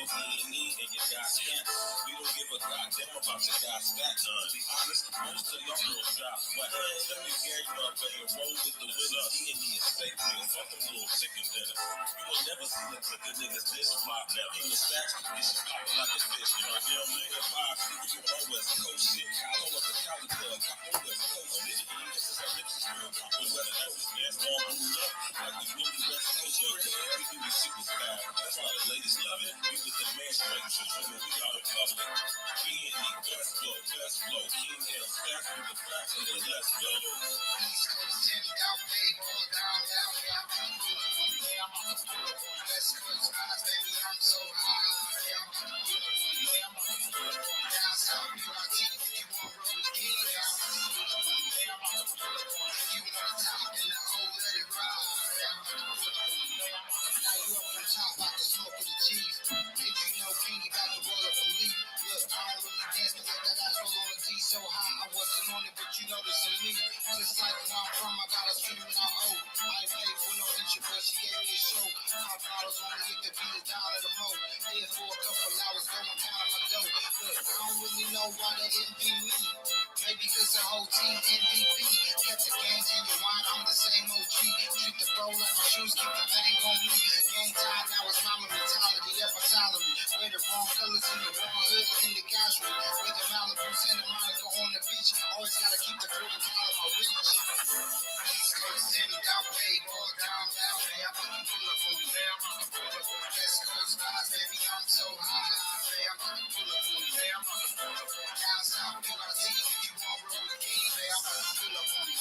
E.N.E, and you got that. We don't give a goddamn about your guys' stats. To be honest, most of y'all girls drop. But let me gang up and roll with the winners. E.N.E is fake real, fuck them little chicken dinners. You will never see the clicker niggas this flop. Now in the stacks, this is popping like a fish. You know, nigga, 5 you on West Coast shit. I don't want the Cali Club, I on West Coast shit. This is our lips real, I on West Coast shit. All moved up, like we really West Coast shit. We do this shit with style, that's why the ladies love it. We with the man straight, we got a public. E.N.E, best flow, King L, stacks with the facts, and then let's go. East Coast, Teddy, out, big, all down, yeah, I'm on the West Coast guys, baby, I'm so high. I'm down south, you got teeth, you want roll with King, you want top in the old, let it ride. Now you up on top like the smoke of the chief. If you know King, you got to roll up a leaf. Look, I don't really dance to let that ass roll on the D so high. I wasn't on it, but you know this is me. Just like where I'm from, I got a screaming out, oh. I ain't paid for no intro, but she gave me a show. $5 only if the beat is down at the mo. Here for a couple hours, going down my dough. Look, I don't really know why they envy me. Maybe cause the whole team MVP. Get the games in your wine, I'm the same OG. Treat the bro like my shoes, keep the bang on me. Gang time, now it's mama mentality, up a salary. Wear the wrong colors in the wrong hood, in the gas room. With the Malibu, Santa Monica on the beach. Always gotta keep the 40 cal in my reach. East Coast, Teddy, down, big, all down, hey, I'm gonna pull up on you. West Coast guys, baby, I'm so high. Hey, I'm gonna pull up on you. Down south, you got teeth, you want roll with King. Hey, I'm gonna pull up on you.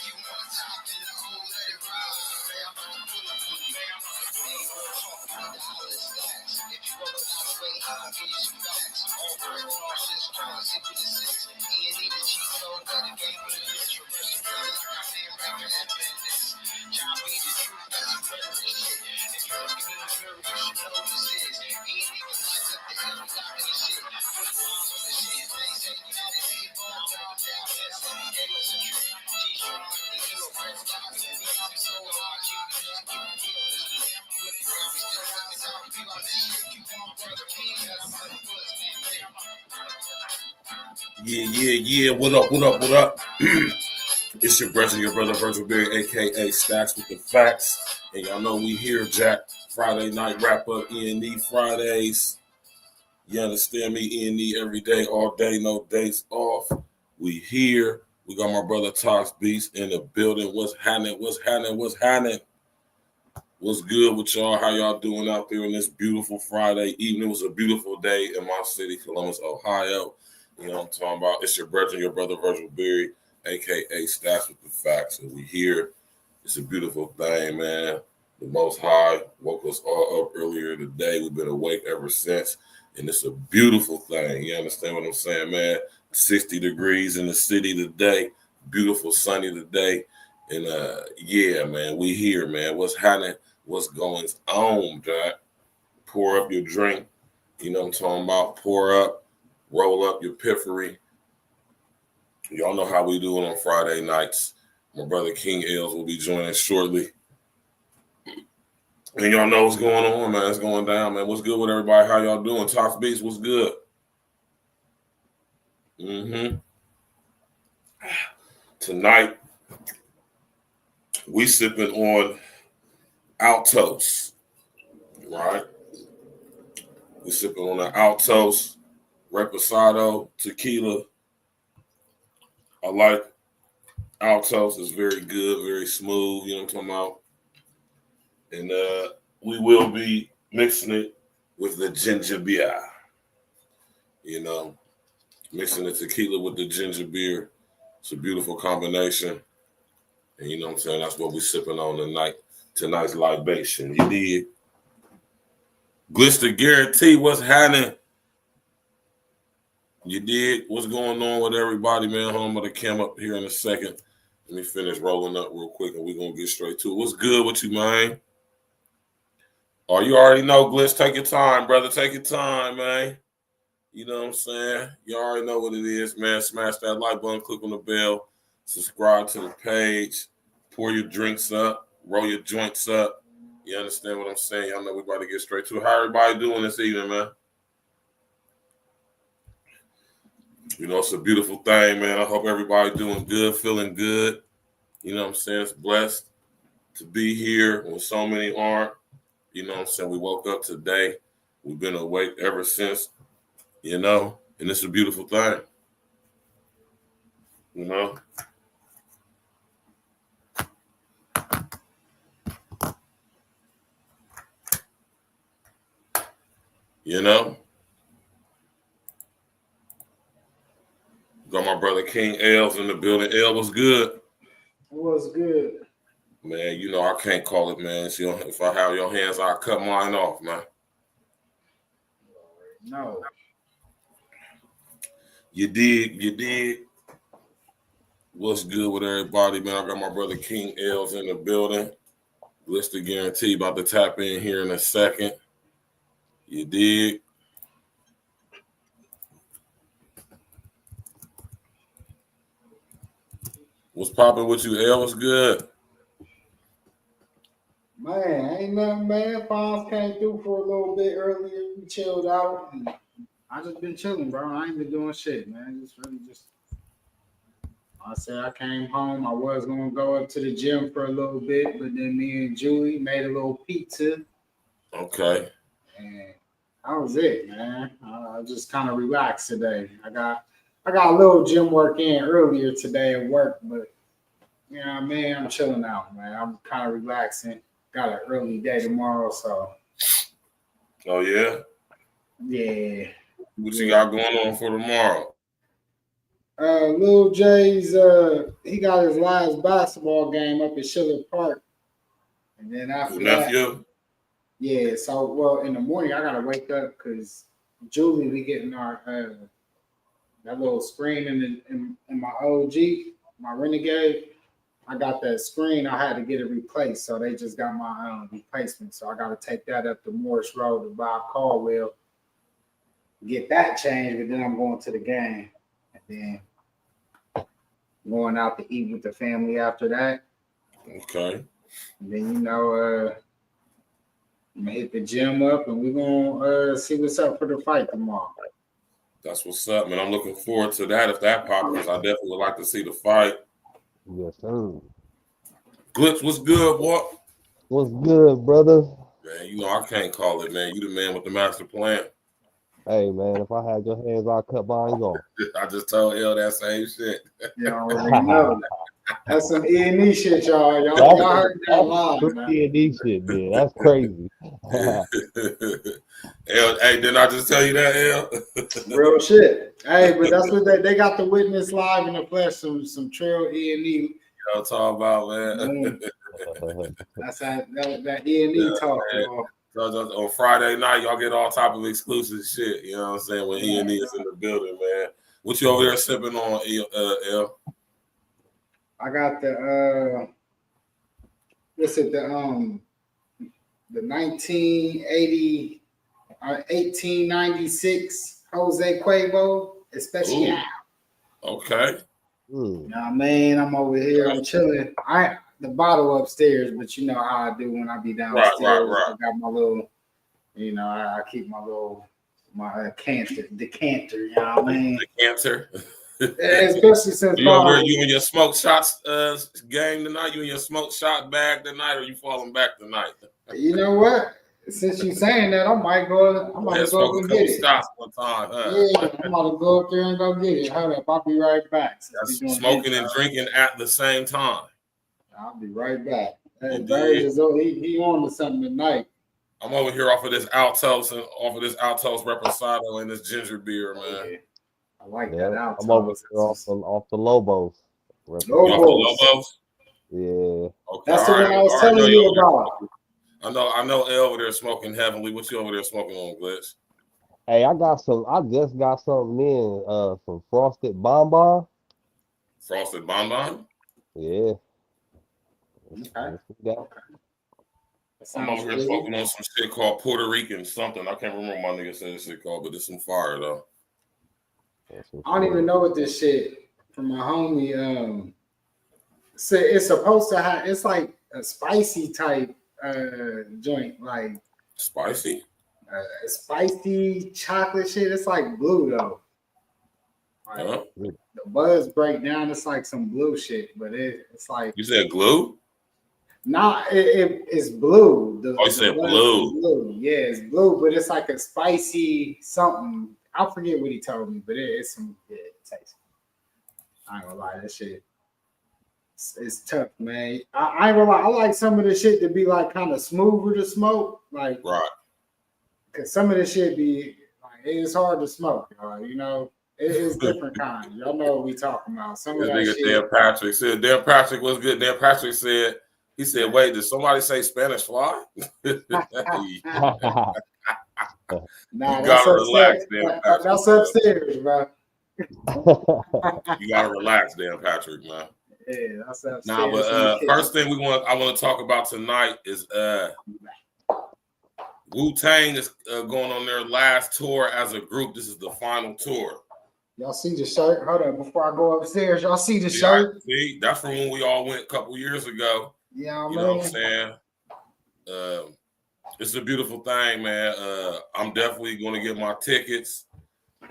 You want top in the old, let it ride. Hey, I'm gonna pull up on you. Hey, we're talking about the hottest stacks. If you roll it out of way, I'll give you some facts. All bread, all shit, strong, zip with the six. E.N.E the cheat code, but the game with the bitch. Reverse the play like I say, I'm rapping appendix. John B, the truth, that's a predator shit. If you're looking in the mirror, you should know what this is. E.N.E can light up the hell, lock in the shit. Put bombs on the shit, they say, United A, ball down, that's any day, listen, trick. G-Strong, the hero, Prince, God, baby, I'm so hard, you can keep it real, this is it. With it, we still rockin' out, we like this shit, you want brother King, that's how the bullets, man, yeah. What up? It's your brother, Virgil Berry, aka Stacks with the Facts. And y'all know we here, Jack. Friday night wrap up, E.N.E Fridays. You understand me? E.N.E every day, all day, no days off. We here. We got my brother Tox Beast in the building. What's happening? What's good with y'all? How y'all doing out there on this beautiful Friday evening? It was a beautiful day in my city, Columbus, Ohio. You know what I'm talking about? It's your brother Virgil Berry, a.k.a. Stacks with the Facts. And we here. It's a beautiful thing, man. The Most High woke us all up earlier today. We've been awake ever since. And it's a beautiful thing. You understand what I'm saying, man? 60 degrees in the city today. Beautiful, sunny today. And, yeah, man, we here, man. What's happening? What's going on, Jack? Pour up your drink. You know what I'm talking about? Pour up. Roll up your piffery. Y'all know how we do it on Friday nights. My brother King L's will be joining shortly. And y'all know what's going on, man. It's going down, man. What's good with everybody? How y'all doing? Tox Beats, what's good? Tonight, we sipping on Altos, right? We sipping on the Altos Reposado Tequila. I like Altos. It's very good, very smooth. You know what I'm talking about? And we will be mixing it with the ginger beer. You know, mixing the tequila with the ginger beer. It's a beautiful combination. And you know what I'm saying? That's what we're sipping on tonight. Tonight's libation. You did. Glister Guarantee, what's happening? You did. What's going on with everybody, man? I'm going to cam up here in a second. Let me finish rolling up real quick and we're going to get straight to it. What's good with you, man? Oh, you already know, Glitz. Take your time, brother. Take your time, man. You know what I'm saying? You already know what it is, man. Smash that like button, click on the bell, subscribe to the page, pour your drinks up, roll your joints up. You understand what I'm saying? Y'all know we about to get straight to it. How everybody doing this evening, man? You know, it's a beautiful thing, man. I hope everybody doing good, feeling good. You know what I'm saying? It's blessed to be here when so many aren't. You know what I'm saying? We woke up today. We've been awake ever since, you know, and it's a beautiful thing. You know? You know? Got my brother King L's in the building. L, was good? What's good? Man, you know I can't call it, man. So if I have your hands, I'll cut mine off, man. No. You dig. What's good with everybody, man? I got my brother King L's in the building. List of Guarantee about to tap in here in a second. You dig? What's popping with you, L? What's good? Man, ain't nothing, man. Fonz came through for a little bit earlier. We chilled out. And I just been chilling, bro. I ain't been doing shit, man. I said I came home. I was going to go up to the gym for a little bit, but then me and Julie made a little pizza. Okay. And that was it, man. I just kind of relaxed today. I got a little gym work in earlier today at work, but you know what I mean? I'm chilling out, man. I'm kind of relaxing. Got an early day tomorrow, so. Oh, yeah? Yeah. What you got going on for tomorrow? Lil Jay's, he got his last basketball game up at Schiller Park. And then after that. Yeah, so, well, in the morning, I got to wake up because Julie, we getting our, that little screen in my OG, my Renegade. I got that screen. I had to get it replaced, so they just got my replacement. So I got to take that up to Morris Road to Bob Caldwell, get that changed. But then I'm going to the game, and then going out to eat with the family after that. Okay. And then I'm gonna hit the gym up, and we're gonna see what's up for the fight tomorrow. That's what's up, man. I'm looking forward to that. If that pops, I definitely would like to see the fight. Yes, sir. Glitch, what's good, boy? What's good, brother? Man, you know I can't call it, man. You the man with the master plan. Hey, man, if I had your hands, I'd cut mine off. I just told L that same shit. You already know. That's some E.N.E shit, y'all. Y'all heard that live, man. E.N.E shit, man. That's crazy. L, hey, didn't I just tell you that, L? Real shit. Hey, but that's what they got to witness live in the flesh. Some trail E.N.E. Y'all talking about, man. That's that E.N.E talk, y'all. On Friday night, y'all get all type of exclusive shit. You know what I'm saying? When E.N.E is in the building, man. What you over there sipping on, L? I got the what's it, the 1980 1896 Jose Cuervo Especial. Okay. You know what I mean? I'm over here, I'm chilling. The bottle upstairs, but you know how I do when I be downstairs. Right. I got my little, I keep my little decanter, you know what I mean? Decanter. Especially since you and your smoke shots game tonight? You and your smoke shot bag tonight, or you falling back tonight? You know what? Since you saying that, I might go and get it. Shots one time, huh? Yeah, I'm about to go up there and go get it. Hold up, I'll be right back. Smoking and drinking at the same time. I'll be right back. Hey, Bird is he on to something tonight. I'm over here off of this Altos Reposado and this ginger beer, man. Yeah. I like that Altos. I'm over here off the Lobos. Lobos? Yeah. Okay. That's the one I was telling you about. I know L over there smoking heavily. What you over there smoking on, Glitch? Hey, I just got something in, some frosted bonbon. Frosted bonbon? Yeah. Okay. I'm over here smoking on some shit called Puerto Rican something. I can't remember what my nigga said this shit called, but it's some fire though. I don't even know what this shit from my homie. So it's supposed to have. It's like a spicy type joint, like spicy chocolate shit. It's like blue though. Like, the buds break down. It's like some blue shit, but it's like you said glue. Nah, it's blue. You said blue. Blue. Yeah, it's blue, but it's like a spicy something. I forget what he told me, but it's some good taste. I ain't gonna lie, that shit. It's tough, man. I ain't gonna lie. I like some of the shit to be like kind of smoother to smoke, like right. Cause some of the shit be like it's hard to smoke, y'all. You know, it's different kinds. Y'all know what we talking about. Some of that shit. Dan Patrick said. Dan Patrick was good. Dan Patrick said. He said, "Wait, did somebody say Spanish fly?" Nah, you gotta relax, Dan Patrick. That's upstairs, bro. You gotta relax, Dan Patrick, man. Yeah, that's upstairs. Nah, but first thing I want to talk about tonight is Wu-Tang is going on their last tour as a group. This is the final tour. Y'all see the shirt? Hold up, before I go upstairs, y'all see the shirt? See, that's from when we all went a couple years ago. Yeah, you know what I'm saying? It's a beautiful thing, man. I'm definitely going to get my tickets.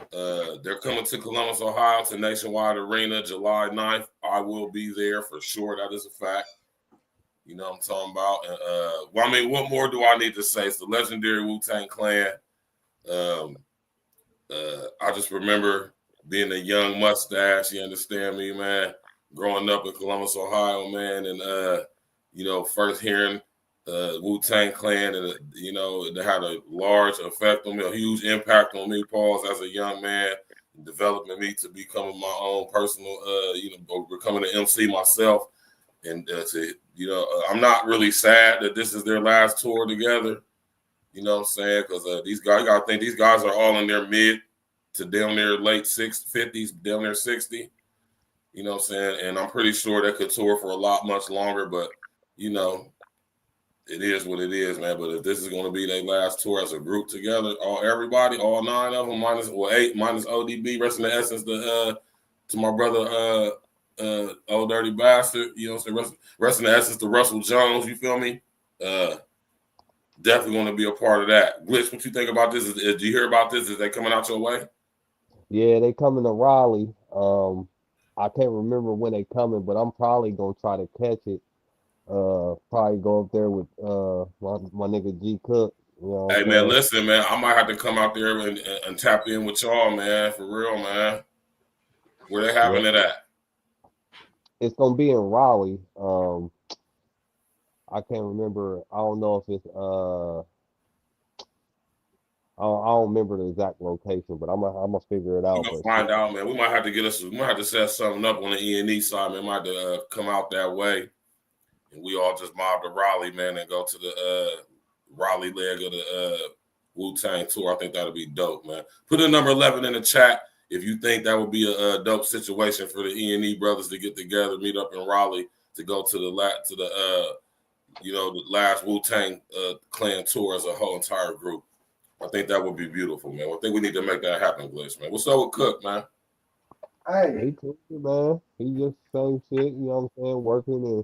They're coming to Columbus, Ohio, to Nationwide Arena, July 9th. I will be there for sure. That is a fact. You know what I'm talking about? Well, I mean, what more do I need to say? It's the legendary Wu-Tang Clan. I just remember being a young mustache, you understand me, man? Growing up in Columbus, Ohio, man, and, you know, first hearing Wu-Tang Clan, and, you know, it had a large effect on me, a huge impact on me, Pauls, as a young man, developing me to becoming my own personal, you know, becoming an MC myself. And to, you know, I'm not really sad that this is their last tour together. You know what I'm saying? Because these guys, you got to think these guys are all in their mid to down their late 50s, down their 60. You know what I'm saying? And I'm pretty sure they could tour for a lot much longer. But, you know, it is what it is, man. But if this is going to be their last tour as a group together, everybody, all 9 of them, 8 minus ODB, rest in the essence to my brother, Old Dirty Bastard, you know what I'm saying? Rest in the essence to Russell Jones, you feel me? Definitely going to be a part of that. Glitch, what you think about this? Did you hear about this? Is they coming out your way? Yeah, they coming to Raleigh. I can't remember when they coming, but I'm probably gonna try to catch it. Probably go up there with my nigga G Cook. You know hey man, listen, man, I might have to come out there and tap in with y'all, man, for real, man. Where they having it at? It's gonna be in Raleigh. I can't remember. I don't know if it's I don't remember the exact location, but I'm gonna figure it out. We're gonna find out, man. We might have to set something up on the E.N.E side, man. Might have to come out that way, and we all just mob to Raleigh, man, and go to the Raleigh leg of the Wu-Tang tour. I think that'll be dope, man. Put a number 11 in the chat if you think that would be a dope situation for the E.N.E brothers to get together, meet up in Raleigh to go to the you know, the last Wu-Tang Clan tour as a whole entire group. I think that would be beautiful, man. I think we need to make that happen, Glitch, man. What's up with Cook, man? Hey, man. He just same shit, you know what I'm saying, working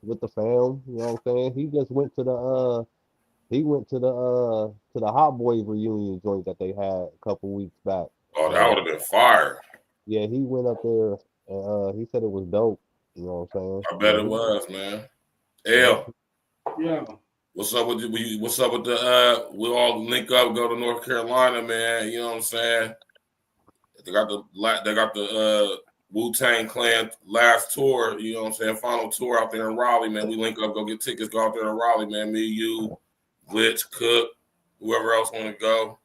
with the fam, you know what I'm saying? He just went to the Hot Boys reunion joint that they had a couple weeks back. Oh, that would have been fire. Yeah, he went up there and he said it was dope. You know what I'm saying? I bet it was, man. L. Yeah. What's up with you? What's up with the we all link up, go to North Carolina, man. You know what I'm saying? They got the Wu-Tang Clan last tour, you know what I'm saying? Final tour out there in Raleigh, man. We link up, go get tickets, go out there in Raleigh, man. Me, you, Glitch, Cook, whoever else want to go.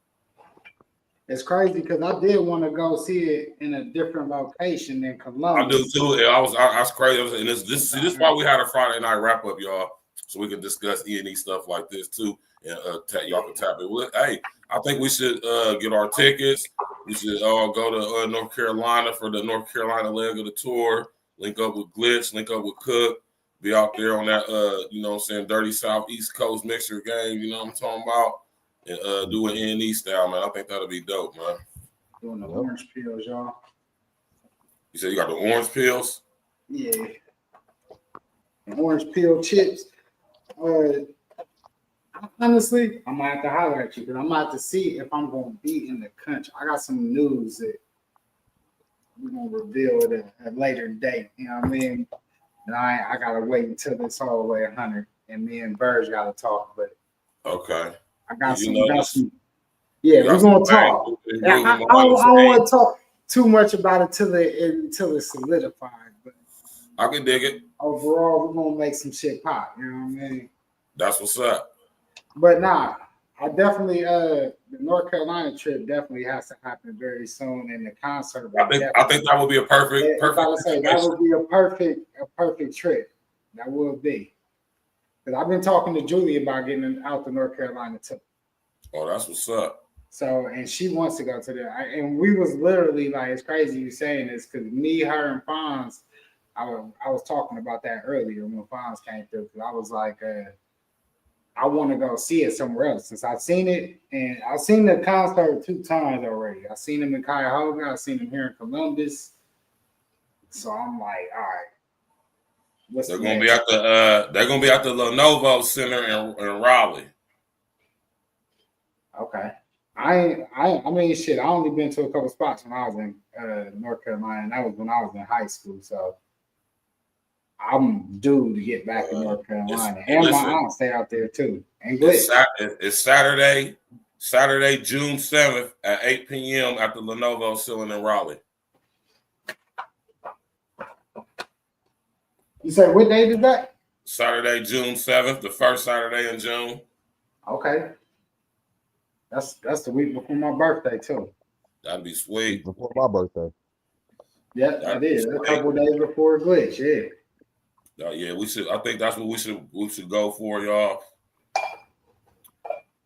It's crazy because I did want to go see it in a different location than Columbus. I do too. I was crazy. And this is why we had a Friday night wrap up, y'all, so we can discuss E.N.E stuff like this too, and y'all can tap it. Well, hey, I think we should get our tickets. We should all go to North Carolina for the North Carolina leg of the tour. Link up with Glitch, link up with Cook, be out there on that you know what I'm saying, dirty South East Coast mixture game. You know what I'm talking about. And do an E.N.E style, man. I think that'll be dope, man. Doing the orange pills, y'all. You said you got the orange pills? Yeah. The orange peel chips. Honestly, I'm gonna have to holler at you because I'm gonna have to see if I'm gonna be in the country. I got some news that we're gonna reveal at a later date. You know what I mean? And I gotta wait until it's all the way 100, and me and Burge gotta talk. But okay, I got you some, know got this. some. Yeah, we're gonna talk. I don't want to talk too much about it until it's solidified. But I can dig it. Overall, we're gonna make some shit pop. You know what I mean? That's what's up. But nah, I definitely the North Carolina trip definitely has to happen very soon, and the concert. I think that would be a perfect. That would be a perfect trip. That would be. Because I've been talking to Julie about getting out to North Carolina too. Oh, that's what's up. So, and she wants to go to there. And we was literally like, it's crazy you saying this because me, her, and Fonz, I was talking about that earlier when Fonz came through. Because I was like, I want to go see it somewhere else since I've seen it. And I've seen the concert 2 times already. I've seen him in Cuyahoga. I've seen him here in Columbus. So I'm like, all right. They're gonna be at the Lenovo Center in Raleigh. Okay. I mean, shit. I only been to a couple spots when I was in North Carolina, and that was when I was in high school. So I'm due to get back in North Carolina, and my aunt stay out there too. And it's Saturday, June 7th at 8 p.m. at the Lenovo Center in Raleigh. You said what date is that? Saturday, June 7th, the first Saturday in June. Okay. That's the week before my birthday too. That'd be sweet. Before my birthday. Yeah, that is a couple days before Glitch. Yeah. Yeah, we should. I think that's what we should go for, y'all.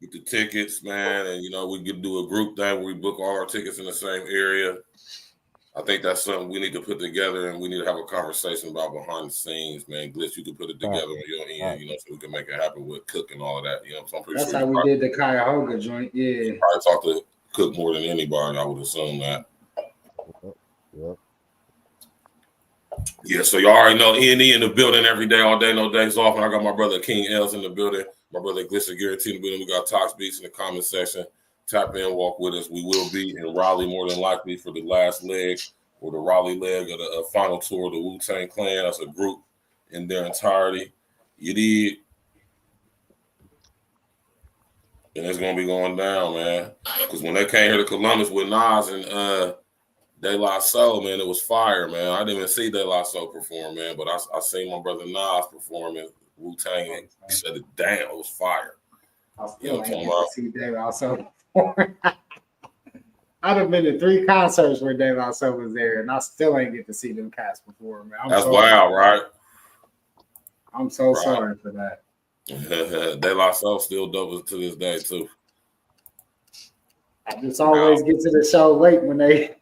Get the tickets, man, and we could do a group thing where we book all our tickets in the same area. I think that's something we need to put together, and we need to have a conversation about behind the scenes, man. Glitch, you can put it together on your end, so we can make it happen with Cook and all of that. So I'm pretty that's sure how we did the Cuyahoga joint. Yeah, you probably talk to Cook more than anybody. I would assume that. Yep. Yeah, so you already know E.N.E in the building every day, all day, no days off. And I got my brother King Els in the building, my brother Glitch Guarantee in the building. We got Tox Beats in the comment section. Tap in, walk with us. We will be in Raleigh more than likely for the last leg or the Raleigh leg of the final tour of the Wu-Tang Clan as a group in their entirety. You did. And it's going to be going down, man. Because when they came here to Columbus with Nas and De La Soul, man, it was fire, man. I didn't even see De La Soul perform, man, but I seen my brother Nas perform in Wu-Tang and he said, damn, it was fire. I still ain't get to see De La Soul perform. I'd have been to 3 concerts where De La Soul was there, and I still ain't get to see them cats before, man. That's wild, right? I'm so sorry for that. De La Soul still dope to this day, too. I just always get to the show late when they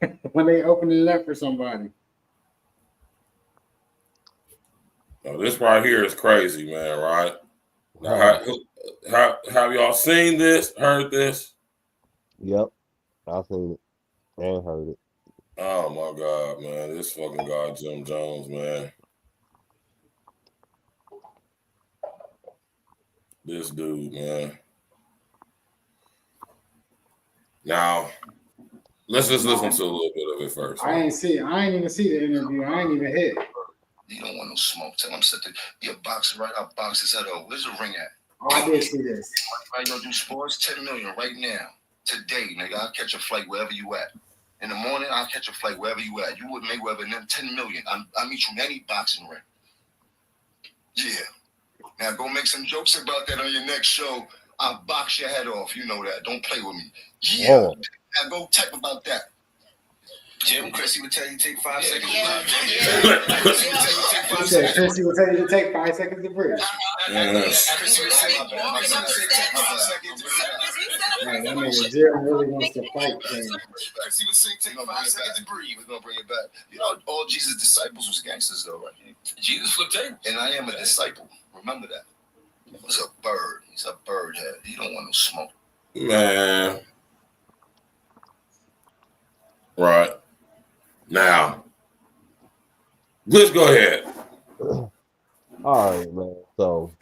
open it up for somebody. Now, this right here is crazy, man, right? Now, have y'all seen this, heard this? Yep. I've seen it and heard it. Oh, my God, man. This fucking guy, Jim Jones, man. This dude, man. Now, let's just listen to a little bit of it first. I ain't even see the interview. I ain't even hit. You don't want no smoke. Tell him sit there. Be a boxer, right? I'll box his head off. Where's the ring at? Oh, I did see this. Right, you gonna do sports? 10 million right now. Today, nigga. I'll catch a flight wherever you at. In the morning, I'll catch a flight wherever you at. You would make wherever 10 million. I'll meet you in any boxing ring. Yeah. Now go make some jokes about that on your next show. I'll box your head off. You know that. Don't play with me. Yeah. Oh. Now go type about that. Jim, Chrissy would tell you to take 5 seconds. Chrissy would tell you to take 5 seconds to breathe. Chrissy would say take 5 seconds. Man, that nigga Jim really wants to fight. Chrissy would say take 5 seconds to breathe. We're gonna bring it back. You know, all Jesus' disciples was gangsters, though, right? Jesus flipped tables. And I am a disciple. Remember that. He was a bird. He's a bird head. He don't want no smoke. Man. Right. Now, let's go ahead. All right, man. So,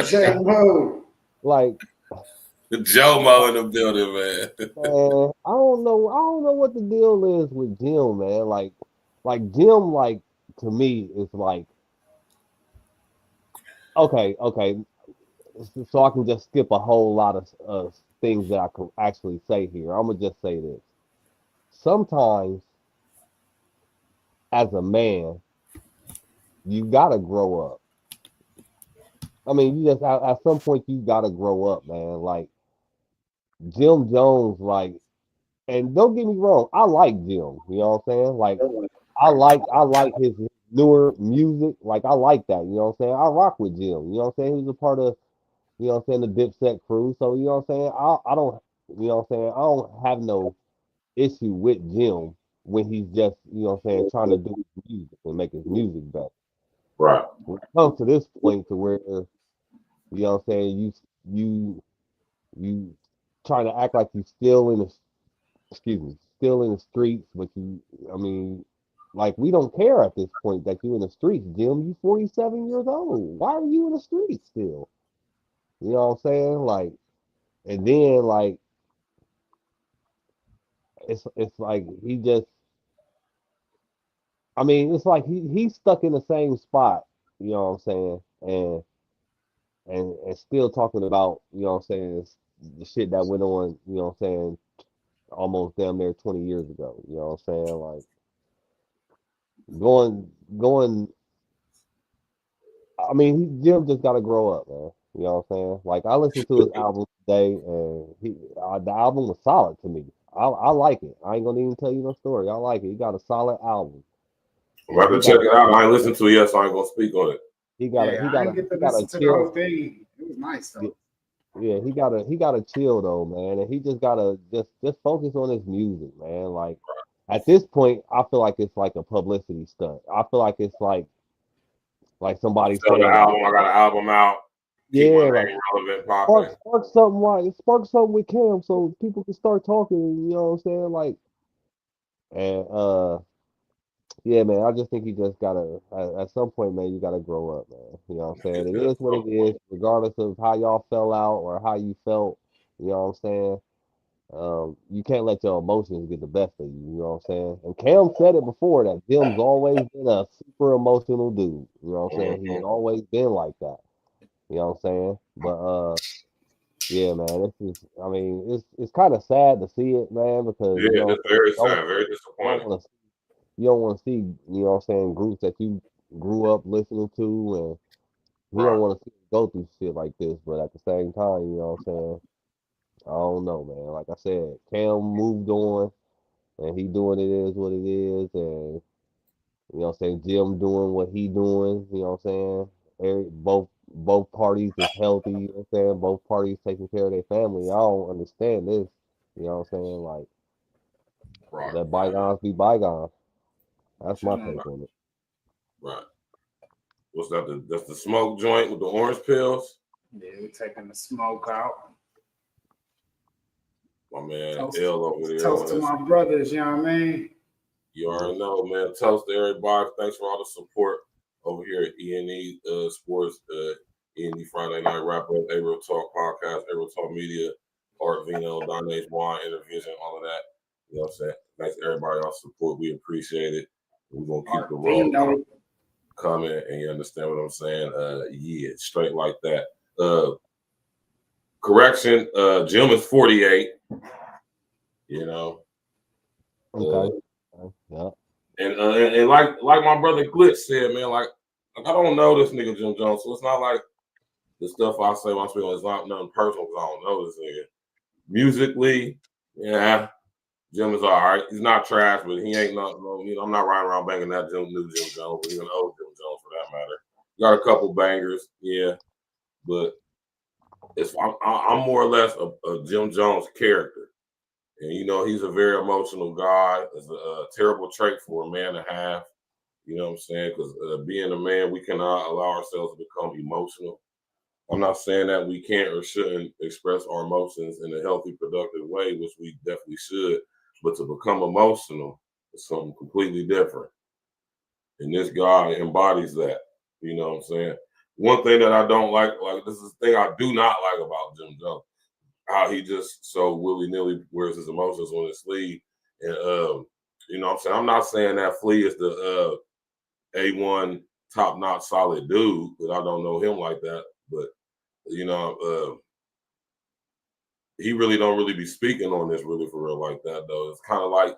J-Mo. like, Jomo in the building, man. man, I don't know what the deal is with Jim, man. Like Jim, like to me, is like, okay. So I can just skip a whole lot of things that I can actually say here. I'm gonna just say this. Sometimes, as a man, you gotta grow up. I mean, you just at some point you gotta grow up, man. Like Jim Jones, like, and don't get me wrong, I like Jim. You know what I'm saying? Like, I like his newer music. Like, I like that. You know what I'm saying? I rock with Jim. You know what I'm saying? He was a part of, you know what I'm saying, the DISSECT crew. So you know what I'm saying? I don't, you know what I'm saying? I don't have no issue with Jim when he's just, you know what I'm saying, trying to do his music and make his music better. Right. When it comes to this point to where, you know what I'm saying, you trying to act like you still in the, excuse me, still in the streets, but you, I mean, like we don't care at this point that you in the streets, Jim. You 47 years old. Why are you in the streets still? You know what I'm saying? Like, and then like it's like he just, I mean, it's like he's stuck in the same spot. You know what I'm saying? And still talking about, you know what I'm saying, the shit that went on. You know what I'm saying? Almost damn near 20 years ago. You know what I'm saying? Like going. I mean, Jim just got to grow up, man. You know what I'm saying? Like I listened to his album today, and the album was solid to me. I like it. I ain't gonna even tell you no story. I like it. He got a solid album, I'm but about to check it out. I ain't listened to it yet, so I ain't gonna speak on it. Yeah, I didn't get to he got listen to to the whole chill. thing. It was nice though. Yeah, he gotta chill though, man, and he just gotta just focus on his music, man. Like at this point, I feel like it's like a publicity stunt. I feel like it's like somebody Sell the saying like, album. I got an album out. Keep my yeah, like name relevant, popping. spark something with Cam so people can start talking. You know what I'm saying? Like, and yeah, man, I just think you just gotta at some point, man, you gotta grow up, man. You know what I'm saying? It is what it is, regardless of how y'all fell out or how you felt. You know what I'm saying? You can't let your emotions get the best of you. You know what I'm saying? And Cam said it before that Jim's always been a super emotional dude. You know what I'm saying? He's always been like that. You know what I'm saying? But yeah, man, I mean, it's kind of sad to see it, man, because you Yeah, know, that's very don't sad, very you don't disappointing. want to you don't want to see, you know what I'm saying, groups that you grew up listening to, and you don't Right. want to see them go through shit like this. But at the same time, you know what I'm saying? I don't know, man. Like I said, Cam moved on, and he doing it is what it is, and you know what I'm saying, Jim doing what he doing. You know what I'm saying? Both parties is healthy. You know what I'm saying? Both parties taking care of their family. I don't understand this. You know what I'm saying? Like Right. let bygones be bygones. That's my Sure. take on it. Right. What's that? That's the smoke joint with the orange pills. Yeah, we're taking the smoke out. My man Toast, L over there toast on to that. my brothers, you know what I mean? You already know, man. Toast to everybody. Thanks for all the support over here at E.N.E Sports, E.N.E Friday Night Wrap Up, A-Real Talk Podcast, A-Real Talk Media, Art Vino, Donna's Wine, Intervision, all of that. You know what I'm saying? Thanks to everybody all support. We appreciate it. We're gonna keep the raw coming, and you understand what I'm saying? Yeah, straight like that. Correction, Jim is 48. You know. Okay. Yeah. And like my brother Glitch said, man, like I don't know this nigga Jim Jones, so it's not like the stuff I say when I speak on it's not nothing personal because I don't know this nigga. Musically, yeah, Jim is all right. He's not trash, but he ain't not. You know, I'm not riding around banging that new Jim Jones, or even old Jim Jones for that matter. Got a couple bangers, yeah, but I'm more or less a Jim Jones character. And, you know, he's a very emotional guy. It's a terrible trait for a man to have. You know what I'm saying? Because being a man, we cannot allow ourselves to become emotional. I'm not saying that we can't or shouldn't express our emotions in a healthy, productive way, which we definitely should. But to become emotional is something completely different. And this guy embodies that. You know what I'm saying? One thing that I don't like this is the thing I do not like about Jim Jones, how he just so willy-nilly wears his emotions on his sleeve. And you know what I'm saying? I'm not saying that Flea is the A1 top-notch solid dude, but I don't know him like that. But you know, he really don't really be speaking on this really for real like that though. It's kind of like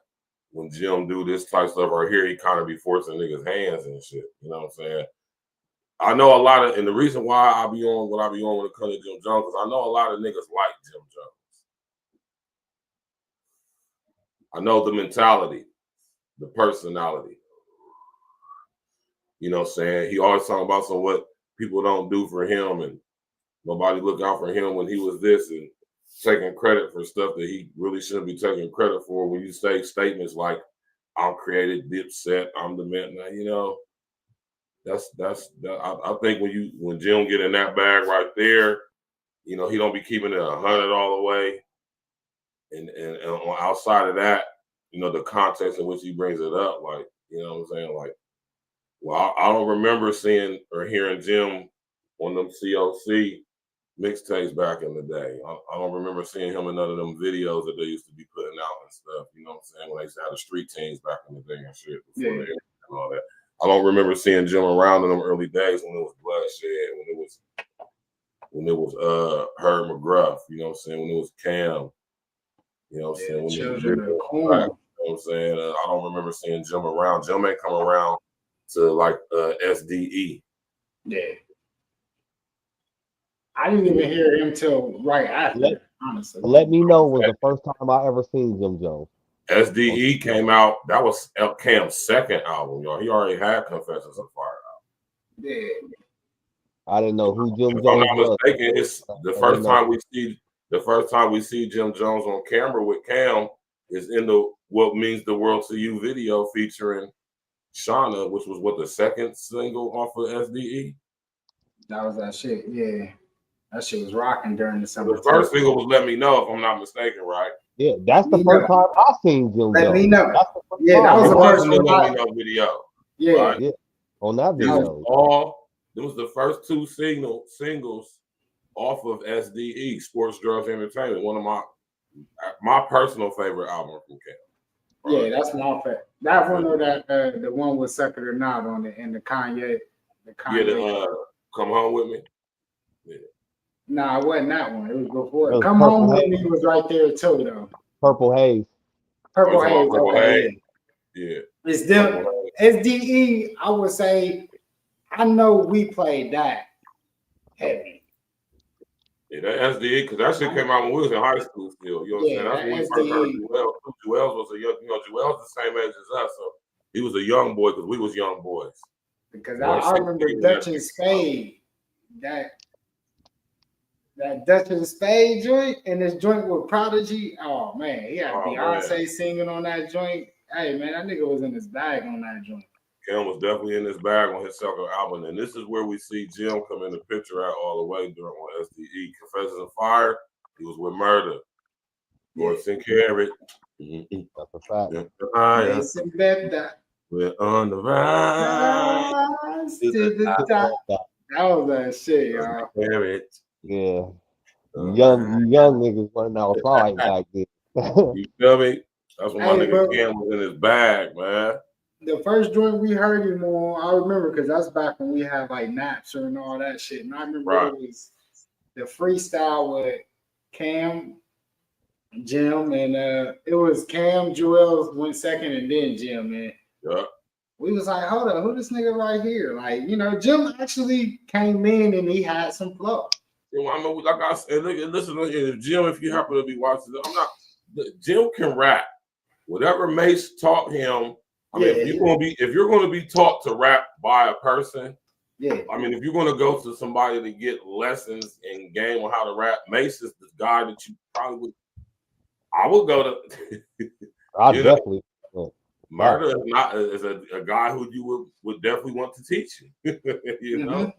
when Jim do this type stuff right here, he kind of be forcing niggas' hands and shit. You know what I'm saying? I know a lot of, and the reason why I be on what I be on when it comes to Jim Jones, because I know a lot of niggas like Jim Jones. I know the mentality, the personality. You know what I'm saying? He always talking about some what people don't do for him and nobody look out for him when he was this and taking credit for stuff that he really shouldn't be taking credit for. When you say statements like, I'm created Dipset, I'm the man, now, you know, I think when Jim get in that bag right there, you know, he don't be keeping it 100 all the way. And outside of that, you know, the context in which he brings it up, like, you know what I'm saying? Like, well, I don't remember seeing or hearing Jim on them COC mixtapes back in the day. I don't remember seeing him in none of them videos that they used to be putting out and stuff. You know what I'm saying? When they used to have the street teams back in the day and shit before the internet and all that. I don't remember seeing Jim around in them early days when it was Bloodshed, when it was Herb McGruff, you know what I'm saying? When it was Cam, you know what I'm saying? When Children of Corn. You know what I'm saying? I don't remember seeing Jim around. Jim ain't come around to like SDE. Yeah. I didn't even hear him till right after, honestly. Let Me Know was the first time I ever seen Jim Jones. SDE came out, that was Cam's second album, y'all. He already had Confessions of Fire out. Yeah. I didn't know who Jim Jones was. If I'm was. not mistaken, it's the first time we see Jim Jones on camera with Cam is in the What Means the World to You video featuring Shauna, which was what, the second single off of SDE? That was that shit, yeah. That shit was rocking during the summer. The first single was Let Me Know, if I'm not mistaken, right? Yeah, that's the first time I seen Jim Jones. Let Me Know. Yeah, that was the first one. Let Me Know video. Yeah. Right? Yeah. On that video. It was the first two singles off of SDE, Sports, Drugs, Entertainment. One of my personal favorite album from Cam. Right? Yeah, that's my favorite. That one or that the one with Suck It or Not on it and the Kanye. Come Home With Me. Yeah. Nah, it wasn't that one. It was before. It was Come Home With Me was right there too, though. Purple Haze. Purple Haze. Purple okay. Haze. Yeah. It's still SDE. I would say. I know we played that heavy. Yeah, that SDE, because that shit came out when we was in high school still. You know what I'm saying? That's when we first heard Joel. Joel was a young, Joel's the same age as us, so he was a young boy because we was young boys. Because I remember Dutch and Spade, that Dutch and Spade joint, and this joint with Prodigy. Oh man, he had Beyonce singing on that joint. Hey man, that nigga was in his bag on that joint. Cam was definitely in his bag on his second album, and this is where we see Jim come in the picture out all the way during on SDE. Confessions of Fire, he was with Murder. Gorse and Carrot. That's a fact. We're on the rise to the top. That was that shit, y'all. Carrot. Yeah. Young niggas wasn't outside back then. You feel me? That's when my nigga Cam was in his bag, man. The first joint we heard him on, I remember because that's back when we had like Napster and all that shit. And I remember it was the freestyle with Cam, Jim, and it was Cam, Joel went second, and then Jim, man. Yeah. We was like, hold up, who this nigga right here? Like, you know, Jim actually came in and he had some flow. I mean, like I said, listen, Jim, if you happen to be watching, Jim can rap. Whatever Mace taught him. I mean, if you're gonna be taught to rap by a person, I mean, if you're gonna go to somebody to get lessons and game on how to rap, Mace is the guy that you probably would. I would go to. I definitely. Murder is a guy who you would definitely want to teach you. You know,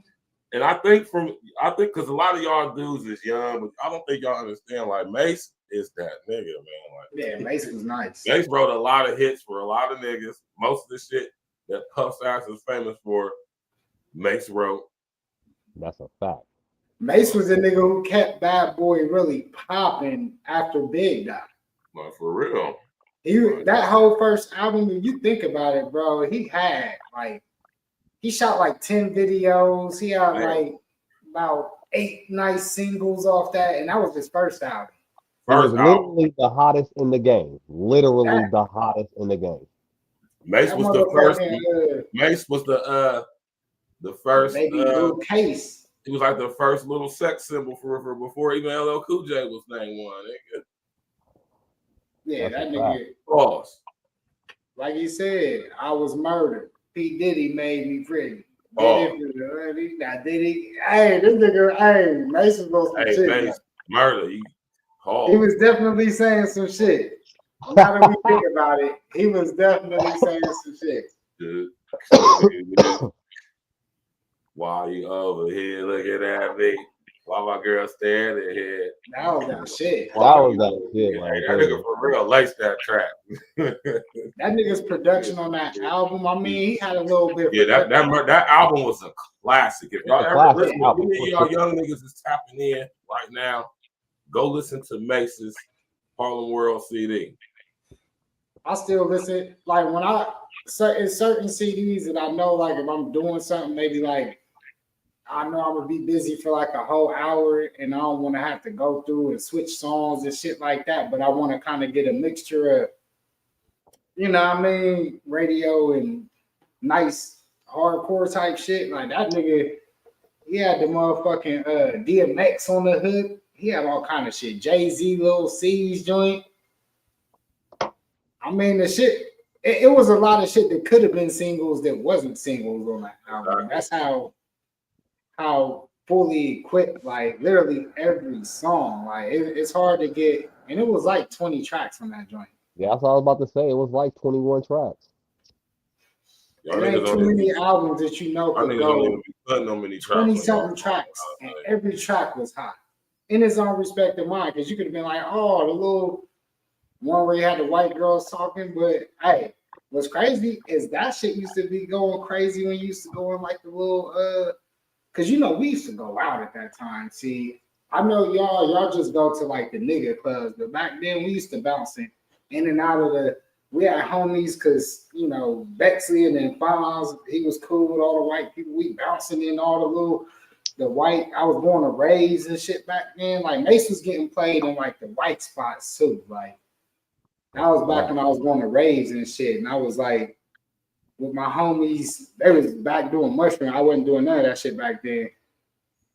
and I think because a lot of y'all dudes is young, but I don't think y'all understand. Like Mace is that nigga, man. Like, Mace was nice. Mace wrote a lot of hits for a lot of niggas. Most of the shit that Puff's ass is famous for, Mace wrote. That's a fact. Mace was the nigga who kept Bad Boy really popping after Big died. Like, for real. That whole first album, if you think about it, bro, he shot like 10 videos. He had like about 8 nice singles off that, and that was his first album. It was literally the hottest in the game. Literally the hottest in the game. Mace was the first. Mace was the first. Baby blue case. He was like the first little sex symbol for before even LL Cool J was named one. Yeah, that nigga. Pause. Like he said, I was murdered. P. Diddy made me pretty. Oh. Diddy. Hey, this nigga, hey, Mason was some shit. Mace, murder. He was definitely saying some shit. Now that we think about it, he was definitely saying some shit. While you over here looking at me, while my girl standing here. That was that shit. That was that shit. Right? That nigga for real laced that track. That nigga's production on that album, I mean, he had a little bit. Yeah, that album was a classic. If y'all ever listen, y'all young niggas is tapping in right now, go listen to Mace's Harlem World CD. I still listen, like when in certain CDs that I know, like if I'm doing something, maybe like I know I'm gonna be busy for like a whole hour and I don't want to have to go through and switch songs and shit like that, but I want to kind of get a mixture of, you know what I mean, radio and nice hardcore type shit. Like that nigga, he had the motherfucking DMX on the hook. He had all kind of shit. Jay-Z, Lil C's joint. I mean, the shit, it was a lot of shit that could have been singles that wasn't singles on that album. That's how fully equipped, like literally every song. Like it's hard to get, and it was like 20 tracks on that joint. Yeah, that's what I was about to say. It was like 21 tracks. There ain't too many albums that you know could go 20-something tracks, and every track was hot in its own respective mind. Because you could have been like, oh, the little one where you had the white girls talking, but hey, what's crazy is that shit used to be going crazy when you used to go in like the little because you know we used to go out at that time. See, I know y'all just go to like the nigga clubs, but back then we used to bounce in and out of we had homies because you know Bexley and then Fonz, he was cool with all the white people. We bouncing in all the white. I was going to raves and shit back then. Like Mace was getting played in like the white spots too. Like I was back when I was going to raves and shit, and I was like with my homies. They was back doing mushroom. I wasn't doing none of that shit back then.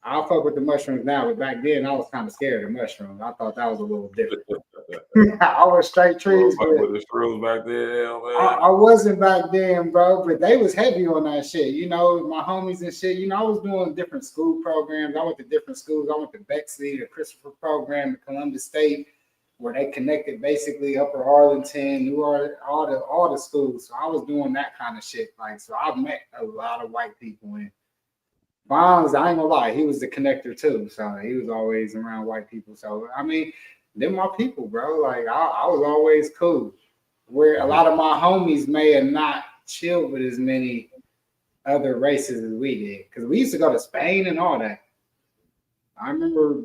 I'll fuck with the mushrooms now, but back then I was kind of scared of mushrooms. I thought that was a little different. I was straight trees. With the shrooms back then, I wasn't back then, bro, but they was heavy on that shit. You know, my homies and shit. You know, I was doing different school programs. I went to different schools. I went to Bexley, the Christopher program, the Columbus State, where they connected basically Upper Arlington, New Orleans, all the schools. So I was doing that kind of shit. Like, so I met a lot of white people. And Bonds, I ain't gonna lie, he was the connector too. So he was always around white people. So I mean, they're my people, bro. Like I was always cool. Where a lot of my homies may have not chilled with as many other races as we did, because we used to go to Spain and all that. I remember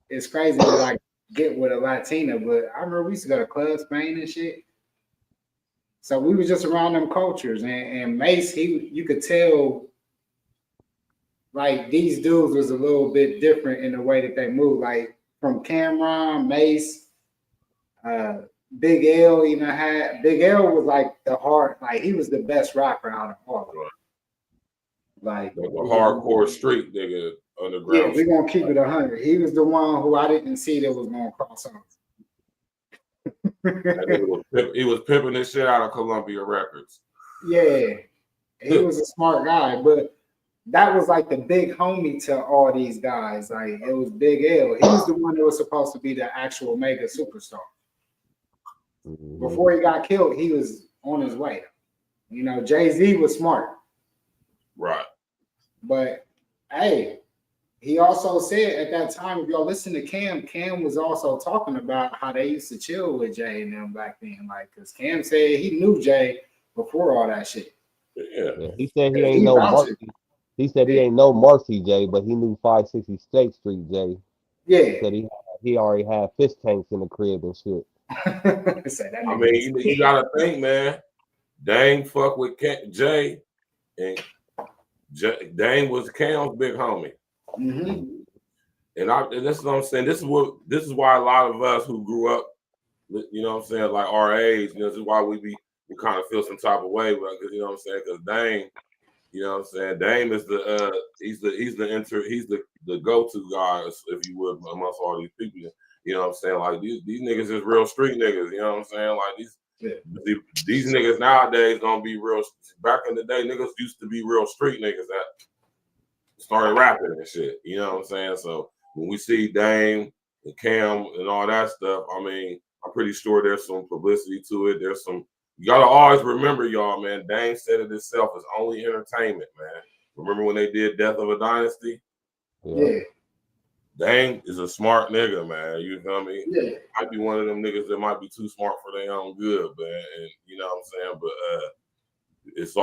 it's crazy to like get with a Latina, but I remember we used to go to Club Spain and shit. So we was just around them cultures, and Mace, you could tell like these dudes was a little bit different in the way that they move. Like from Cameron, Mace, Big L even had Big L was like the hard, like he was the best rapper out of all of them. Like the hardcore street nigga underground. Yeah, we're gonna keep it 100. He was the one who I didn't see that was gonna cross over. He was pimping this shit out of Columbia Records. Yeah, he was a smart guy, but that was like the big homie to all these guys. Like it was Big L. He was the one that was supposed to be the actual mega superstar. Before he got killed, he was on his way. You know, Jay-Z was smart. Right. But hey, he also said at that time, if y'all listen to Cam was also talking about how they used to chill with Jay and them back then. Like, because Cam said he knew Jay before all that shit. Yeah. He said he ain't no monkey. He said he ain't no Marcy J, but he knew 560 State Street J. Yeah. He said he already had fish tanks in the crib and shit. I mean, you gotta think, man. Dang, fuck with Jay, and Dang was Cam's big homie. Mm-hmm. And this is what I'm saying. This is why a lot of us who grew up, you know what I'm saying, like our age, this is why we kind of feel some type of way, because you know what I'm saying, because Dang, you know what I'm saying, Dame is he's the go-to guy, if you would, amongst all these people. You know what I'm saying? Like these niggas is real street niggas. You know what I'm saying? Like these niggas nowadays gonna be real. Back in the day, niggas used to be real street niggas that started rapping and shit. You know what I'm saying? So when we see Dame and Cam and all that stuff, I mean, I'm pretty sure there's some publicity to it. There's some. You gotta always remember, y'all, man. Dame said it himself. It's only entertainment, man. Remember when they did Death of a Dynasty? Yeah. Dame is a smart nigga, man. You feel me? Yeah. Might be one of them niggas that might be too smart for their own good, man. And you know what I'm saying? But it's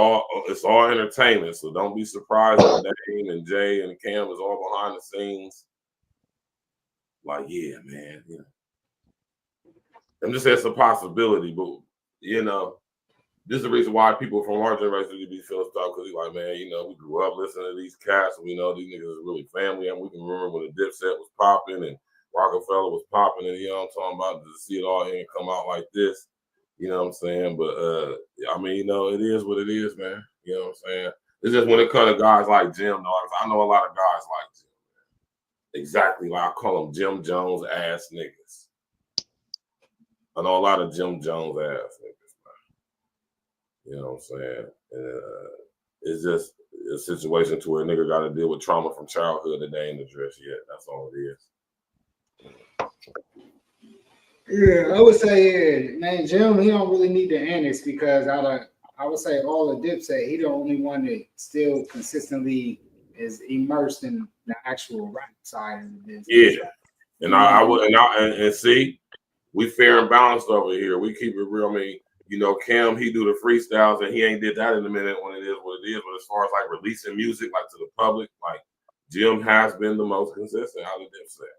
all entertainment. So don't be surprised that Dame and Jay and Cam is all behind the scenes. Like, yeah, man. You know. I'm just saying it's a possibility, but you know, this is the reason why people from our generation be feeling stuff, because like, man, you know, we grew up listening to these cats, and we know these niggas is really family, and we can remember when the Dipset was popping and Rockefeller was popping, and you know what I'm talking about, to see it all here and come out like this, you know what I'm saying? But I mean, you know, it is what it is, man. You know what I'm saying? It's just when it comes to guys like Jim, though, I know a lot of guys like Jim, man. Exactly, like I call them Jim Jones ass niggas. I know a lot of Jim Jones ass niggas. You know what I'm saying? It's just a situation to where a nigga got to deal with trauma from childhood that they ain't addressed yet. That's all it is. Yeah, I would say, man, Jim, he don't really need to annex, because I would say all the Dipset, he the only one that still consistently is immersed in the actual rap side of the business. Yeah, and see, we fair and balanced over here. We keep it real. I mean, you know, Cam, he do the freestyles, and he ain't did that in a minute when it is what it is. But as far as like releasing music, like to the public, like Jim has been the most consistent out of Dipset.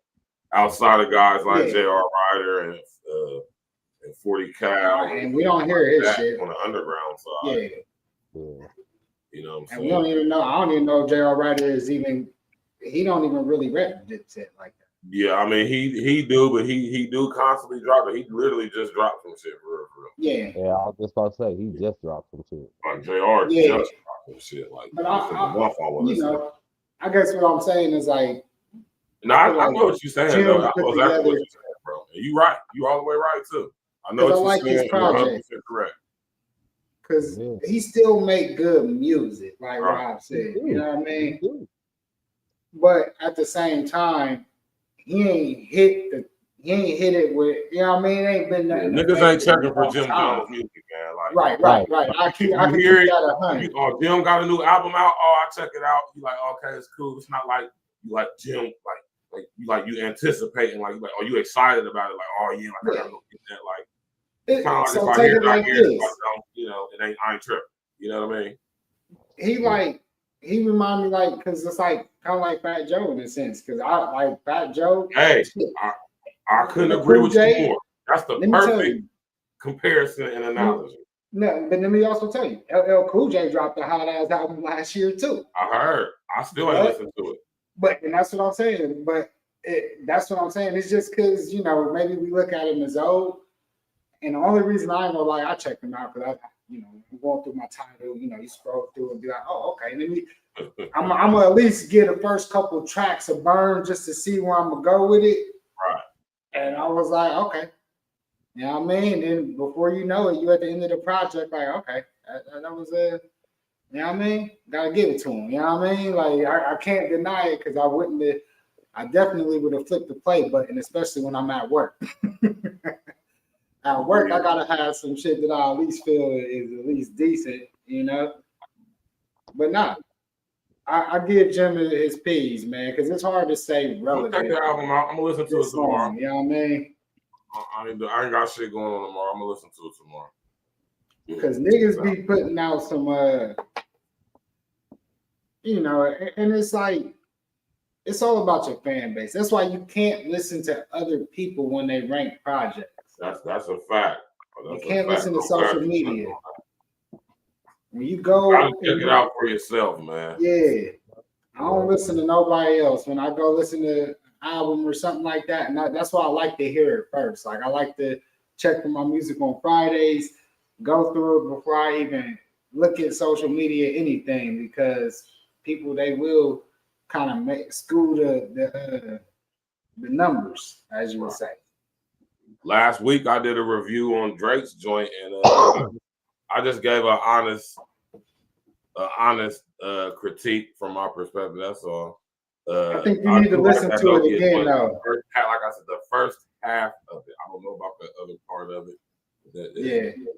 Outside of guys like J.R. Ryder and 40 Cal, and we don't hear his shit on the underground side. Yeah. You know what I'm saying? And we don't even know. I don't even know if J.R. Ryder is even. He don't even really rep Dipset like that. Yeah, I mean he do, but he do constantly drop it. He literally just dropped some shit for real. Yeah. Yeah, I was just about to say he just dropped some shit. Like JR just dropped some shit. Like, but I guess what I'm saying is like. No, I know what you're saying though. I know exactly what you're saying, bro. And you right. You all the way right too. I know what you're saying. You're 100% correct. Because he still make good music, like Rob said. You know what I mean? But at the same time, he ain't hit it with, you know what I mean? It ain't been nothing. Niggas ain't checking for Jim Jones music, man. Like, right. I can hear it. Jim got a new album out. Oh, I check it out. You like, okay, it's cool. It's not like you like Jim, you anticipating, like, are you excited about it? Like, oh yeah, like I gotta go get that. Like, it's kind of like if I hear it, I hear it. Like, you know, I ain't tripping. You know what I mean? He remind me like, because it's like kind of like Fat Joe in a sense, because I like Fat Joe. Hey, I couldn't agree with you more. That's the perfect comparison and analogy. No, but let me also tell you, LL Cool J dropped a hot ass album last year too. I heard. I still ain't listened to it. And that's what I'm saying. But that's what I'm saying. It's just because, you know, maybe we look at him as old. And the only reason I ain't gonna lie, I checked him out because I'm going through my title, you know, you scroll through and be like, oh, okay. Let me, I'm gonna at least get the first couple tracks of Burn just to see where I'm gonna go with it. Right. And I was like, okay. You know what I mean? And before you know it, you at the end of the project, like, okay, that was you know what I mean? Gotta give it to him. You know what I mean? Like, I can't deny it because I definitely would have flipped the play button, especially when I'm at work. At work, I gotta have some shit that I at least feel is at least decent, you know. But nah, I give Jim his P's, man, because it's hard to say relative. Check the album out. I'm gonna listen to it tomorrow. You know what I mean? I ain't got shit going on tomorrow. I'm gonna listen to it tomorrow. Because niggas be putting out some You know, and it's like it's all about your fan base. That's why you can't listen to other people when they rank projects. That's a fact. You can't listen to social media. When you go, gotta check it out for yourself, man. Yeah, I don't listen to nobody else. When I go listen to an album or something like that, and that's why I like to hear it first. Like I like to check for my music on Fridays, go through it before I even look at social media, anything, because people they will kind of school the numbers, as you would say. Last week I did a review on Drake's joint, and I just gave an honest critique from my perspective. That's all. I think you need to listen to it again, though. Like I said, the first half of it. I don't know about the other part of it.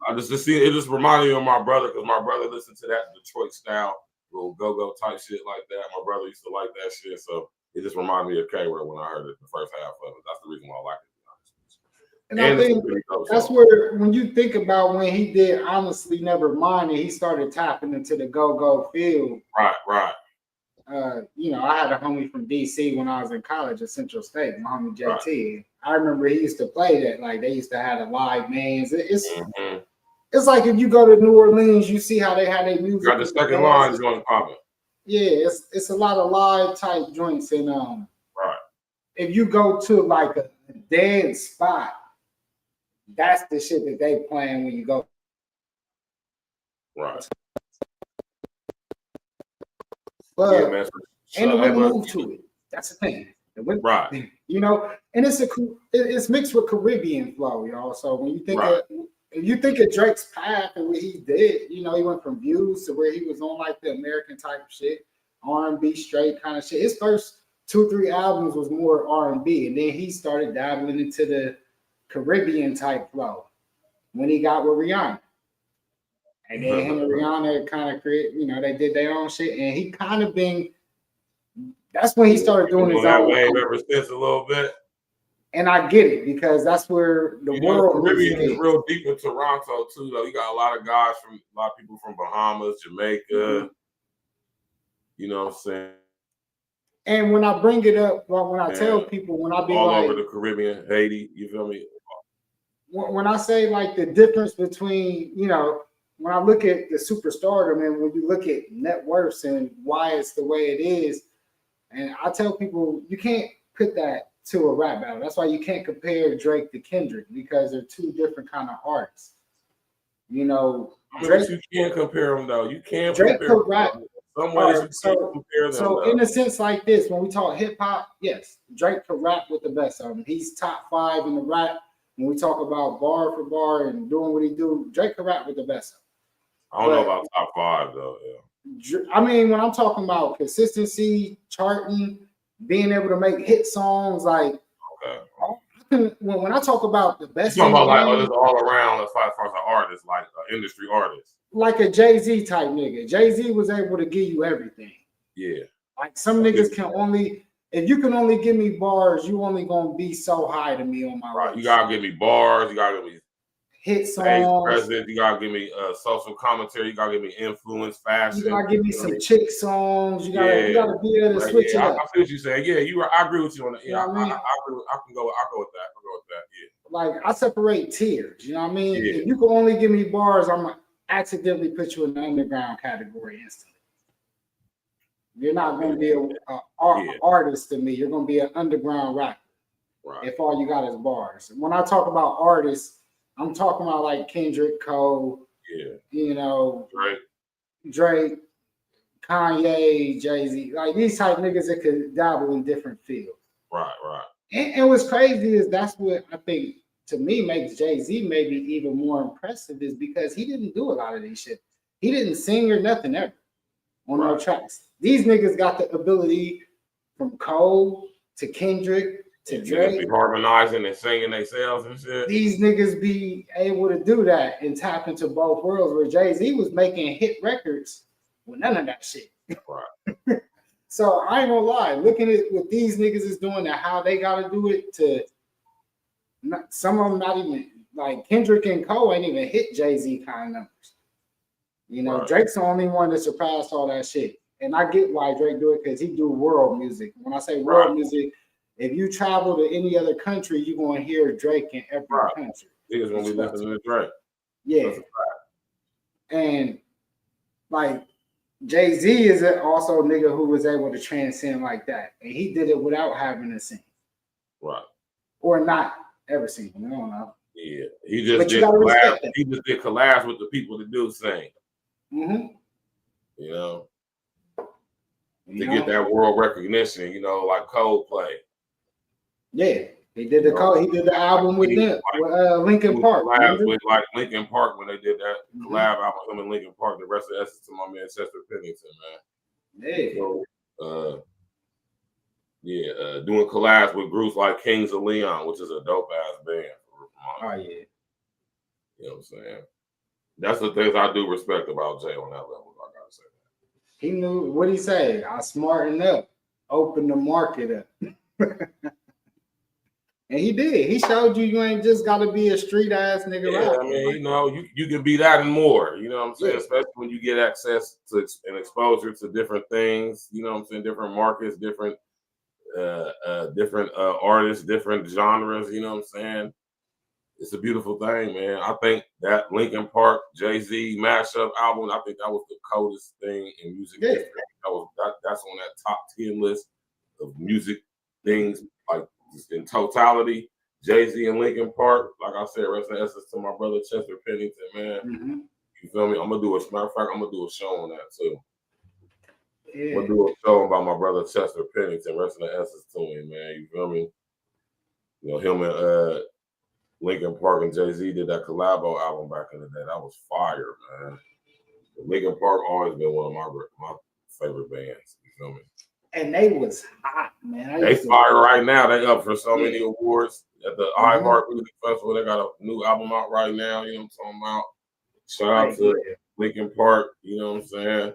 I just see it just reminded me of my brother, because my brother listened to that Detroit style little go-go type shit like that. My brother used to like that shit, so it just reminded me of K-Word when I heard it, the first half of it. That's the reason why I like it. And I think that's where, when you think about when he did Honestly Nevermind, and he started tapping into the go-go field. Right. You know, I had a homie from DC when I was in college at Central State, my homie JT. Right. I remember he used to play that. Like, they used to have a live bands. It's like if you go to New Orleans, you see how they have their music. Got the second line joint popping. Yeah, it's a lot of live type joints. And right. If you go to like a dead spot, that's the shit that they playing when you go. Right. But ain't a way to move to it. That's the thing. Right. You know, and it's mixed with Caribbean flow, y'all. So when you think of Drake's path and what he did, you know, he went from Views to where he was on like the American type shit, R&B straight kind of shit. His first 2-3 albums was more R&B, and then he started dabbling into the Caribbean type flow when he got with Rihanna. And then him and Rihanna kind of create, you know, they did their own shit, and he kind of that's when he started doing his own wave ever since a little bit. And I get it, because that's where the world Caribbean is real deep in Toronto too, though. You got a lot of people from Bahamas, Jamaica. You know what I'm saying? And when I bring it up, when I tell people, when I be all over the Caribbean, Haiti, you feel me? When I say like the difference between, you know, when I look at the superstardom and when you look at net worths and why it's the way it is, and I tell people you can't put that to a rap battle. That's why you can't compare Drake to Kendrick, because they're two different kind of artists. You know, Drake, you can't compare them though. You can't Drake compare could rap. Some ways you can't compare them. So in a sense like this, when we talk hip hop, yes, Drake could rap with the best of them. He's top 5 in the rap. When we talk about bar for bar and doing what he do, Drake could rap with the best of them. I don't know about top 5 though. Yeah. I mean, when I'm talking about consistency, charting, being able to make hit songs, like when I talk about the best, you're talking about like all around as far as an artist, like an industry artist, like a Jay-Z type nigga. Jay-Z was able to give you everything. Yeah, like some niggas can only. If you can only give me bars, you only gonna be so high to me on my right. You gotta give me bars. You gotta give me hit songs. President. You gotta give me social commentary. You gotta give me influence, fashion. You gotta give me some chick songs. You gotta be able to switch it up. I see what you're saying. Yeah, I agree with you on that. Yeah, I agree. I'll go with that. Yeah. Like I separate tiers. You know what I mean? Yeah. If you can only give me bars, I'm gonna accidentally put you in the underground category instantly. You're not going to be an artist to me. You're going to be an underground rapper. Right. If all you got is bars. When I talk about artists, I'm talking about like Kendrick, Cole, you know, Drake, Kanye, Jay-Z, like these type niggas that could dabble in different fields. Right. And what's crazy is that's what I think to me makes Jay-Z maybe even more impressive, is because he didn't do a lot of these shit. He didn't sing or nothing ever on no tracks. These niggas got the ability from Cole to Kendrick to Drake. Be harmonizing and singing themselves and shit. These niggas be able to do that and tap into both worlds, where Jay-Z was making hit records with none of that shit. Right. So I ain't gonna lie, looking at what these niggas is doing and how they gotta do it, to some of them not even, like Kendrick and Cole ain't even hit Jay-Z kind of numbers. You know, Drake's the only one that surpassed all that shit. and I get why Drake do it because he do world music. When I say world music, if you travel to any other country, you're gonna hear Drake in every country. Niggas gonna be listening to Drake. Yeah, and like Jay-Z is also a nigga who was able to transcend like that, and he did it without having to sing, right? Or not ever sing. I don't know. Yeah, he just did collabs. He just did collabs with the people that do sing. Mm-hmm. You know, to get that world recognition. You know, like Coldplay. Yeah, he did he did the album with them, with Linkin Park. With like Linkin Park when they did that collab album, him and Linkin Park. The rest of the essence to my man Chester Pennington, man. Yeah. So, doing collabs with groups like Kings of Leon, which is a dope ass band. Oh yeah. You know what I'm saying? That's the things I do respect about Jay on that level. I gotta say that. He knew what he say. I smarten up, open the market up. And he did. He showed you ain't just got to be a street ass nigga. Yeah, I mean, you know, you can be that and more. You know what I'm saying? Especially when you get access to and exposure to different things. You know what I'm saying? Different markets, different artists, different genres. You know what I'm saying? It's a beautiful thing, man. I think that Linkin Park Jay-Z mashup album, I think that was the coldest thing in music history. That's on that top 10 list of music things, like in totality. Jay-Z and Linkin Park, like I said, rest in essence to my brother Chester Pennington, man. Mm-hmm. You feel me? Matter of fact, I'm gonna do a show on that too. Yeah. I'm gonna do a show about my brother Chester Pennington, rest in essence to him, man. You feel me? You know, him and Linkin Park and Jay-Z did that collabo album back in the day. That was fire, man. Linkin Park always been one of my favorite bands. You feel me? And they was hot, man. They fire right now. They up for so many awards at the iHeart Music Festival. They got a new album out right now. You know what I'm talking about? Shout out to Linkin Park. You know what I'm saying?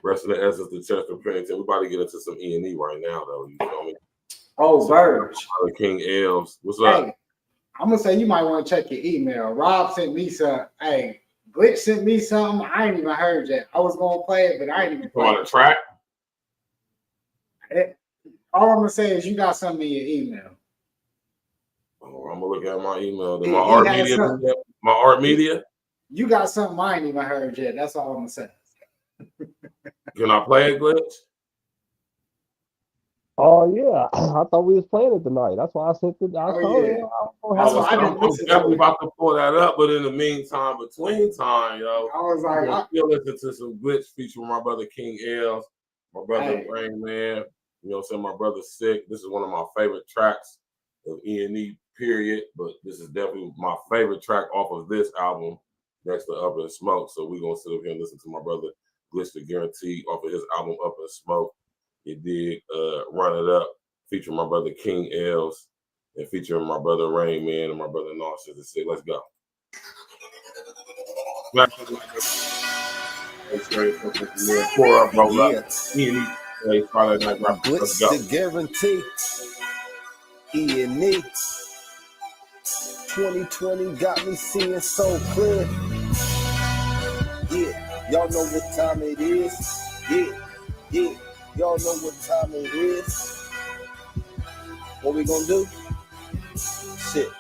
Rest of the essence to Chester Pennington. We about to get into some E.N.E right now, though. You feel me? Oh, Verge. King Elves. What's up? Hey, I'm gonna say you might want to check your email. Rob sent me some. Hey, Glitch sent me something. I ain't even heard yet. I was gonna play it, but I ain't even play on the track. All I'm gonna say is you got something in your email. Oh, I'm gonna look at my email. My art media. You got something I ain't even heard yet. That's all I'm gonna say. Can I play it, Glitch? Oh yeah, I thought we was playing it tonight. That's why I sent it. I'm definitely about to pull that up, but in the meantime, between time, yo, I was like, I still listen to some Glitch featuring my brother King Els, my brother Rain Man. You know what I'm saying? My brother Sick. This is one of my favorite tracks of E.N.E. period, but this is definitely my favorite track off of this album next to Up in Smoke. So we're gonna sit up here and listen to my brother Glitch the Guarantee off of his album Up in Smoke. He did Run It Up, featuring my brother King Els, and featuring my brother Rain Man and my brother Nght. Let's go. Glitch the Guarantee. E.N.E. 2020 got me seeing so clear. Yeah, y'all know what time it is. Yeah. Y'all know what time it is. What we gonna do? Shit.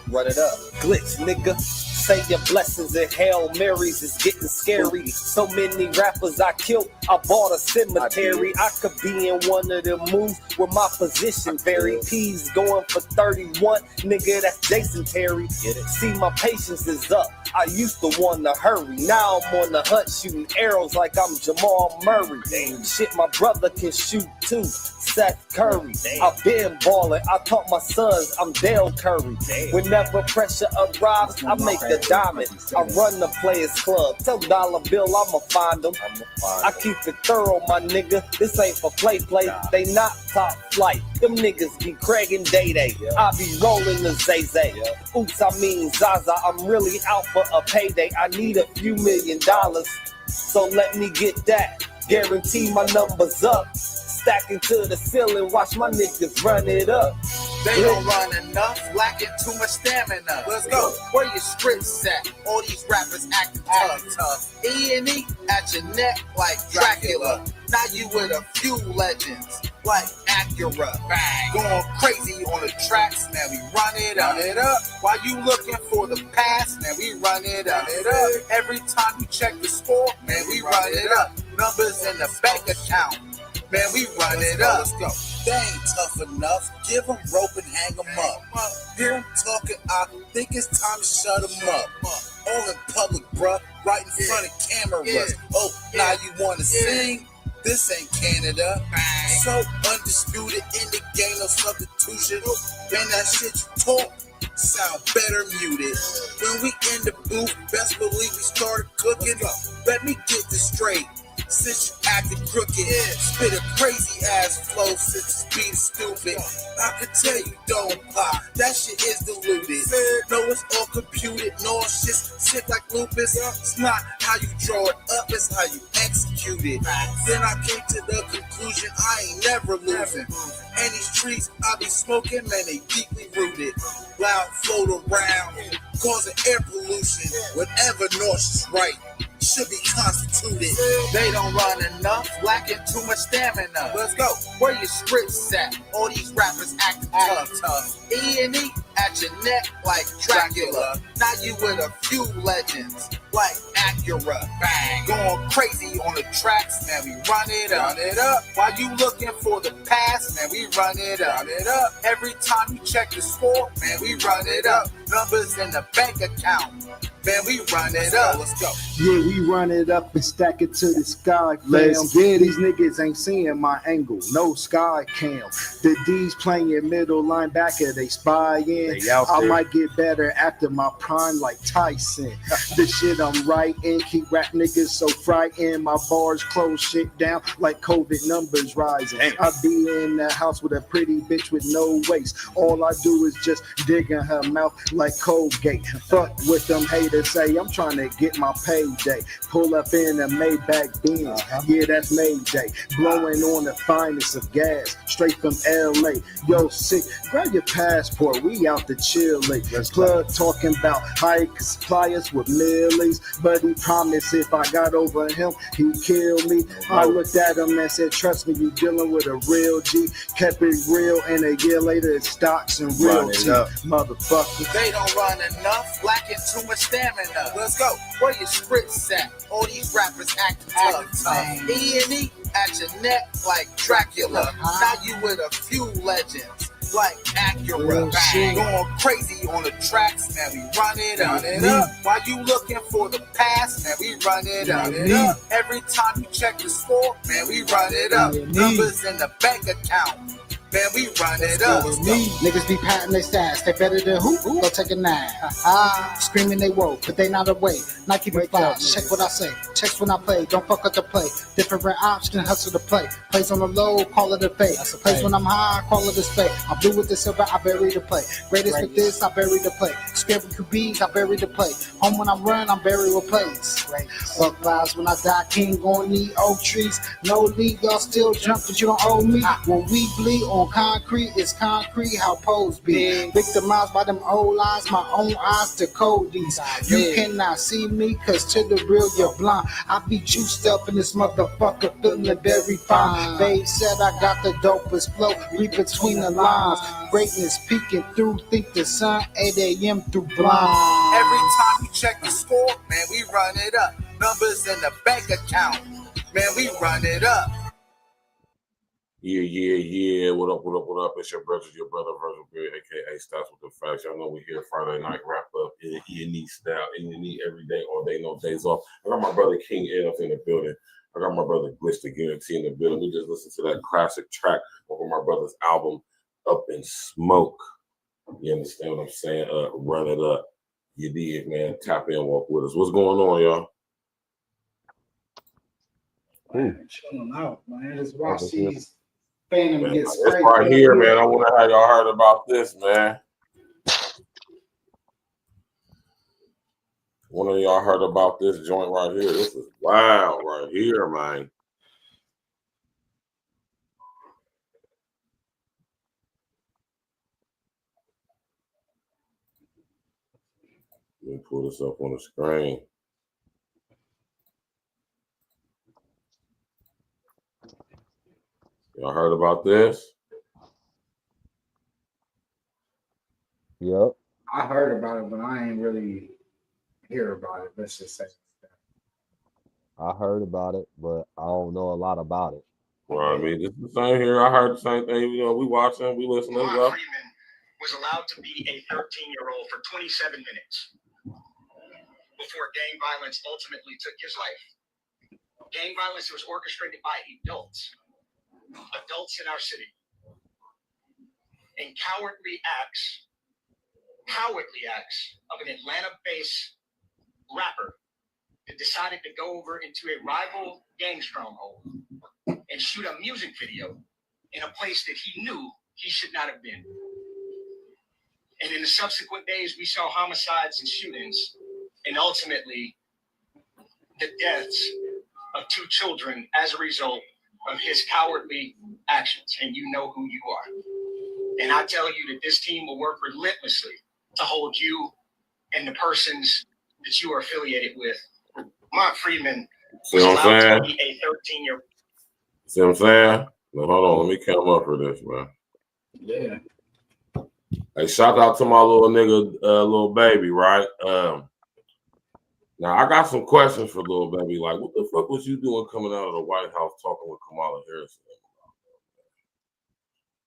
Run it up. Glitch, nigga. Say your blessings and Hail Marys is getting scary. So many rappers I killed, I bought a cemetery. I could be in one of them moves where my position vary. P's going for 31, nigga, that's Jason Terry. See, my patience is up. I used to want to hurry. Now I'm on the hunt shooting arrows like I'm Jamal Murray. Shit, my brother can shoot too. Seth Curry. I've been balling. I taught my sons I'm Dale Curry. Whenever pressure arrives, I make the diamond. I run the Players Club. Tell Dollar Bill I'ma find them. I keep it thorough, my nigga. This ain't for play. They not top flight. Them niggas be Craig and Day. I be rolling the Zay. Oops, I mean Zaza. I'm really out for a payday. I need a few $1 million. So let me get that. Guarantee my numbers up. Stacking to the ceiling, watch my niggas run it up. They don't run enough, lacking too much stamina. Let's go. Where your scripts at? All these rappers acting tough. E.N.E at your neck like Dracula. Now you with a few legends like Acura. Bang. Going crazy on the tracks, man, we run it up. While you looking for the past, man, we run it up. Every time you check the score, man, we run it up. Numbers in the bank account, man, we run it up. Let's go. They ain't tough enough. Give them rope and hang them up. Hear them talking, I think it's time to shut them up. All in public, bruh, right in front of cameras. Oh, now you wanna sing? This ain't Canada. So undisputed in the game, no substitution. Man, that shit you talk sound better muted. When we in the booth, best believe we started cooking. Let me get this straight. Since you acted crooked, spit a crazy ass flow since you being stupid. I can tell you don't pop, that shit is diluted. No, it's all computed, no shit's sick like lupus. It's not how you draw it up, it's how you execute it. Then I came to the conclusion I ain't never losing. And these trees I be smoking, man, they deeply rooted. Loud float around, causing air pollution. Whatever nauseous right should be constituted. They don't run enough, lacking too much stamina. Let's go. Where your scripts at? All these rappers acting tough. E.N.E at your neck like Dracula. Now you with a few legends like Acura. Bang. Going crazy on the tracks, man, we run it up. While you looking for the past, man, we run it up. Every time you check the score, man, we run it up. Numbers in the bank account, man, we run it up. Let's go. Yeah, we run it up and stack it to the sky. Let's get these niggas ain't seeing my angle. No sky cam. The D's playing middle linebacker, they spy in. I might get better after my prime like Tyson. The shit I'm writing, keep rap niggas so frightened. My bars close shit down like COVID numbers rising. I be in the house with a pretty bitch with no waist. All I do is just dig in her mouth like Colgate. Fuck with them haters, say I'm trying to get my payday. Pull up in a Maybach Benz, yeah, that's Mayday. Blowing on the finest of gas, straight from LA. Yo, sick, grab your passport, we out to Chile. Plug talking about high suppliers with millies, but he promised if I got over him, he'd kill me. I looked at him and said, trust me, you dealing with a real G. Kept it real, and a year later it stocks and realty. Motherfucker. They don't run enough, lacking too much stamina. Let's go. Where your scripts at? All these rappers acting tough. E.N.E at your neck like Dracula. Now you with a few legends like Acura. Bang. Going crazy on the tracks, man, we run it up. While you looking for the past, man, we run it up. Every time you check the score, man, we run it up. Numbers in the bank account, man, we run it up. Niggas be patting their stats. They better than who? Go take a nap. Screaming they woke, but they not away. Not keep it flash. Check what I say. Checks when I play. Don't fuck up the play. Different options, hustle to play. Plays on the low, call it a fake. Plays when I'm high, call it a spade. I'm blue with the silver, I bury the play. Greatest with this, I bury the play. Scared with QBs, I bury the play. Home when I run, I'm bury with plays. Fuck vibes when I die, king gon' need oak trees. No lead, y'all still jump, but you don't owe me. When we bleed on concrete, it's concrete how pose be. Victimized by them old lies, my own eyes to code these. You cannot see me, cause to the real you're blind. I be juiced up in this motherfucker, feeling very fine. Babe said I got the dopest flow, read between the lines. Greatness peeking through, think the sun, 8 a.m. through blind. Every time you check the score, man, we run it up. Numbers in the bank account, man, we run it up. Yeah. What up? It's your brother, Virgil Beard, aka Stats with the Facts. Y'all know we here Friday night wrap up in E.N.E style, E.N.E every day, all day, no days off. I got my brother King Ed up in the building. I got my brother Glitch the Guarantee in the building. We just listened to that classic track over my brother's album, Up in Smoke. You understand what I'm saying? Run it up. You dig, man. Tap in, walk with us. What's going on, y'all? Man, chilling out, man. Just watch these Phantom get It's sprayed. right here, man. I wonder how y'all heard about this, man. One of y'all heard about this joint right here. This is wild right here, man. Let me pull this up on the screen. Y'all heard about this? Yep. I heard about it, but I ain't really hear about it. Let's just say. I heard about it, but I don't know a lot about it. Well, I mean, this is the same here. I heard the same thing. You know, we watching, we listening. Lamont Freeman was allowed to be a 13-year-old for 27 minutes before gang violence ultimately took his life. Gang violence was orchestrated by adults in our city. And cowardly acts of an Atlanta-based rapper that decided to go over into a rival gang stronghold and shoot a music video in a place that he knew he should not have been. And in the subsequent days, we saw homicides and shootings, and ultimately the deaths of 2 children as a result of his cowardly actions. And you know who you are. And I tell you that this team will work relentlessly to hold you and the persons that you are affiliated with. Lamont Freeman was allowed to be a 13-year-old. See what I'm saying? Now, hold on, let me count up for this, man. Yeah. Hey, shout out to my little nigga, little baby, right? Now I got some questions for little baby. Like, what the fuck was you doing coming out of the White House talking with Kamala Harris?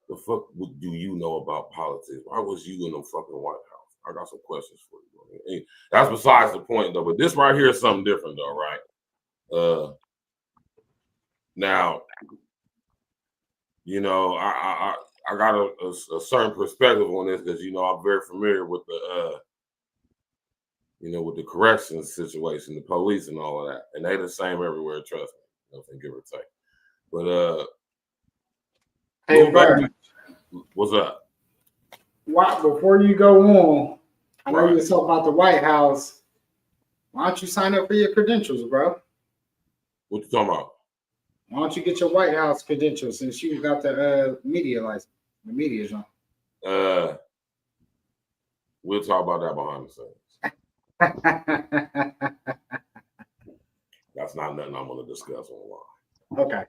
The fuck do you know about politics? Why was you in the fucking White House? I got some questions for you. Hey, that's besides the point, though. But this right here is something different, though, right? Now, you know, I got a certain perspective on this because, you know, I'm very familiar with the, you know, with the corrections situation, the police and all of that. And they the same everywhere, trust me. Nothing give or take. But, hey, Bert, what's up? Why, before you go on, I know Right. you was talking about the White House. Why don't you sign up for your credentials, bro? What you talking about? Why don't you get your White House credentials since you got the media license, the media zone? We'll talk about that behind the scenes. That's not nothing I'm going to discuss online. Okay.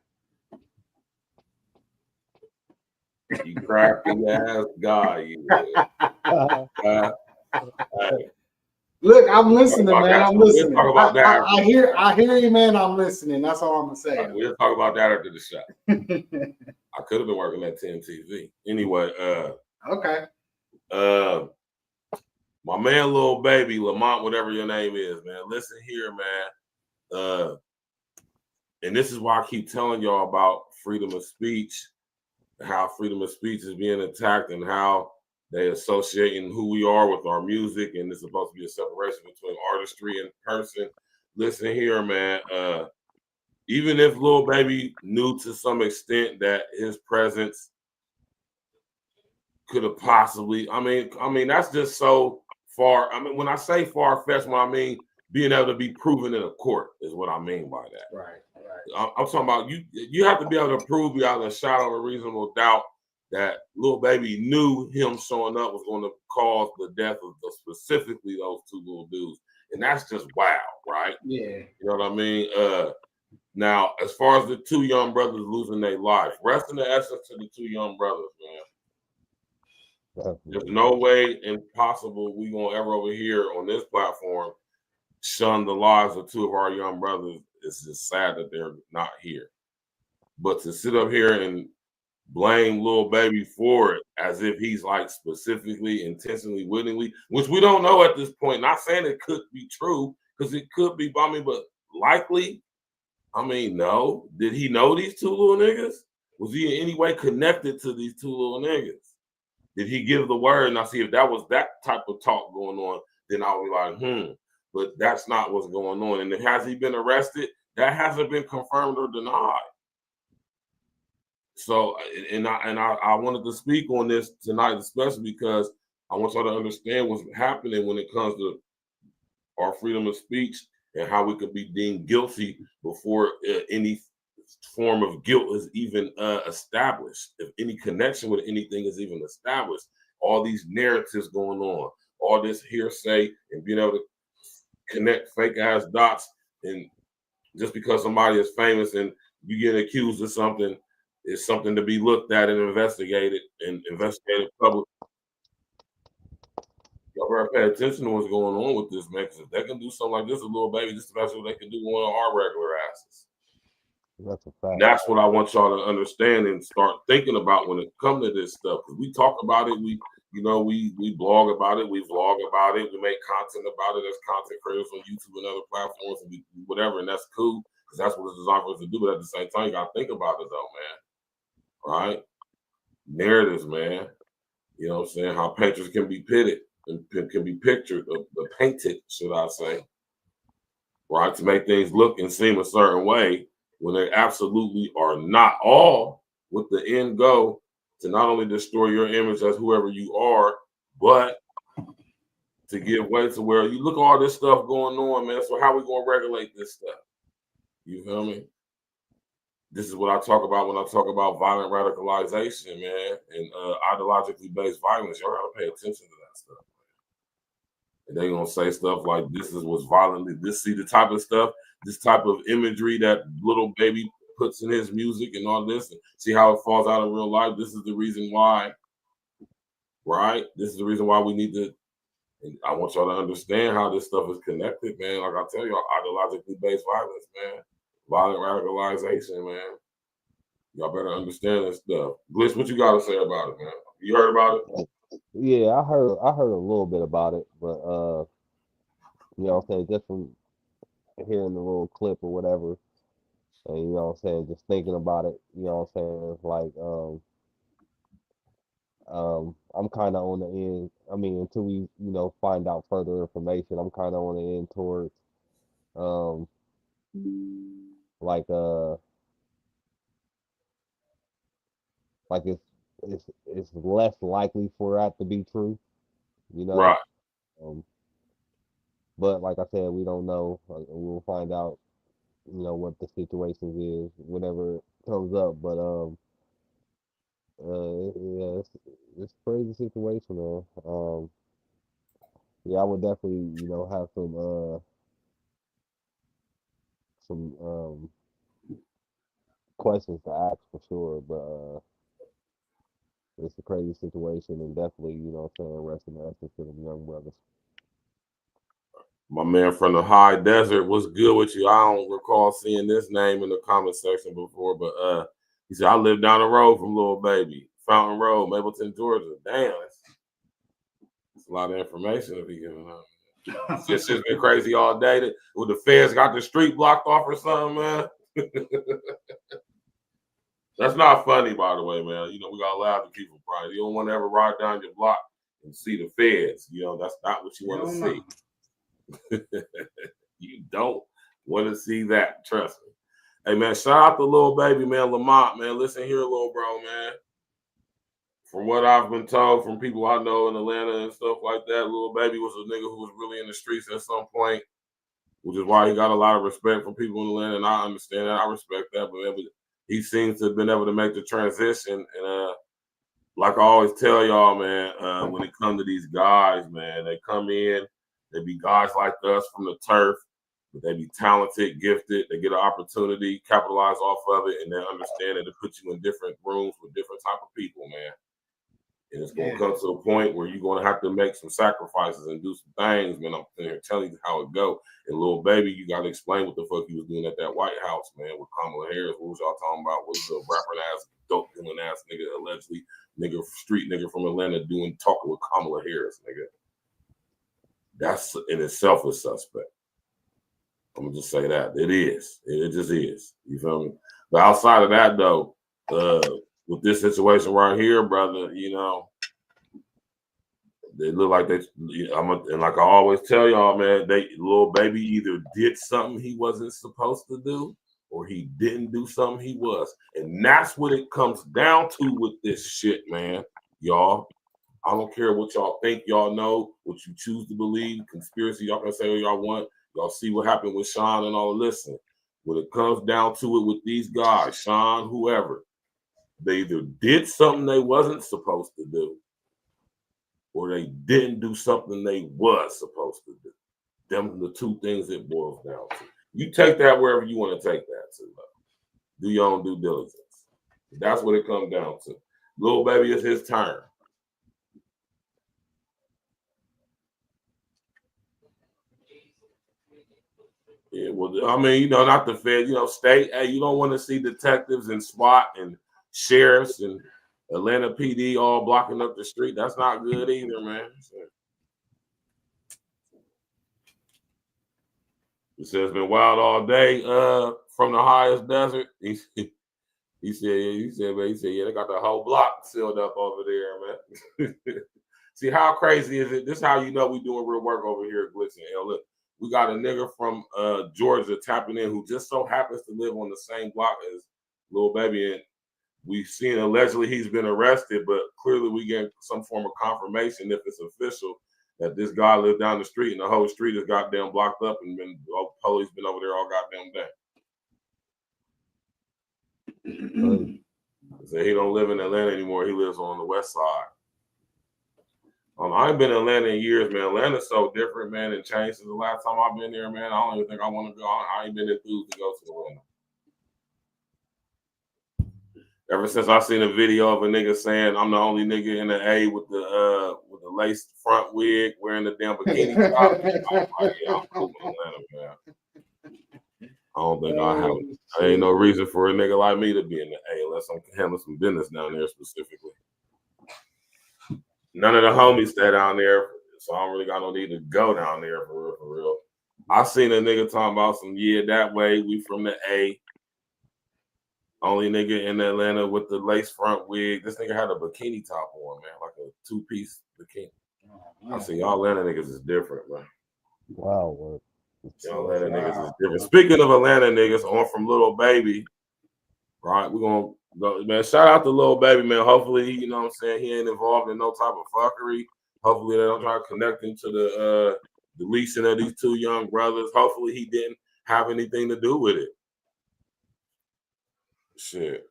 You crafty ass guy, you. Hey. Look, I'm listening, man. I'm listening. We'll talk about that. I hear you, man. I'm listening. That's all I'm gonna say. We'll talk about that after the show. I could have been working at 10 TV. Anyway, okay. My man, little baby, Lamont, whatever your name is, man. Listen here, man. And this is why I keep telling y'all about freedom of speech, how freedom of speech is being attacked, and how they associating who we are with our music, and there's supposed to be a separation between artistry and person. Listen here, man. Even if Lil Baby knew to some extent that his presence could have possibly, I mean, that's just so far. I mean, when I say far-fetched, what I mean being able to be proven in a court is what I mean by that. Right. I'm talking about you have to be able to prove beyond a shadow of a reasonable doubt that Lil Baby knew him showing up was going to cause the death of specifically those 2 little dudes. And that's just wow, right? Yeah. You know what I mean? Now, as far as the 2 young brothers losing their life, rest in the essence to the 2 young brothers, man. There's no way impossible we gonna ever over here on this platform shun the lives of 2 of our young brothers. It's just sad that they're not here. But to sit up here and blame Lil Baby for it as if he's like specifically, intentionally, wittingly, which we don't know at this point. Not saying it could be true, because it could be, I mean, but likely, I mean, no. Did he know these 2 little niggas? Was he in any way connected to these 2 little niggas? Did he give the word? And I see if that was that type of talk going on, then I'll be like, but that's not what's going on. And has he been arrested? That hasn't been confirmed or denied. So, and I wanted to speak on this tonight, especially because I want y'all to understand what's happening when it comes to our freedom of speech and how we could be deemed guilty before any form of guilt is even established. If any connection with anything is even established, all these narratives going on, all this hearsay and being able to connect fake ass dots, and just because somebody is famous and you get accused of something, it's something to be looked at and investigated public. Y'all better pay attention to what's going on with this, man, because if they can do something like this, a little baby, just about what they can do on our regular asses. That's a fact. That's what I want y'all to understand and start thinking about when it comes to this stuff. Because we talk about it, we blog about it, we vlog about it, we make content about it as content creators on YouTube and other platforms and whatever, and that's cool because that's what it's designed for us to do. But at the same time, you gotta think about it though, man. Right? Narratives, man. You know what I'm saying? How painters can be pitted and can be pictured, painted, should I say, right? To make things look and seem a certain way when they absolutely are not, all with the end goal to not only destroy your image as whoever you are, but to give way to where you look at all this stuff going on, man. So how we gonna regulate this stuff? You feel me? This is what I talk about when I talk about violent radicalization, man, and ideologically based violence. Y'all gotta pay attention to that stuff. And they're gonna say stuff like this is what's violently, see the type of stuff, this type of imagery that little baby puts in his music and all this, and see how it falls out in real life. This is the reason why, right? This is the reason why we need to, and I want y'all to understand how this stuff is connected, man. Like I tell y'all, ideologically based violence, man. Violent radicalization, man. Y'all better understand this stuff. Glitch, what you got to say about it, man? You heard about it? Yeah, I heard a little bit about it, but you know what I'm saying, just from hearing the little clip or whatever, and you know what I'm saying, just thinking about it, you know what I'm saying, it's like I'm kind of on the end. I mean, until we, you know, find out further information, I'm kind of on the end towards like it's less likely for that to be true, you know. Right. But like I said, we don't know. We'll find out, you know, what the situation is whenever it comes up. But yeah, it's a crazy situation, man. Yeah, I would definitely, you know, have some questions to ask for sure. But it's a crazy situation, and definitely, you know, what I'm saying, rest in peace to them young brothers. My man from the high desert, what's good with you? I don't recall seeing this name in the comment section before, but he said, I live down the road from Little Baby, Fountain Road, Mapleton, Georgia. Damn, that's a lot of information to be giving out. It's just been crazy all day. With the feds got the street blocked off or something, man. That's not funny, by the way, man. You know, we got to allow the people pride. You don't want to ever ride down your block and see the feds. You know, that's not what you want to see. You don't want to see that, trust me. Hey man, shout out to Little Baby, man, Lamont, man. Listen here, little bro, man. From what I've been told from people I know in Atlanta and stuff like that, Little Baby was a nigga who was really in the streets at some point, which is why he got a lot of respect from people in Atlanta, and I understand that. I respect that, but he seems to have been able to make the transition. And like I always tell y'all, man, when it comes to these guys, man, they come in, they be guys like us from the turf, but they be talented, gifted, they get an opportunity, capitalize off of it, and they understand that it puts you in different rooms with different type of people, man. And it's going to come to a point where you're going to have to make some sacrifices and do some things, man. I'm here telling you how it go. And Little Baby, you got to explain what the fuck he was doing at that White House, man, with Kamala Harris. What was y'all talking about? What was the rapper-ass, dope-dealing-ass nigga, allegedly street nigga from Atlanta talking with Kamala Harris, nigga? That's in itself a suspect. I'm going to just say that. It is. It just is. You feel me? But outside of that, though, with this situation right here, brother, you know, they look like and like I always tell y'all, man, Little Baby either did something he wasn't supposed to do or he didn't do something he was. And that's what it comes down to with this shit, man, y'all. I don't care what y'all think, y'all know, what you choose to believe, conspiracy, y'all can say what y'all want. Y'all see what happened with Sean and all. Listen, when it comes down to it with these guys, Sean, whoever, they either did something they wasn't supposed to do, or they didn't do something they was supposed to do. Them the two things it boils down to. You take that wherever you want to take that to. Do your own due diligence. That's what it comes down to. Lil Baby, is his turn. Yeah, well, I mean, not the Fed, state. Hey, you don't want to see detectives and SWAT and sheriffs and Atlanta PD all blocking up the street. That's not good either, man. He says it's been wild all day from the highest desert. He said, yeah, they got the whole block sealed up over there, man. See, how crazy is it? This is how you know we doing real work over here at Glitz and L. Look, we got a nigga from Georgia tapping in who just so happens to live on the same block as Lil Baby, and we've seen allegedly he's been arrested, but clearly we get some form of confirmation if it's official that this guy lived down the street and the whole street is goddamn blocked up and police been over there all goddamn day. So he don't live in Atlanta anymore. He lives on the west side. I ain't been in Atlanta in years, man. Atlanta's so different, man, and changed since the last time I've been there, man. I don't even think I want to go. I ain't been enthused to go to Atlanta. Ever since I seen a video of a nigga saying I'm the only nigga in the A with the laced front wig wearing the damn bikini top, I'm like, yeah, I'm cool in Atlanta, man. I don't think I have. There ain't no reason for a nigga like me to be in the A unless I'm handling some business down there specifically. None of the homies stay down there, so I don't really got no need to go down there for real. I seen a nigga talking about that way. We from the A. Only nigga in Atlanta with the lace front wig. This nigga had a bikini top on, man, like a two-piece bikini. I see y'all Atlanta niggas is different, man. Wow, Y'all Atlanta niggas is different. Speaking of Atlanta niggas, on from Lil Baby, right? We're gonna go, man. Shout out to Lil Baby, man. Hopefully, you know what I'm saying, he ain't involved in no type of fuckery. Hopefully, they don't try to connect him to the deletion of these two young brothers. Hopefully, he didn't have anything to do with it. Shit.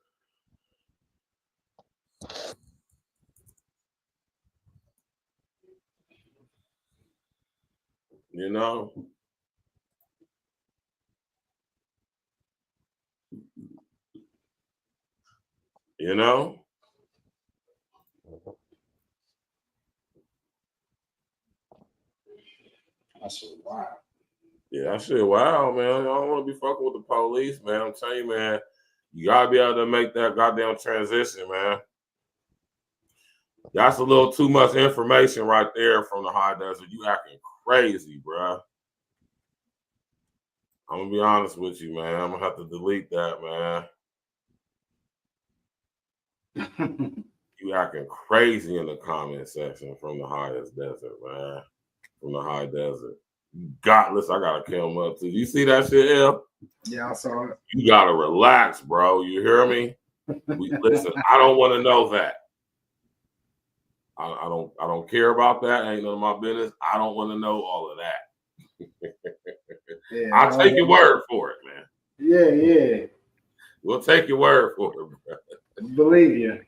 You know? You know? That shit wild. Yeah, that shit wild, man. I don't want to be fucking with the police, man. I'm telling you, man. You gotta be able to make that goddamn transition, man. That's a little too much information right there from the high desert. You acting crazy, bro. I'm gonna be honest with you, man. I'm gonna have to delete that, man. You acting crazy in the comment section from the highest desert, man. From the high desert. Listen, I gotta kill him up too. You see that shit, El? Yeah, I saw it. You gotta relax, bro. You hear me? Listen, I don't want to know that. I don't care about that. Ain't none of my business. I don't want to know all of that. Yeah, I'll take your word for it, man. Yeah. We'll take your word for it, bro. Believe you.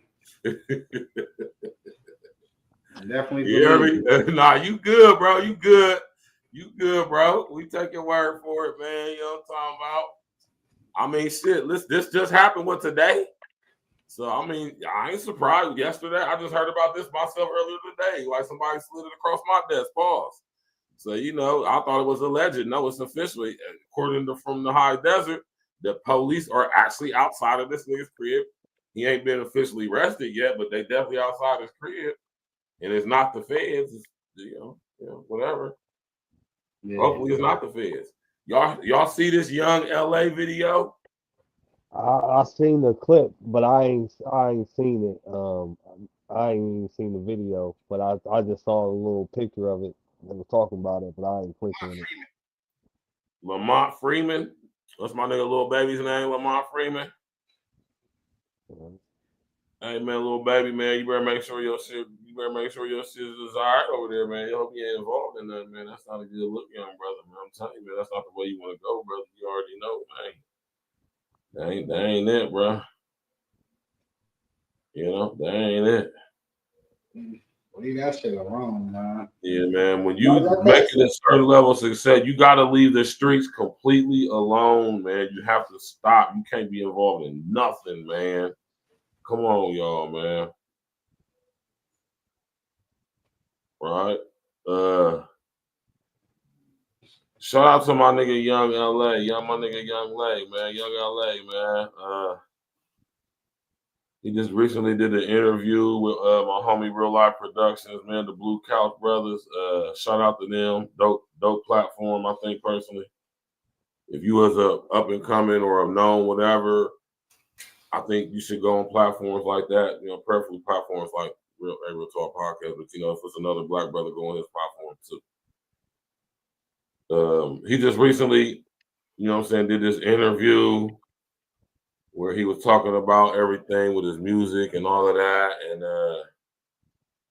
Definitely. You hear me? Nah, you good, bro. You good. You good, bro. We take your word for it, man. You know what I'm talking about? I mean, shit, this just happened with today. So, I mean, I ain't surprised. Yesterday, I just heard about this myself earlier today. Like somebody slid it across my desk. Pause. So, I thought it was alleged. No, it's officially, according to from the high desert, the police are actually outside of this nigga's crib. He ain't been officially arrested yet, but they definitely outside his crib. And it's not the feds. It's, whatever. Yeah. Hopefully it's not the feds. Y'all see this young LA video? I seen the clip, but I ain't seen it. I ain't even seen the video, but I just saw a little picture of it. They were talking about it, but I ain't clicking it. Lamont Freeman. What's my nigga Lil Baby's name? Lamont Freeman. Mm-hmm. Hey man, Lil Baby, man, you better make sure your shit is desired over there, man. You hope you ain't involved in that, man. That's not a good look, young brother, man. I'm telling you, man, that's not the way you want to go, brother. You already know, man. That ain't it, bro. That ain't it. Leave that shit alone, man. Yeah, man. When you make it a certain level of success, you got to leave the streets completely alone, man. You have to stop. You can't be involved in nothing, man. Come on, y'all, man. Right? Shout out to my nigga Young LA. My nigga Young LA, man. Young LA, man. He just recently did an interview with my homie Real Life Productions, man, the Blue Couch Brothers. Shout out to them. Dope platform, I think, personally. If you was a up and coming or a known whatever, I think you should go on platforms like that, you know, preferably platforms like Real Talk Podcast, but, you know, if it's another black brother, go on his platform too. He just recently, you know what I'm saying, did this interview where he was talking about everything with his music and all of that. And,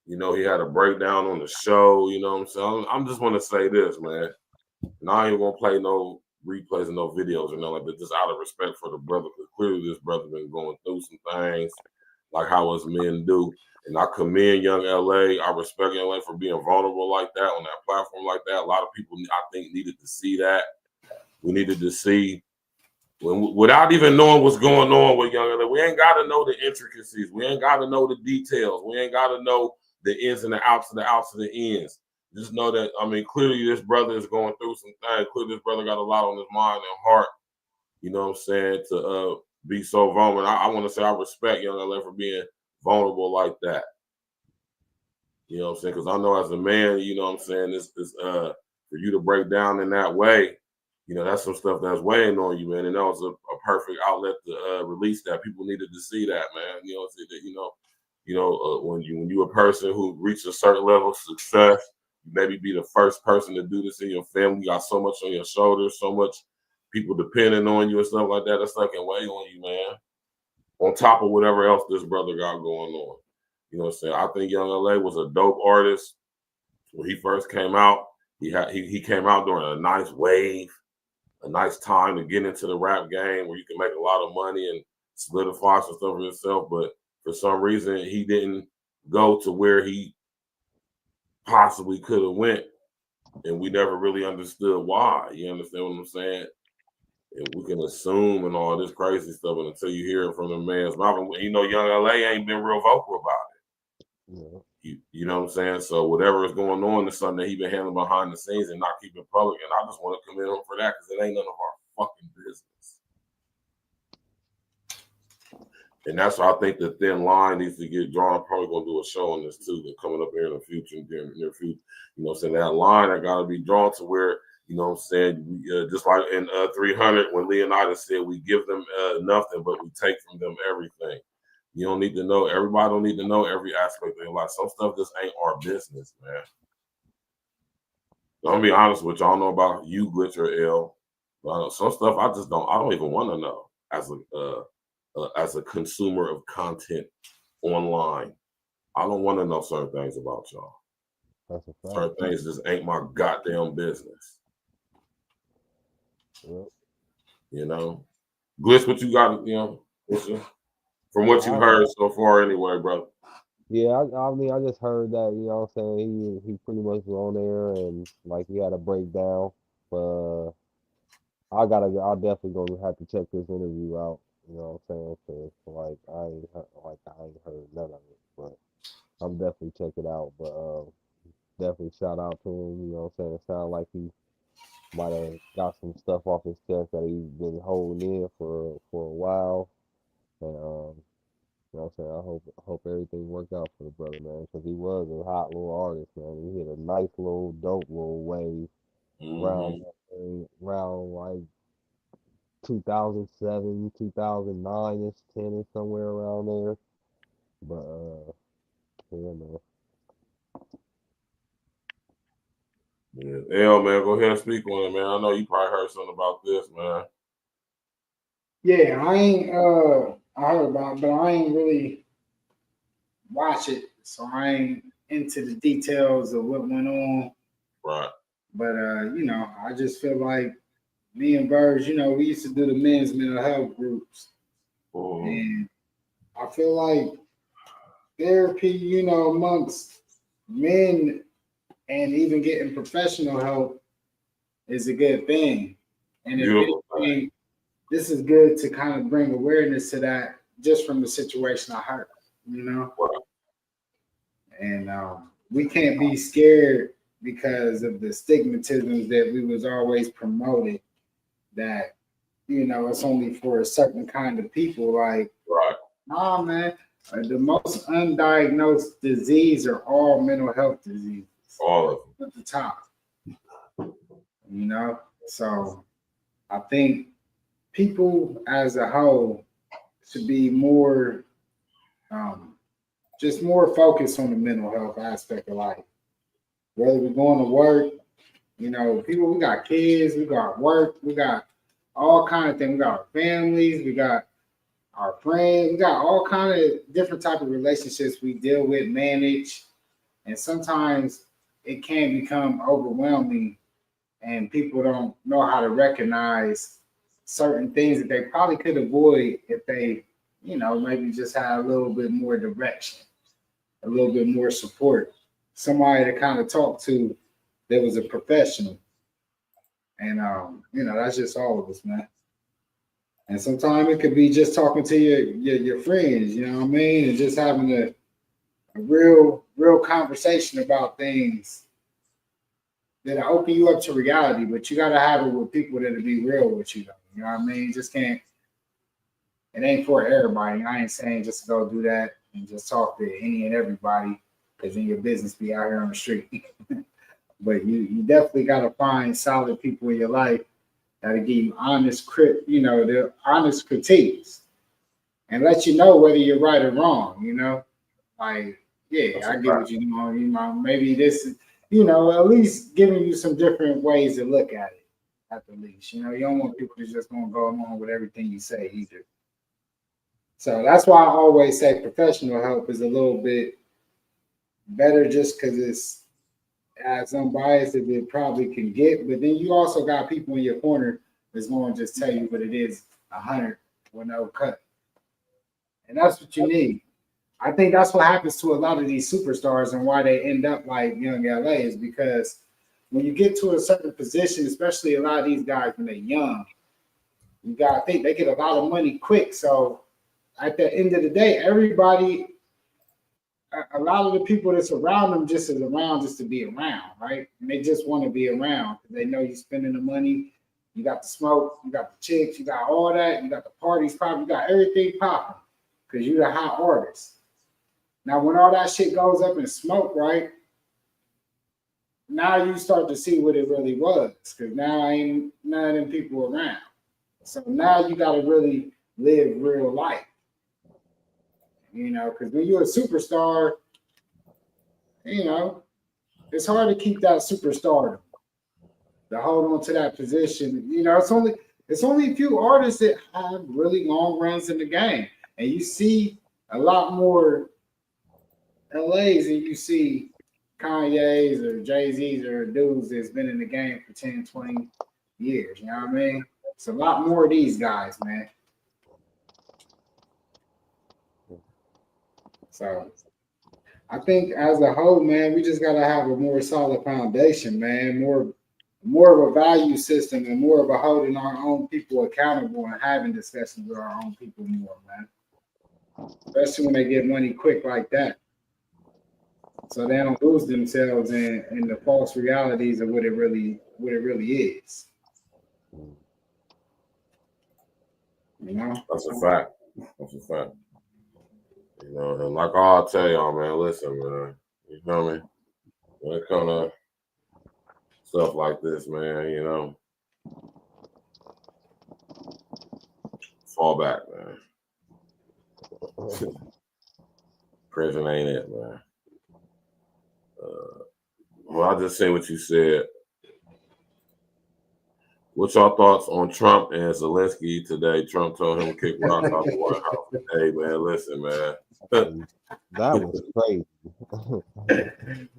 you know, he had a breakdown on the show, you know what I'm saying? I'm just want to say this, man. And I ain't going to play no replays and no videos or nothing like that, just out of respect for the brother, because clearly this brother been going through some things like how us men do. And I commend Young LA. I respect Young LA for being vulnerable like that on that platform like that. A lot of people, I think, needed to see that. We needed to see, without even knowing what's going on with Young LA, we ain't got to know the intricacies. We ain't got to know the details. We ain't got to know the ins and the outs and the outs and the ends. Just know that, I mean, clearly this brother is going through some things. Clearly this brother got a lot on his mind and heart, you know what I'm saying, to be so vulnerable. I want to say I respect Young LA for being vulnerable like that. You know what I'm saying? Because I know as a man, you know what I'm saying, it's for you to break down in that way, you know, that's some stuff that's weighing on you, man. And that was a perfect outlet to release that. People needed to see that, man. You know, that, when you a person who reaches a certain level of success, you maybe be the first person to do this in your family. You got so much on your shoulders, so much people depending on you and stuff like that. That stuff can weigh on you, man. On top of whatever else this brother got going on. You know what I'm saying? I think Young LA was a dope artist. When he first came out, he came out during a nice wave, a nice time to get into the rap game where you can make a lot of money and solidify some stuff for yourself. But for some reason, he didn't go to where he possibly could have went, and we never really understood why. You understand what I'm saying? And we can assume and all this crazy stuff, and until you hear it from the man's mouth, you know, Young LA ain't been real vocal about it. Yeah. You know what I'm saying? So whatever is going on is something that he been handling behind the scenes and not keeping public. And I just want to commend him for that, because it ain't none of our fucking business. And that's why I think the thin line needs to get drawn. I'm probably gonna do a show on this too, that coming up here in the future, near future. You know what I'm saying? That line that gotta be drawn to where, you know what I'm saying, just like in 300, when Leonidas said, we give them nothing, but we take from them everything. You don't need to know, everybody don't need to know every aspect of their life. Some stuff just ain't our business, man. So I'm gonna be honest with you, I don't know about you, Glitch or L, but some stuff I don't even want to know as a consumer of content online. I don't want to know certain things about y'all. Certain things just ain't my goddamn business. Yep. You know? Glitch, what you got, you know, from what you've heard so far anyway, bro. Yeah, I mean, I just heard that, you know what I'm saying, he pretty much was on there and, like, he had a breakdown. But I'll definitely gonna have to check this interview out, you know what I'm saying, because, like, I ain't heard none of it, but I'm definitely check it out. But definitely shout out to him, you know what I'm saying, it sounds like he might have got some stuff off his chest that he's been holding in for a while. And, you know what I'm saying, I hope everything worked out for the brother, man, because he was a hot little artist, man. He hit a nice little, dope little wave around like 2007, 2009-ish, 10-ish, somewhere around there. But, yeah, man. Yeah, man, go ahead and speak on it, man. I know you probably heard something about this, man. Yeah, I heard about it, but I ain't really watch it, so I ain't into the details of what went on. Right. But you know, I just feel like me and Verge, you know, we used to do the men's mental health groups. And I feel like therapy, you know, amongst men and even getting professional help is a good thing. And if anything, this is good to kind of bring awareness to that just from the situation I heard, you know? And we can't be scared because of the stigmatisms that we was always promoted that, you know, it's only for a certain kind of people. Like, nah, man, the most undiagnosed disease are all mental health diseases. All of them. At the top. You know? So I think people as a whole should be more just more focused on the mental health aspect of life. Whether we're going to work, you know, people, we got kids, we got work, we got all kind of things. We got our families, we got our friends, we got all kind of different type of relationships we deal with, manage, and sometimes it can become overwhelming, and people don't know how to recognize certain things that they probably could avoid if they, you know, maybe just had a little bit more direction, a little bit more support, somebody to kind of talk to that was a professional. And you know, that's just all of us, man. And sometimes it could be just talking to your friends, you know what I mean, and just having a real conversation about things that open you up to reality. But you got to have it with people that'll be real with you, though. You know what I mean? Just can't. It ain't for everybody. I ain't saying just go do that and just talk to any and everybody, because then your business be out here on the street. But you definitely got to find solid people in your life that'll give you honest the honest critiques and let you know whether you're right or wrong. You know, like, yeah, I get what you know. You know, maybe this is, you know, at least giving you some different ways to look at it. At the least, you know, you don't want people to just gonna go along with everything you say either. So that's why I always say professional help is a little bit better, just because it's as unbiased as it probably can get. But then you also got people in your corner that's going to just tell you what it is 100 with no cut, and that's what you need. I think that's what happens to a lot of these superstars and why they end up like Young LA is because when you get to a certain position, especially a lot of these guys when they're young, you got to think they get a lot of money quick. So at the end of the day, everybody, a lot of the people that's around them just is around just to be around, right? And they just want to be around because they know you're spending the money. You got the smoke, you got the chicks, you got all that, you got the parties popping, you got everything popping because you're the hot artist. Now, when all that shit goes up in smoke, right? Now you start to see what it really was, because now ain't none of them people around. So now you got to really live real life, you know, because when you're a superstar, you know, it's hard to keep that superstardom, to hold on to that position. You know, it's only a few artists that have really long runs in the game, and you see a lot more LAs than you see Kanye's or Jay-Z's or dudes that's been in the game for 10, 20 years. You know what I mean? It's a lot more of these guys, man. So I think as a whole, man, we just got to have a more solid foundation, man, more of a value system and more of a holding our own people accountable and having discussions with our own people more, man. Especially when they get money quick like that. So they don't lose themselves in the false realities of what it really is. You know? That's a fact. That's a fact. You know, and like I'll tell y'all, man, listen, man. You feel me? When it comes to stuff like this, man, you know, fall back, man. Prison ain't it, man. Well, I'll just say what you said. What's your thoughts on Trump and Zelensky today? Trump told him to kick rocks out the White House. Hey, man, listen, man. That was crazy.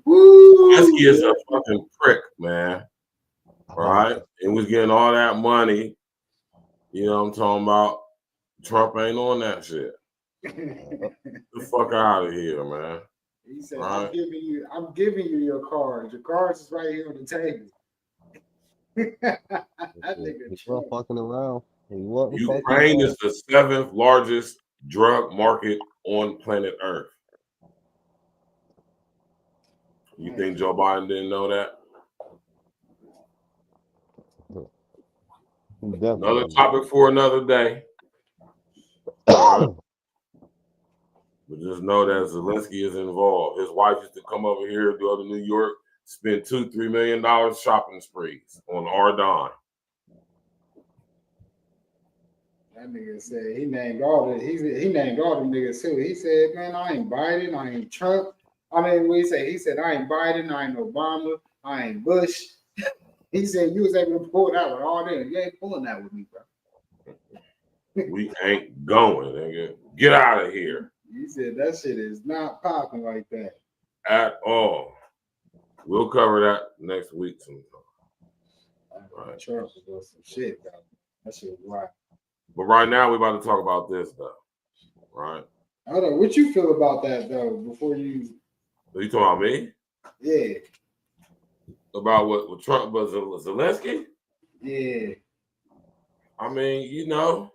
Zelensky is a fucking prick, man. Right? He was getting all that money. You know what I'm talking about? Trump ain't on that shit. Get the fuck out of here, man. He said, right. I'm giving you your cards. Your cards is right here on the table. That nigga He wasn't fucking around. He wasn't fucking Ukraine around. is the 7th largest drug market on planet Earth. You think Joe Biden didn't know that? Another topic for another day. Right? But just know that Zelensky is involved. His wife used to come over here, go to New York, spend $2-3 million shopping sprees on our dime. That nigga said he named all the niggas too. He said, man, I ain't Biden, I ain't Trump. I mean, he said I ain't Biden, I ain't Obama, I ain't Bush. He said you was able to pull that with all them. You ain't pulling that with me, bro. We ain't going, nigga. Get out of here. He said that shit is not popping like that at all. We'll cover that next week sometime. Right. Trump was doing some shit, though. That shit was wild. But right now, we're about to talk about this, though. Right? Hold on. What you feel about that, though, before you... Are you talking about me? Yeah. About what Trump was, Zelensky? Yeah. I mean, you know,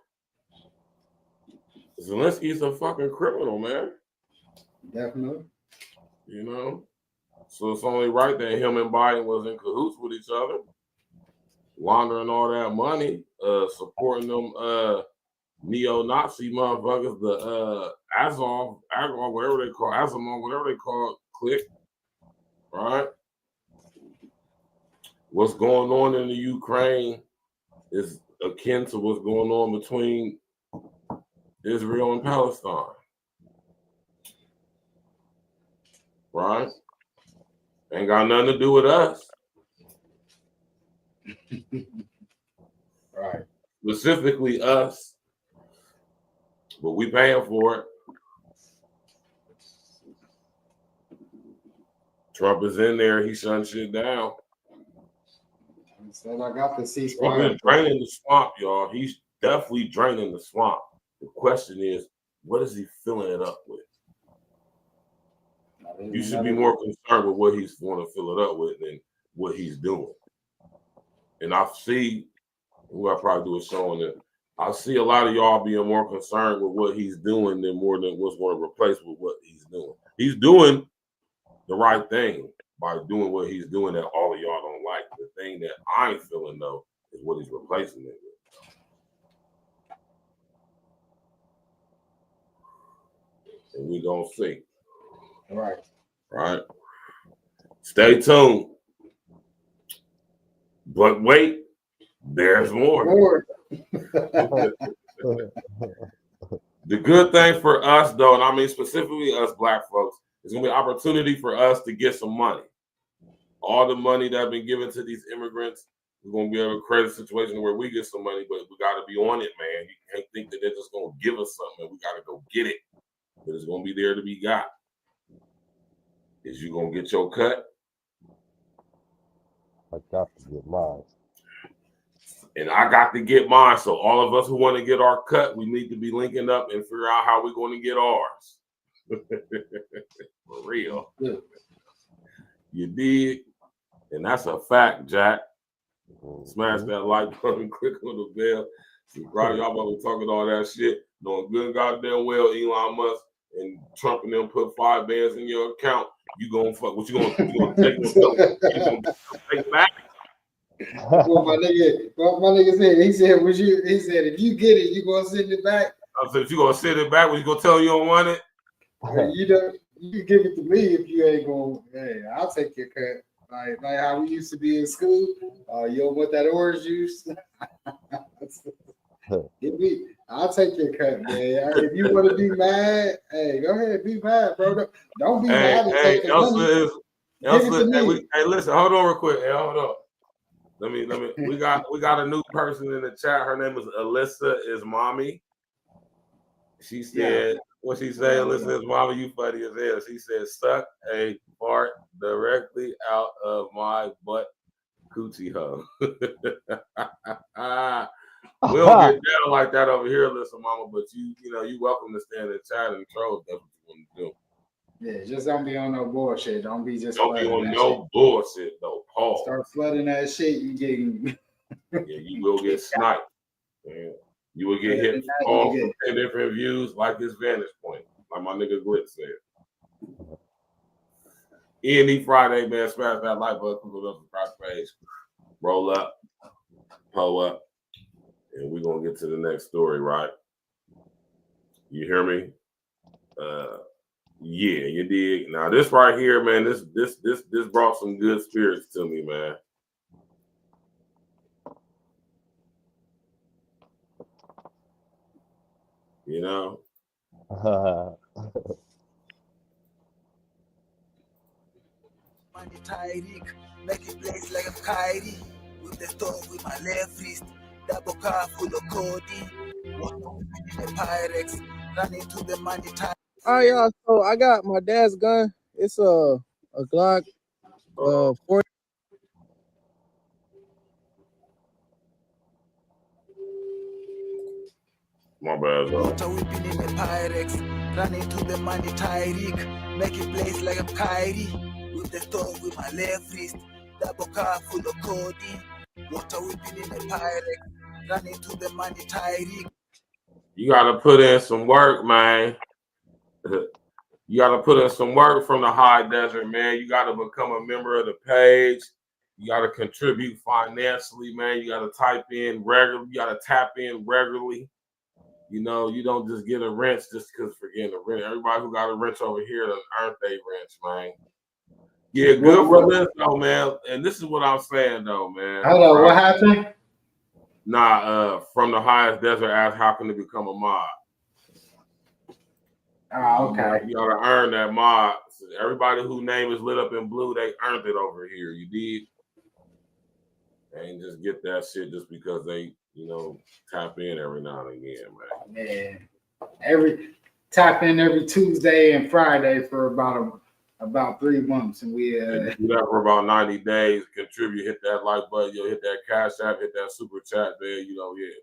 Zelensky's a fucking criminal, man. Definitely. You know? So it's only right that him and Biden was in cahoots with each other, laundering all that money, supporting them neo-Nazi motherfuckers, the Azov, whatever they call Asimov, whatever they call it, clique, right? What's going on in the Ukraine is akin to what's going on between Israel and Palestine, right? Ain't got nothing to do with us. Right. Specifically us. But we paying for it. Trump is in there. He's shutting shit down. He said I got the ceasefire. Trump is draining the swamp, y'all. He's definitely draining the swamp. The question is, what is he filling it up with? You should be more concerned with what he's going to fill it up with than what he's doing. And I see, we'll probably do a show on it. I see a lot of y'all being more concerned with what he's doing than more than what's going to replace with what he's doing. He's doing the right thing by doing what he's doing that all of y'all don't like. The thing that I ain't feeling though is what he's replacing it with. And we gonna see. Right. Right. Stay tuned. But wait, there's more. The good thing for us, though, and I mean specifically us black folks, is going to be an opportunity for us to get some money. All the money that been given to these immigrants, we're going to be able to create a situation where we get some money, but we got to be on it, man. You can't think that they're just going to give us something and we got to go get it. But it's going to be there to be got. Is you going to get your cut? I got to get mine. And I got to get mine. So all of us who want to get our cut, we need to be linking up and figure out how we're going to get ours. For real. You did. And that's a fact, Jack. Smash that like button, click on the bell. Right, y'all about to talking all that shit. Knowing good goddamn well Elon Musk and Trump and them put 5 bands in your account. You gonna fuck? What you gonna take? You gonna take it back? Well, my nigga said, he said, if you get it, you gonna send it back. I said, if you gonna send it back, you gonna tell you don't want it? You know, you can give it to me if you ain't gonna. Hey, I'll take your cut. Like how we used to be in school. You don't want that orange juice? I'll take your cut, man. If you want to be mad, hey, go ahead, be mad, bro. Don't be mad and take the money. Hey, listen, hold on real quick. Hey, hold on. Let me. We got a new person in the chat. Her name is Alyssa is mommy. She said, what she say? Alyssa is mommy, you funny as hell. She said, suck a fart directly out of my butt coochie hole. We don't get down like that over here, Alyssa mama, but you know, you welcome to stay in the chat and troll. That's what you want to do. Yeah, just don't be on no bullshit. Don't be just don't be flooding on that no shit. bullshit though. Paul. Start flooding that shit, you getting Yeah, you will get sniped. Man. You will get hit that, calls from 10 different views, like his vantage point, like my nigga Glitch said. E.N.E Friday, man. Smash that like button, click on the subscribe page, roll up, pull up, and we're gonna get to the next story, right? You hear me? Yeah, you dig. Now this right here, man, this brought some good spirits to me, man. You know? Money Tyreek, make it blaze like a Kyrie. With the store with my left wrist, double car full of codeine. One in the Pyrex, run into the money Tyreek. All right, y'all. So I got my dad's gun. It's a Glock 40. My bad, though. Water whipping in the Pyrex, run into the money Tyreek, make it blaze like a Kyrie. With the store with my left wrist, double car full of codeine. Water whipping in the Pyrex, run into the money Tyreek. You gotta put in some work, man. You gotta put in some work from the high desert, man. You gotta become a member of the page. You gotta contribute financially, man. You gotta type in regularly. You gotta tap in regularly. You know, you don't just get a wrench just because for getting a wrench. Everybody who got a wrench over here done earned a wrench, man. Yeah, good for this though, man. And this is what I'm saying though, man. Hold on, what happened? Nah, from the highest desert, ask how can it become a mod? Oh, okay. You gotta earn that mod. Everybody whose name is lit up in blue, they earned it over here. You did. They ain't just get that shit just because they, you know, tap in every now and again, man. Yeah. Tap in every Tuesday and Friday for about 3 months, and we do that for about 90 days. Contribute, hit that like button, you'll hit that cash app, hit that super chat there, you know, yeah.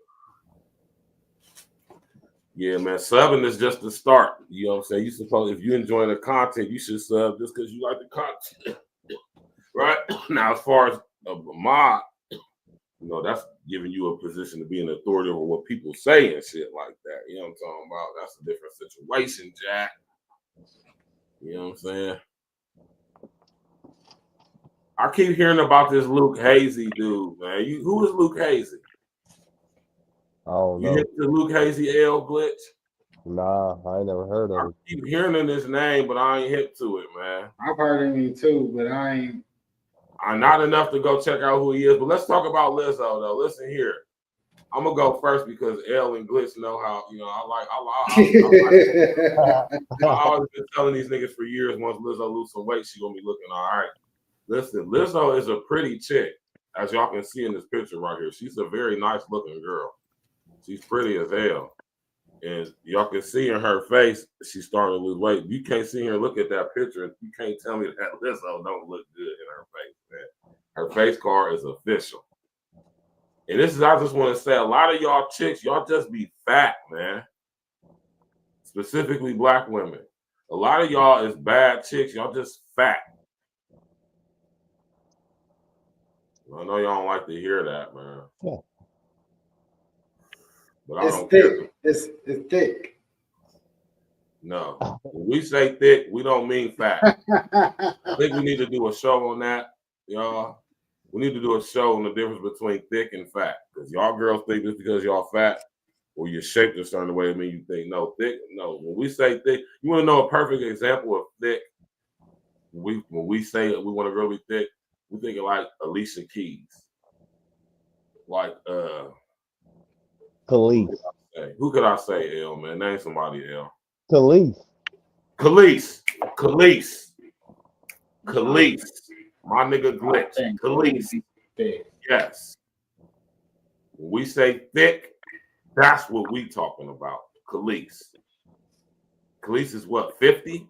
Yeah, man, subbing is just the start. You know what I'm saying? You suppose if you enjoy the content, you should sub just because you like the content. Right? Now, as far as a mod, you know, that's giving you a position to be an authority over what people say and shit like that. You know what I'm talking about? That's a different situation, Jack. You know what I'm saying? I keep hearing about this Luke Hazy dude, man. Who is Luke Hazy? Oh, you hit the Luke Hazy L glitch? Nah, I ain't never heard of I it. keep hearing his name, but I ain't hip to it, man. I've heard of him too, but I ain't. I'm not enough to go check out who he is. But let's talk about Lizzo, though. Listen here. I'm gonna go first because L and Glitch know how, you know, I always been telling these niggas for years, once Lizzo lose some weight, she gonna be looking all right. Listen, Lizzo is a pretty chick, as y'all can see in this picture right here. She's a very nice looking girl. She's pretty as hell. And y'all can see in her face, she's starting to lose weight. You can't see her look at that picture. You can't tell me that Lizzo don't look good in her face, man. Her face card is official. And this is, I just want to say, a lot of y'all chicks, y'all just be fat, man. Specifically black women. A lot of y'all is bad chicks. Y'all just fat. I know y'all don't like to hear that, man. Yeah. But I don't thick. care. It's thick. No. When we say thick, we don't mean fat. I think we need to do a show on that, y'all. We need to do a show on the difference between thick and fat. Because y'all girls think just because y'all fat or you're shaped a certain way, I mean, you think, no, thick. No, when we say thick, you want to know a perfect example of thick? When we say we want a girl to be thick, we think of like Alicia Keys. Like, Khalees. Who could I say, L, man? Name somebody, L. Khalees. My nigga Glitch. Khalees. Yes. When we say thick, that's what we talking about. Khalees. Khalees is what, 50?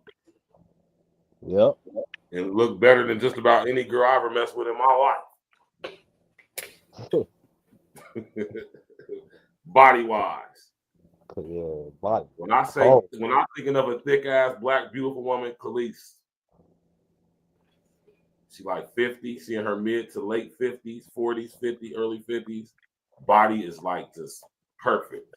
Yep. And look better than just about any girl I ever messed with in my life. Body-wise. Yeah, body. When I say when I'm thinking of a thick ass black beautiful woman, Khalees. She like 50. She in her mid to late 50s, 40s, 50, early 50s. Body is like just perfect.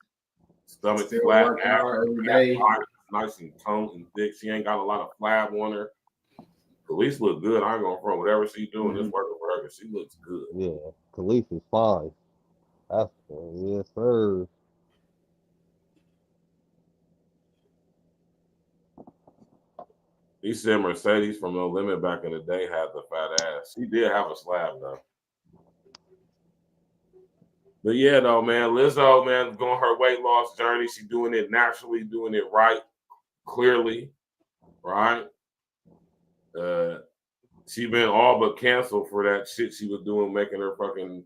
Stomach still flat, working hard every day. body nice and toned and thick. She ain't got a lot of flab on her. Khalees look good. I ain't gonna front. Whatever she doing, it's working for her. She looks good. Yeah, Khalees is fine. That's yes, sir. He said Mercedes from No Limit back in the day had the fat ass. She did have a slab though. But yeah, though, man, Lizzo, man, going her weight loss journey. She doing it naturally, doing it right, clearly, right? She been all but canceled for that shit she was doing, making her fucking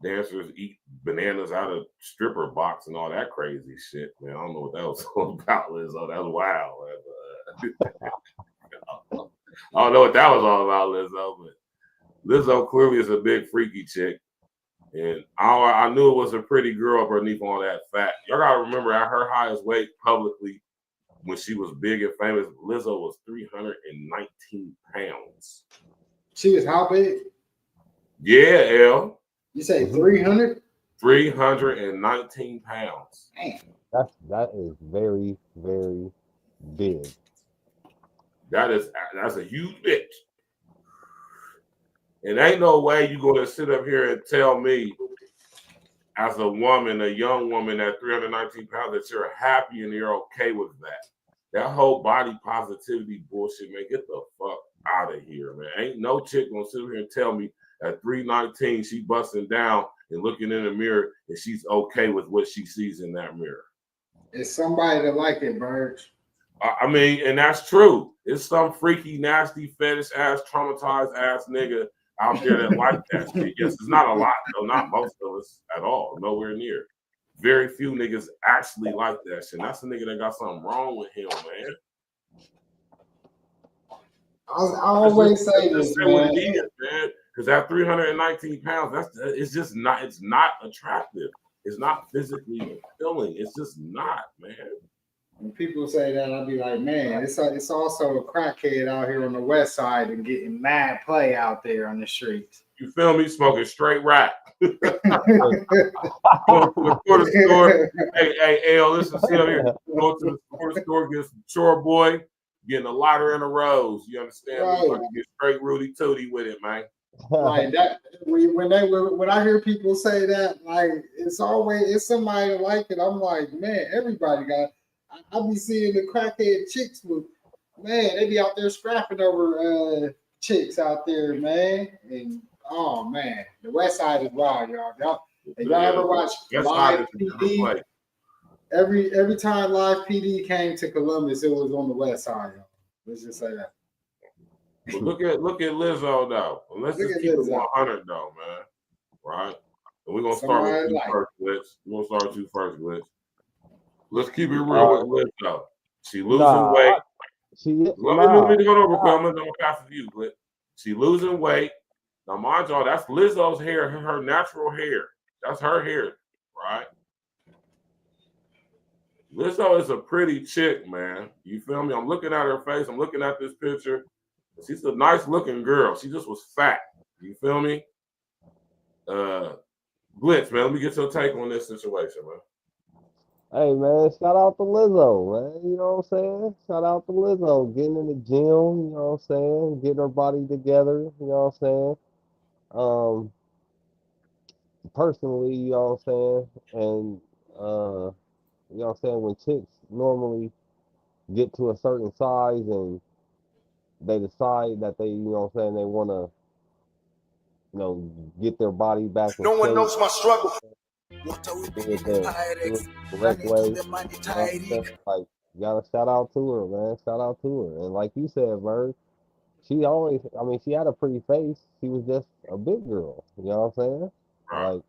dancers eat bananas out of stripper box and all that crazy shit, man. I don't know what that was all about, Lizzo. That was wild. I don't know what that was all about, Lizzo, but Lizzo clearly is a big freaky chick. And I knew it was a pretty girl beneath all that fat. Y'all gotta remember, at her highest weight publicly, when she was big and famous, Lizzo was 319 pounds. She was how big? Yeah, L. You say 300? 319 pounds. Damn. That is very, very big. That's a huge bitch. And ain't no way you gonna sit up here and tell me, as a woman, a young woman at 319 pounds, that you're happy and you're okay with that. That whole body positivity bullshit, man, get the fuck out of here, man. Ain't no chick gonna sit here and tell me at 319 she busting down and looking in the mirror and she's okay with what she sees in that mirror. It's somebody that like it, Burge. I mean, and that's true. It's some freaky, nasty, fetish ass, traumatized ass nigga out there that like that shit. Yes, it's not a lot, though. Not most of us at all. Nowhere near. Very few niggas actually like that shit. That's a nigga that got something wrong with him, man. I always say this, man. Because at 319 pounds, it's not attractive. It's not physically fulfilling. It's just not, man. When people say that, I'll be like, man, it's also a crackhead out here on the west side and getting mad play out there on the streets. You feel me? Smoking straight rap. Going to the corner store. Hey, L, listen, see up here. Go to the corner store, get some chore boy, getting a lighter and a rose. You understand? Right. We about to get straight Rudy Tooty with it, man. Like that, when I hear people say that, like it's somebody that like it. I'm like, man, everybody got. I be seeing the crackhead chicks with, man, they be out there scrapping over chicks out there, man. And oh man, the West Side is wild, y'all. Y'all ever watch Live PD? Every time Live PD came to Columbus, it was on the West Side, y'all. Let's just say that. But look at Lizzo though. Let's just keep it 100 though, man. Right? And we're gonna start with you first, Glitch. We're gonna start with you first, Glitch. Let's keep it real with Lizzo. She losing weight. Let me go over, I'm gonna pass it to you, Glitch. She losing weight. Now, mind y'all, that's Lizzo's hair, her natural hair. That's her hair, right? Lizzo is a pretty chick, man. You feel me? I'm looking at her face. I'm looking at this picture. She's a nice looking girl. She just was fat. You feel me? Glitch, man. Let me get your take on this situation, man. Hey, man, shout out to Lizzo, man. You know what I'm saying? Shout out to Lizzo. Getting in the gym, you know what I'm saying? Getting her body together, you know what I'm saying? Personally, you know what I'm saying? And, you know what I'm saying? When chicks normally get to a certain size and they decide that they, you know what I'm saying, they want to, you know, get their body back in shape. No one knows my struggle. Do it the correct way. Like, you gotta shout out to her, man. Shout out to her. And like you said, Bird, she always, I mean, she had a pretty face. She was just a big girl. You know what I'm saying? Like,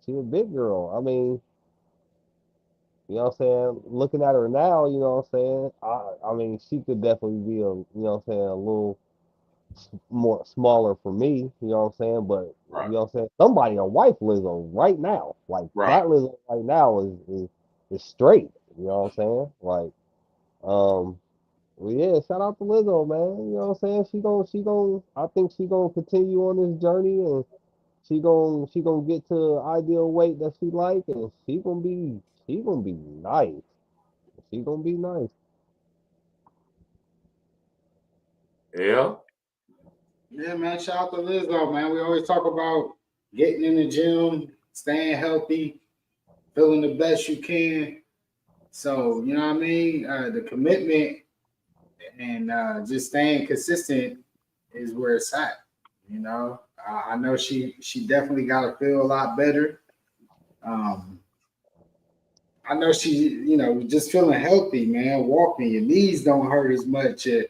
she was a big girl. I mean, you know what I'm saying? Looking at her now, you know what I'm saying? I mean, she could definitely be you know what I'm saying, a little more smaller for me, you know what I'm saying? But you know what I'm saying? Somebody a wife Lizzo right now. Like that Lizzo right now is it's straight. You know what I'm saying? Like, well, yeah, shout out to Lizzo, man. You know what I'm saying? I think she gonna continue on this journey, and she gonna get to the ideal weight that she like, and she gonna be nice. She gonna be nice. Yeah. Yeah, man. Shout out to Lizzo, man. We always talk about getting in the gym, staying healthy, feeling the best you can. So, you know what I mean? The commitment and just staying consistent is where it's at. You know, I know she definitely got to feel a lot better. Um, I know she, you know, just feeling healthy, man. Walking, your knees don't hurt as much. Right.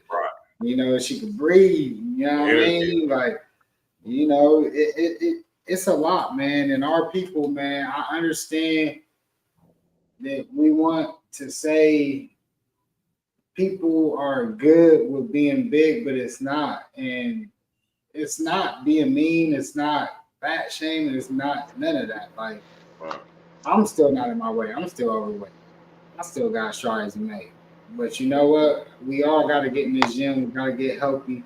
You know, she can breathe. You know what I mean? Like, you know, it's a lot, man. And our people, man, I understand that we want to say people are good with being big, but it's not. And it's not being mean. It's not fat shaming. It's not none of that. Like, I'm still not in my way. I'm still overweight. I still got strides to make. But you know what? We all got to get in this gym. We got to get healthy.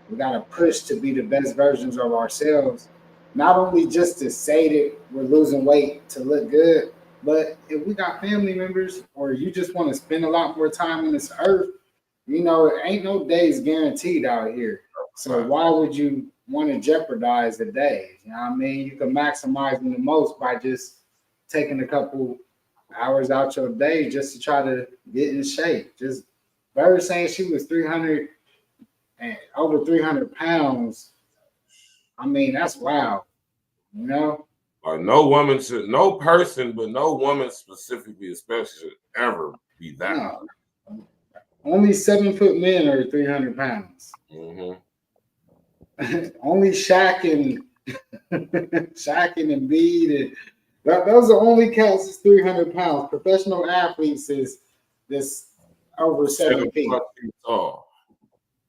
We got to push to be the best versions of ourselves. Not only just to say that we're losing weight to look good, but if we got family members or you just want to spend a lot more time on this earth, you know, it ain't no days guaranteed out here. So why would you want to jeopardize the days? You know what I mean? You can maximize them the most by just taking a couple hours out your day just to try to get in shape. Just Bird saying she was 300 and over 300 pounds. I mean, that's wild, you know? Like no person, but no woman specifically, especially, should ever be that. No. Only 7-foot men are 300 pounds. Mm-hmm. Only Shaq and Embiid and those are only cats is 300 pounds. Professional athletes is this over 7 feet. Tall.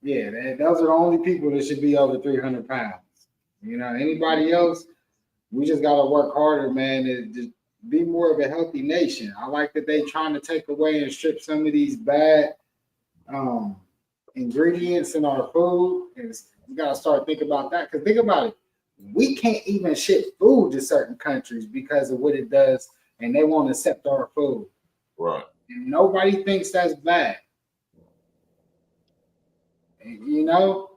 Yeah, those are the only people that should be over 300 pounds. You know, anybody else, we just got to work harder, man, to be more of a healthy nation. I like that they trying to take away and strip some of these bad ingredients in our food. And we got to start thinking about that. Because think about it. We can't even ship food to certain countries because of what it does, and they won't accept our food. Right. And nobody thinks that's bad. And, you know,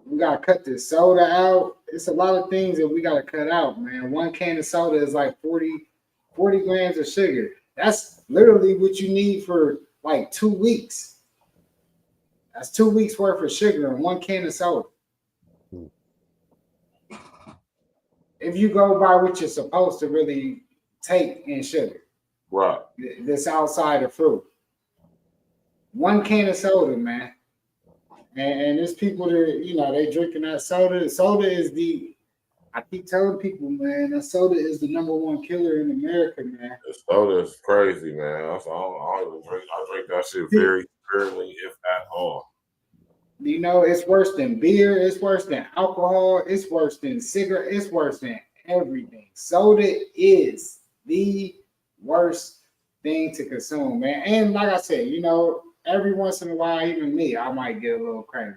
we got to cut this soda out. It's a lot of things that we got to cut out, man. 1 can of soda is like 40 grams of sugar. That's literally what you need for like 2 weeks. That's 2 weeks worth of sugar in 1 can of soda. If you go by what you're supposed to really take in sugar. Right. That's outside of fruit. 1 can of soda, man. And there's people that, you know, they drinking that soda. Soda is I keep telling people, man, that soda is the #1 killer in America, man. The soda is crazy, man. I don't even drink. I drink that shit very sparingly, if at all. You know, it's worse than beer. It's worse than alcohol. It's worse than cigarette. It's worse than everything. Soda is the worst thing to consume, man. And like I said, you know, every once in a while, even me, I might get a little crazy.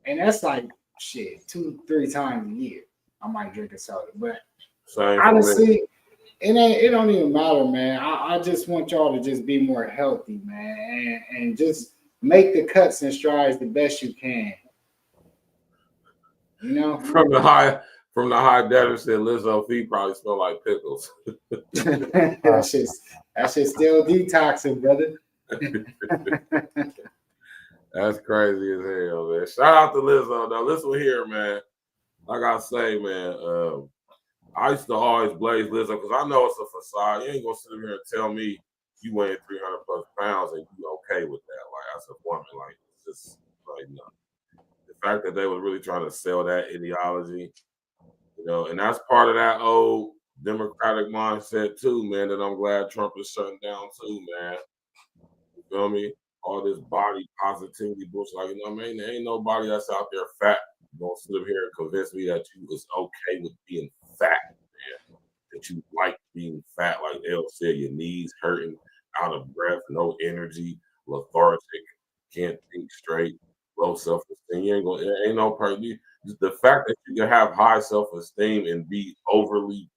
And that's like, shit, 2-3 times a year, I might drink a soda. But honestly, it don't even matter, man. I just want y'all to just be more healthy, man. And just make the cuts and strides the best you can. You know? From the high data said Lizzo feet probably smell like pickles. that shit still detoxing, brother. That's crazy as hell, man. Shout out to Lizzo, though. Listen here, man. Like I say, man, I used to always blaze Lizzo because I know it's a facade. You ain't gonna sit here and tell me you weigh 300 plus pounds and you okay with that. Like, as a woman, like, it's just like, no. The fact that they were really trying to sell that ideology, you know, and that's part of that old Democratic mindset too, man, that I'm glad Trump is shutting down too, man. You feel me? All this body positivity bullshit, like, you know what I mean? There ain't nobody that's out there fat gonna sit up here and convince me that you was okay with being fat, man. That you like being fat. Like, L said, your knees hurting, out of breath, no energy, lethargic, can't think straight, low self-esteem. You ain't gonna, it ain't no person. The fact that you can have high self-esteem and be overly,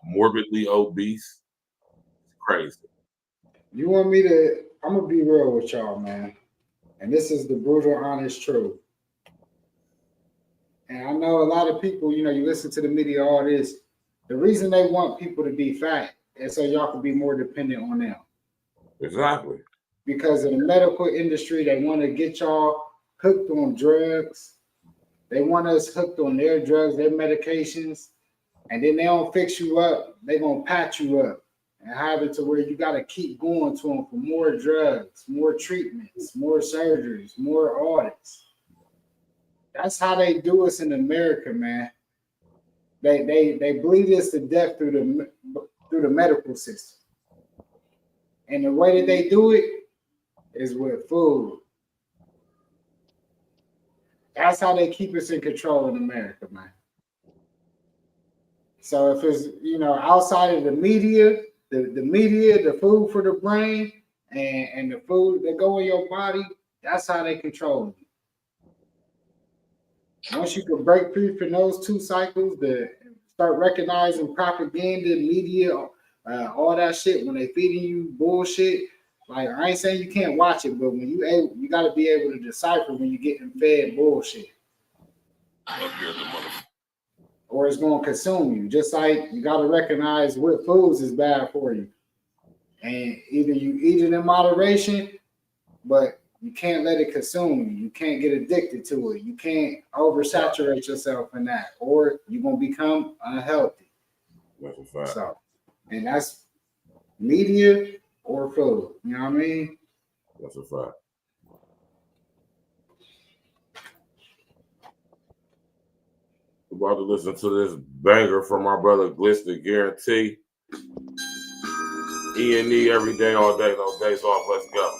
morbidly obese is crazy. You want me to, I'm gonna be real with y'all, man. And this is the brutal, honest truth. And I know a lot of people, you know, you listen to the media, all this. The reason they want people to be fat is so y'all can be more dependent on them. Exactly. Because of the medical industry, they want to get y'all hooked on drugs. They want us hooked on their drugs, their medications. And then they don't fix you up. They're going to patch you up and have it to where you got to keep going to them for more drugs, more treatments, more surgeries, more audits. That's how they do us in America, man. They bleed us to death through the medical system. And the way that they do it is with food. That's how they keep us in control in America, man. So if it's, you know, outside of the media, the food for the brain and the food that go in your body, that's how they control you. Once you can break free from those two cycles, start recognizing propaganda, media, all that shit, when they feeding you bullshit, like I ain't saying you can't watch it, but when you got to be able to decipher when you're getting fed bullshit. Or it's going to consume you. Just like you got to recognize what foods is bad for you. And either you eat it in moderation, but you can't let it consume you. You can't get addicted to it. You can't oversaturate yourself in that, or you're going to become unhealthy. That's a fact. So, and that's media or food. You know what I mean? That's a fact. We're about to listen to this banger from our brother Glister Guarantee. E.N.E every day, all day, no days off. Let's go.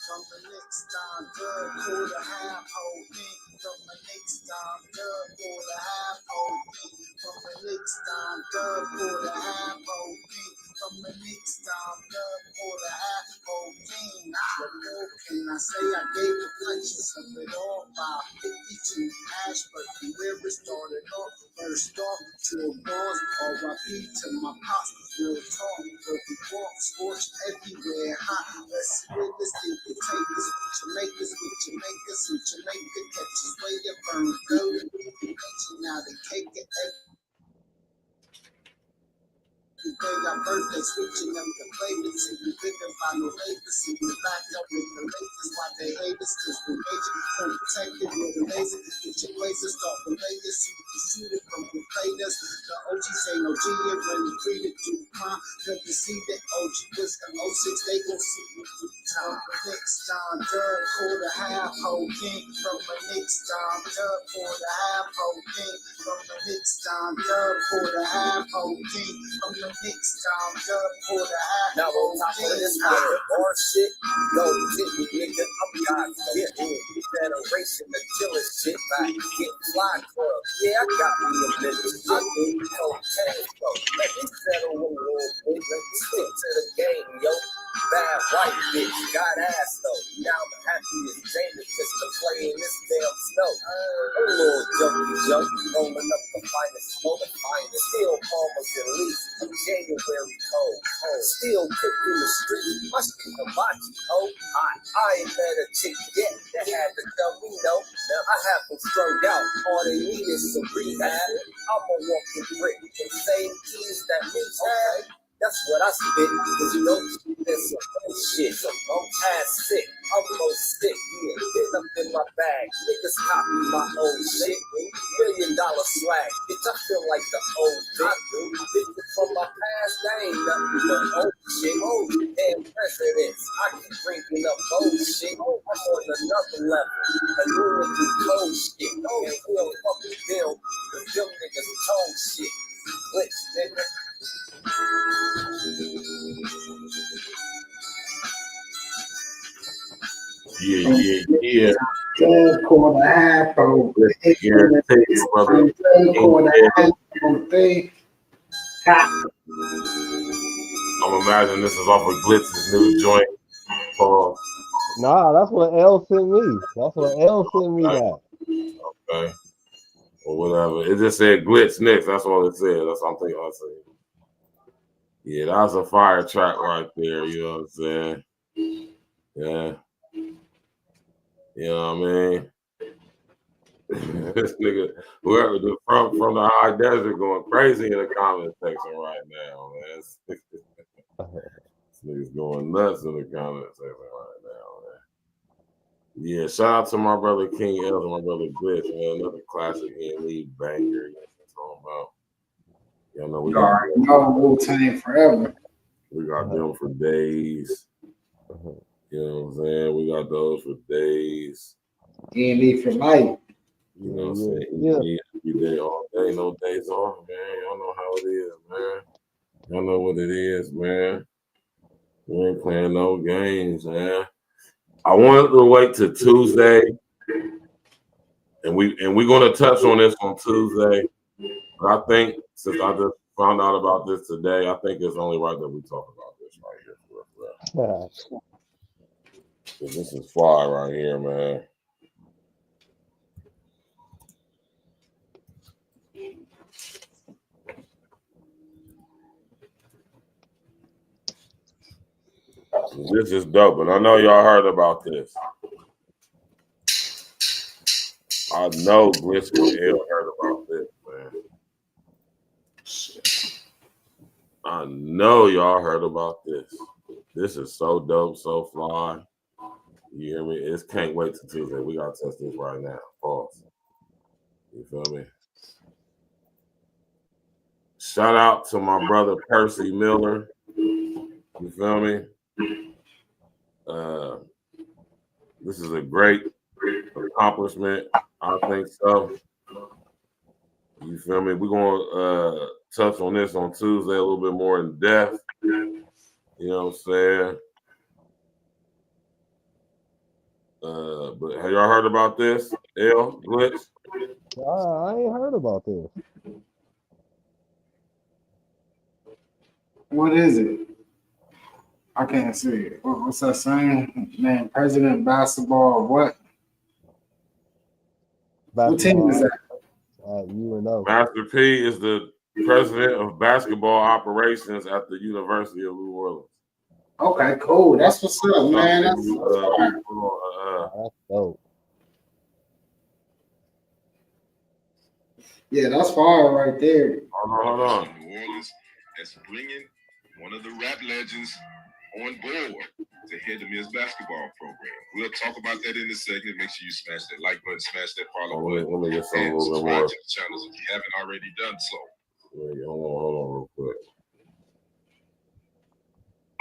From the next time, good, cool to have whole thing. From the next time, good, cool to have whole thing. From the next time, good, cool to have whole thing. From the next time, good, cool to have whole thing. What more can I say? I gave the punches of it all. 552 Ashburn, where it started off. First off, to a bars, R.I.P. to my pops. Real talk, every walk, scorched everywhere, hot. Let's see what this thing can take us. Jamaicans with Jamaicans, and Jamaica catches way to burn. Go, now they take it every day. Our birthday, switching them to playlists, and we living by no labels. See, we back up with the latest, why they hate us, cause we're major, unprotected, we're the laser. Get your blazers, start the latest, you can shoot it from the players. The OGs ain't no G, and when you treat it too fine, come to see that OG was the 06, they gon' see you through time. Next time, dub for the half whole king. From the next time, dub for the half whole king. From the next time, dub for the half whole king. From the next time, dub for the half. Now on top of this or shit, go get me, nigga. I'm God, get in. Federation, the killing shit, like get fly club. Yeah, I got me a business. I need cocaine, so let me settle a little bit. Let me stick to the game, yo. Bad white bitch, got ass though. Now the happiest David just to play in this damn snow. A little junkie jump, rolling up the finest, smoke the finest. Still Palmer's in leaf, January cold. Still cooked in the street, must be hibachi, oh. I ain't met a chick yet that had to tell me no. Now I have them strung out, all they need is some rehab. I'm a walking brick and same keys that me have. That's what I spit, cause you know there's some old shit, some old ass sick, I'm most sick, yeah, get up in my bag, niggas copy my old shit, $1 million swag, bitch, I feel like the old bitch, bitches from my past, that ain't nothing but old shit, old damn presidents, I keep bringing up old shit, I'm on another level, a new and cold shit, and we don't fucking deal, cause them niggas told shit, glitch, nigga. Yeah. Third quarter half, bro. Brother. Third quarter half, thing. I'm imagining this is off of Glitz's new joint. Nah, that's what L sent me. That's what L sent me that. Okay. Or whatever. It just said Glitz next. That's all it said. That's all I'm thinking I said. Yeah, that was a fire track right there. You know what I'm saying? Yeah. You know what I mean? This nigga, whoever from the high desert going crazy in the comment section right now, man. This nigga's going nuts in the comment section right now, man. Yeah, shout out to my brother King L and my brother Glitz, man. Another classic E.N.E banger. You know what I'm talking about? Y'all know we got Wu-Tang forever. We got them for days. You know what I'm saying? We got those for days. E.N.E for life. You know what I'm saying? E.N.E every day, all day, no days off, man. Y'all know how it is, man. Y'all know what it is, man. We ain't playing no games, man. I wanted to wait till Tuesday, and we're gonna touch on this on Tuesday. But I think since I just found out about this today, I think it's only right that we talk about this right here. This is fire right here, man. This is dope, and I know y'all heard about this. I know Glitz and L heard about this, man. I know y'all heard about this. This is so dope, so fly. You hear me? It can't wait till Tuesday. We gotta test this right now. Pause. You feel me? Shout out to my brother Percy Miller. You feel me? This is a great accomplishment. I think so. You feel me? We're gonna touch on this on Tuesday a little bit more in depth. You know what I'm saying? But have y'all heard about this? L Glitz? I ain't heard about this. What is it? I can't see it. What's that saying? Man, President Basketball, what? What team is that? E.N.E. Master P is the president of basketball operations at the University of New Orleans. Okay, cool. That's what's up, man. That's dope. Yeah, that's fire right there. Hold on. New Orleans that's bringing one of the rap legends on board to head the men's basketball program. We'll talk about that in a second. Make sure you smash that like button, smash that follow button, let me get some and a little bit subscribe more. to the channels if you haven't already done so. Hold on real quick.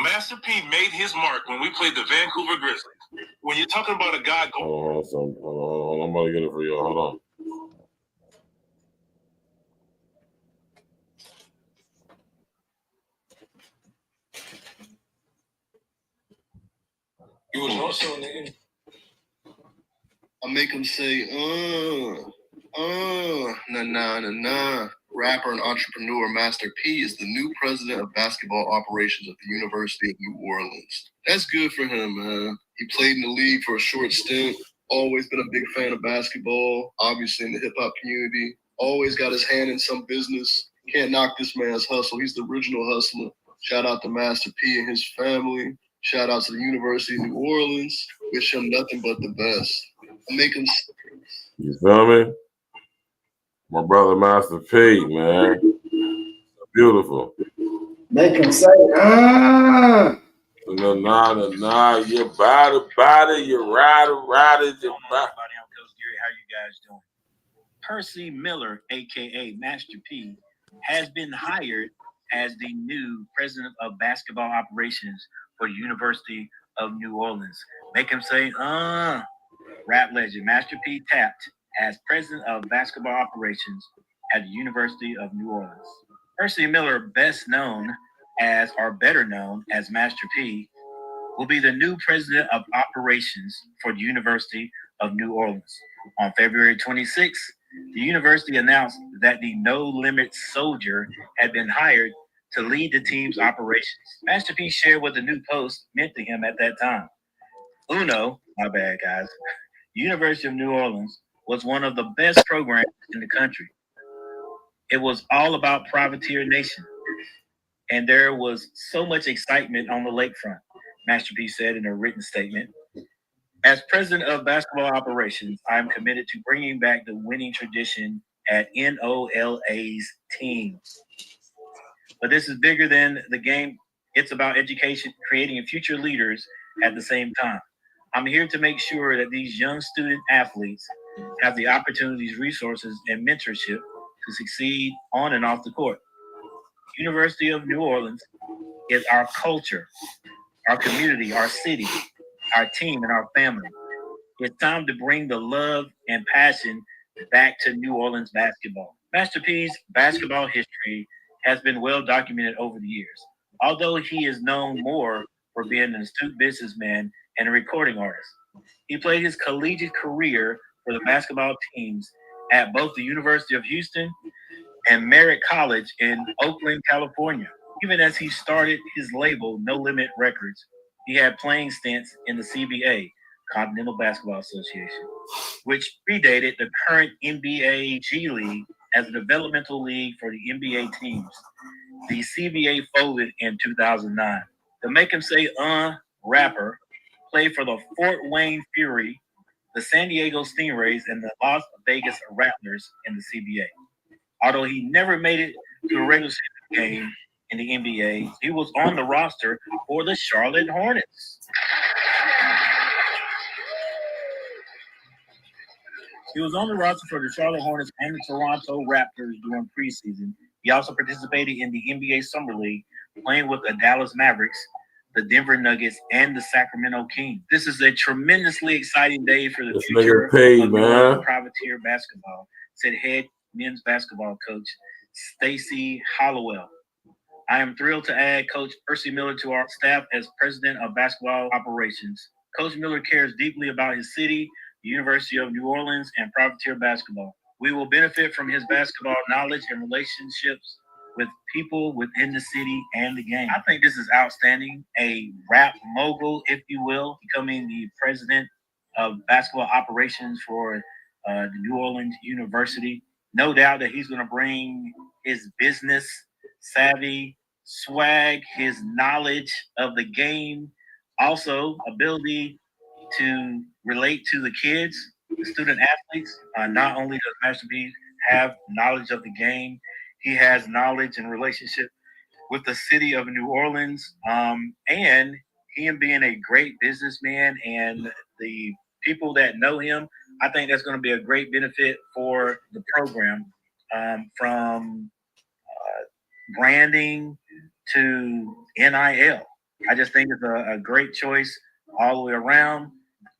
Master P made his mark when we played the Vancouver Grizzlies. When you're talking about a guy Hold on. I'm about to get it for you. Hold on. You was also, nigga. I make him say, nah. Rapper and entrepreneur Master P is the new president of basketball operations at the University of New Orleans. That's good for him, man. He played in the league for a short stint. Always been a big fan of basketball. Obviously in the hip hop community. Always got his hand in some business. Can't knock this man's hustle. He's the original hustler. Shout out to Master P and his family. Shout out to the University of New Orleans. Wish him nothing but the best. Make him. You feel me? My brother Master P, man. Beautiful. Make him say, Nah, you body, you ride, you Everybody, I'm Coach Gary. How you guys doing? Percy Miller, aka Master P, has been hired as the new president of basketball operations for the University of New Orleans. Make him say, Rap legend Master P tapped as president of basketball operations at the University of New Orleans. Percy Miller, better known as Master P, will be the new president of operations for the University of New Orleans. On February 26th, the university announced that the No Limit Soldier had been hired to lead the team's operations. Master P shared what the new post meant to him at that time. UNO, my bad guys, University of New Orleans was one of the best programs in the country. It was all about privateer nation. And there was so much excitement on the lakefront, Master P said in a written statement. As president of basketball operations, I am committed to bringing back the winning tradition at NOLA's team. But this is bigger than the game. It's about education, creating future leaders at the same time. I'm here to make sure that these young student athletes have the opportunities, resources, and mentorship to succeed on and off the court. University of New Orleans is our culture, our community, our city, our team, and our family. It's time to bring the love and passion back to New Orleans basketball. Master P's basketball history has been well documented over the years. Although he is known more for being an astute businessman and a recording artist, he played his collegiate career for the basketball teams at both the University of Houston and Merritt College in Oakland, California. Even as he started his label, No Limit Records, he had playing stints in the CBA, Continental Basketball Association, which predated the current NBA G League as a developmental league for the NBA teams. The CBA folded in 2009. To make him say rapper, played for the Fort Wayne Fury, the San Diego Stingrays, and the Las Vegas Rattlers in the CBA. Although he never made it to a regular season game in the NBA, he was on the roster for the Charlotte Hornets. He was on the roster for the Charlotte Hornets and the Toronto Raptors during preseason. He also participated in the NBA Summer League, playing with the Dallas Mavericks, the Denver Nuggets, and the Sacramento Kings. This is a tremendously exciting day for the future of privateer basketball, said head men's basketball coach Stacey Hollowell. I am thrilled to add Coach Percy Miller to our staff as president of basketball operations. Coach Miller cares deeply about his city, the University of New Orleans, and privateer basketball. We will benefit from his basketball knowledge and relationships with people within the city and the game. I think this is outstanding. A rap mogul, if you will, becoming the president of basketball operations for the New Orleans University. No doubt that he's going to bring his business savvy, swag, his knowledge of the game, also ability to relate to the kids, the student athletes. Not only does Master P have knowledge of the game, he has knowledge and relationship with the city of New Orleans, and him being a great businessman and the people that know him, I think that's going to be a great benefit for the program, from branding to NIL. I just think it's a great choice all the way around.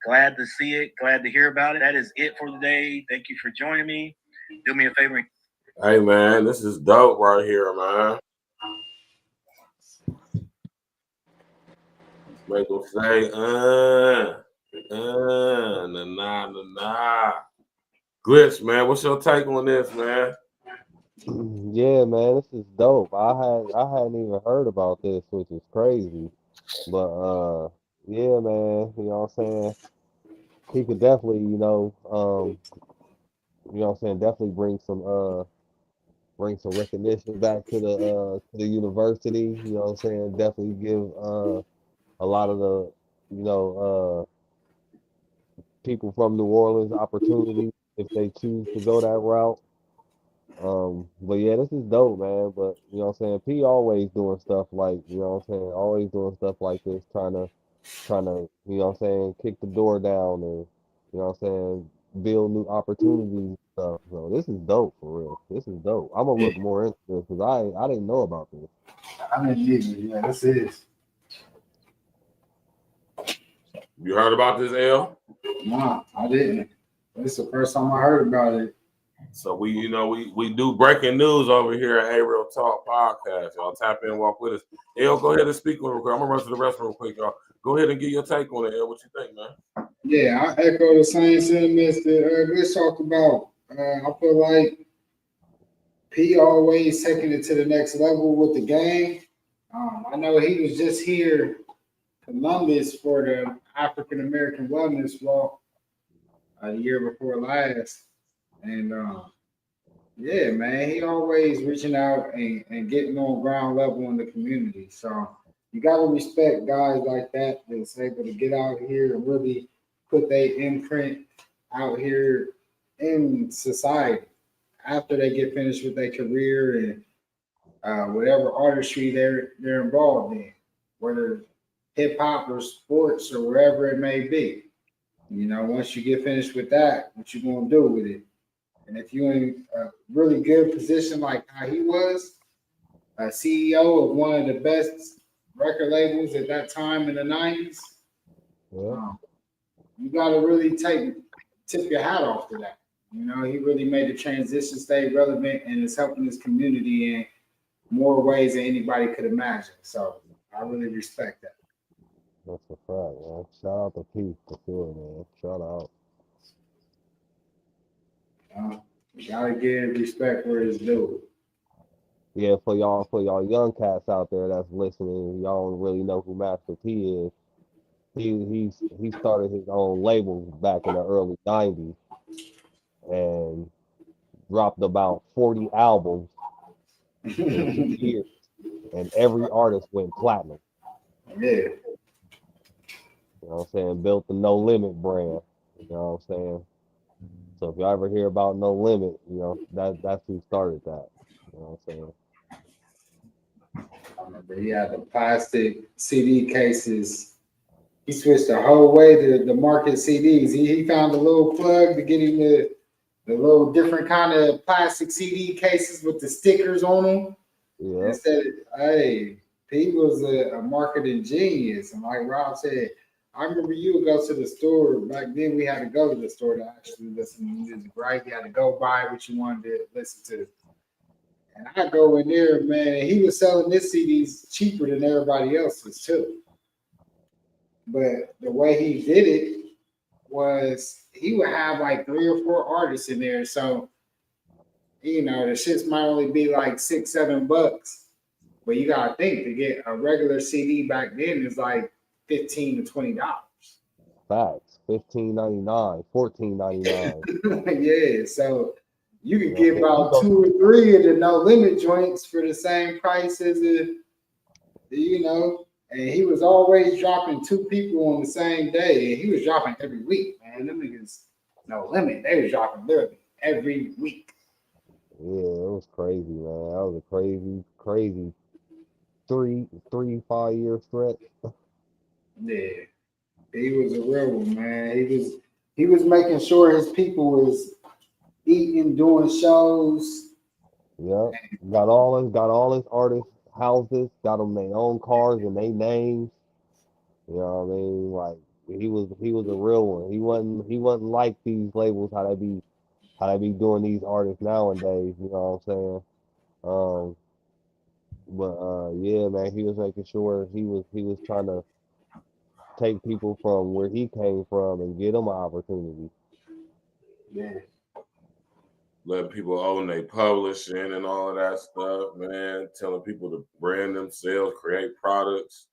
Glad to see it. Glad to hear about it. That is it for today. Thank you for joining me. Do me a favor. Hey, man, this is dope right here, man. Make them say, nah. Glitch, man, what's your take on this, man? Yeah, man, this is dope. I hadn't even heard about this, which is crazy. But yeah, man, you know what I'm saying? He could definitely, definitely bring some recognition back to the university, you know what I'm saying? Definitely give a lot of the, people from New Orleans opportunities if they choose to go that route. But yeah, this is dope, man. But you know what I'm saying? P always doing stuff like, you know what I'm saying, always doing stuff like this, trying to, you know what I'm saying, kick the door down and, you know what I'm saying, build new opportunities and stuff. So this is dope for real. This is dope. I'm gonna look more into this because I didn't know about this. I didn't dig it. Yeah, this is. You heard about this, L? Nah, I didn't. This is the first time I heard about it. So we do breaking news over here at A Real Talk Podcast. Y'all tap in, walk with us. L, go ahead and speak real quick. I'm gonna run to the restroom real quick, y'all. go ahead and get your take on it, Ed. What you think, man? Yeah, I echo the same sentiments that Glitch talked about. I feel like P always taking it to the next level with the game. I know he was just here, Columbus, for the African American Wellness Walk the year before last. And yeah, man, he always reaching out and getting on ground level in the community. So you got to respect guys like that that's able to get out here and really put their imprint out here in society after they get finished with their career and whatever artistry they're involved in, whether hip hop or sports or wherever it may be. You know, once you get finished with that, what you gonna do with it? And if you're in a really good position like how he was, a CEO of one of the best record labels at that time in the 90s, you got to really tip your hat off to that. You know, he really made the transition stay relevant and is helping his community in more ways than anybody could imagine. So I really respect that. That's a fact, man. Shout out to Pete for sure, man. Shout out. You gotta give respect where it's due. Yeah, for y'all young cats out there that's listening, y'all don't really know who Master P is. He started his own label back in the early 90s and dropped about 40 albums in 2 years, and every artist went platinum. Yeah. You know what I'm saying? Built the No Limit brand. You know what I'm saying? So if y'all ever hear about No Limit, you know, that's who started that. You know what I'm saying? I remember he had the plastic CD cases. He switched the whole way to market CDs. He found a little plug to get him the little different kind of plastic CD cases with the stickers on them. Yeah. Instead of, hey, he was a marketing genius. And like Rob said, I remember you would go to the store. Back then, we had to go to the store to actually listen to music, right? You had to go buy what you wanted to listen to. And I go in there, man, and he was selling his CDs cheaper than everybody else's, too. But the way he did it was he would have like 3 or 4 artists in there. So, you know, the shits might only be like $6-7. But you got to think, to get a regular CD back then is like $15 to $20. Facts. $15.99, $14.99. Yeah, so you could get about 2 or 3 of the No Limit joints for the same price as you know. And he was always dropping 2 people on the same day, and he was dropping every week, man. Them niggas, No Limit, they was dropping literally every week. Yeah, it was crazy, man. That was a crazy 5-year stretch. Yeah, he was a real one, man. He was making sure his people was eating, doing shows. Yeah, got all his artists houses, got them their own cars and their names. You know what I mean? Like he was a real one. He wasn't like these labels how they be doing these artists nowadays. You know what I'm saying? But yeah, man, he was making sure he was trying to take people from where he came from and get them an opportunity. Yeah. Letting people own their publishing and all of that stuff, man. Telling people to brand themselves, create products,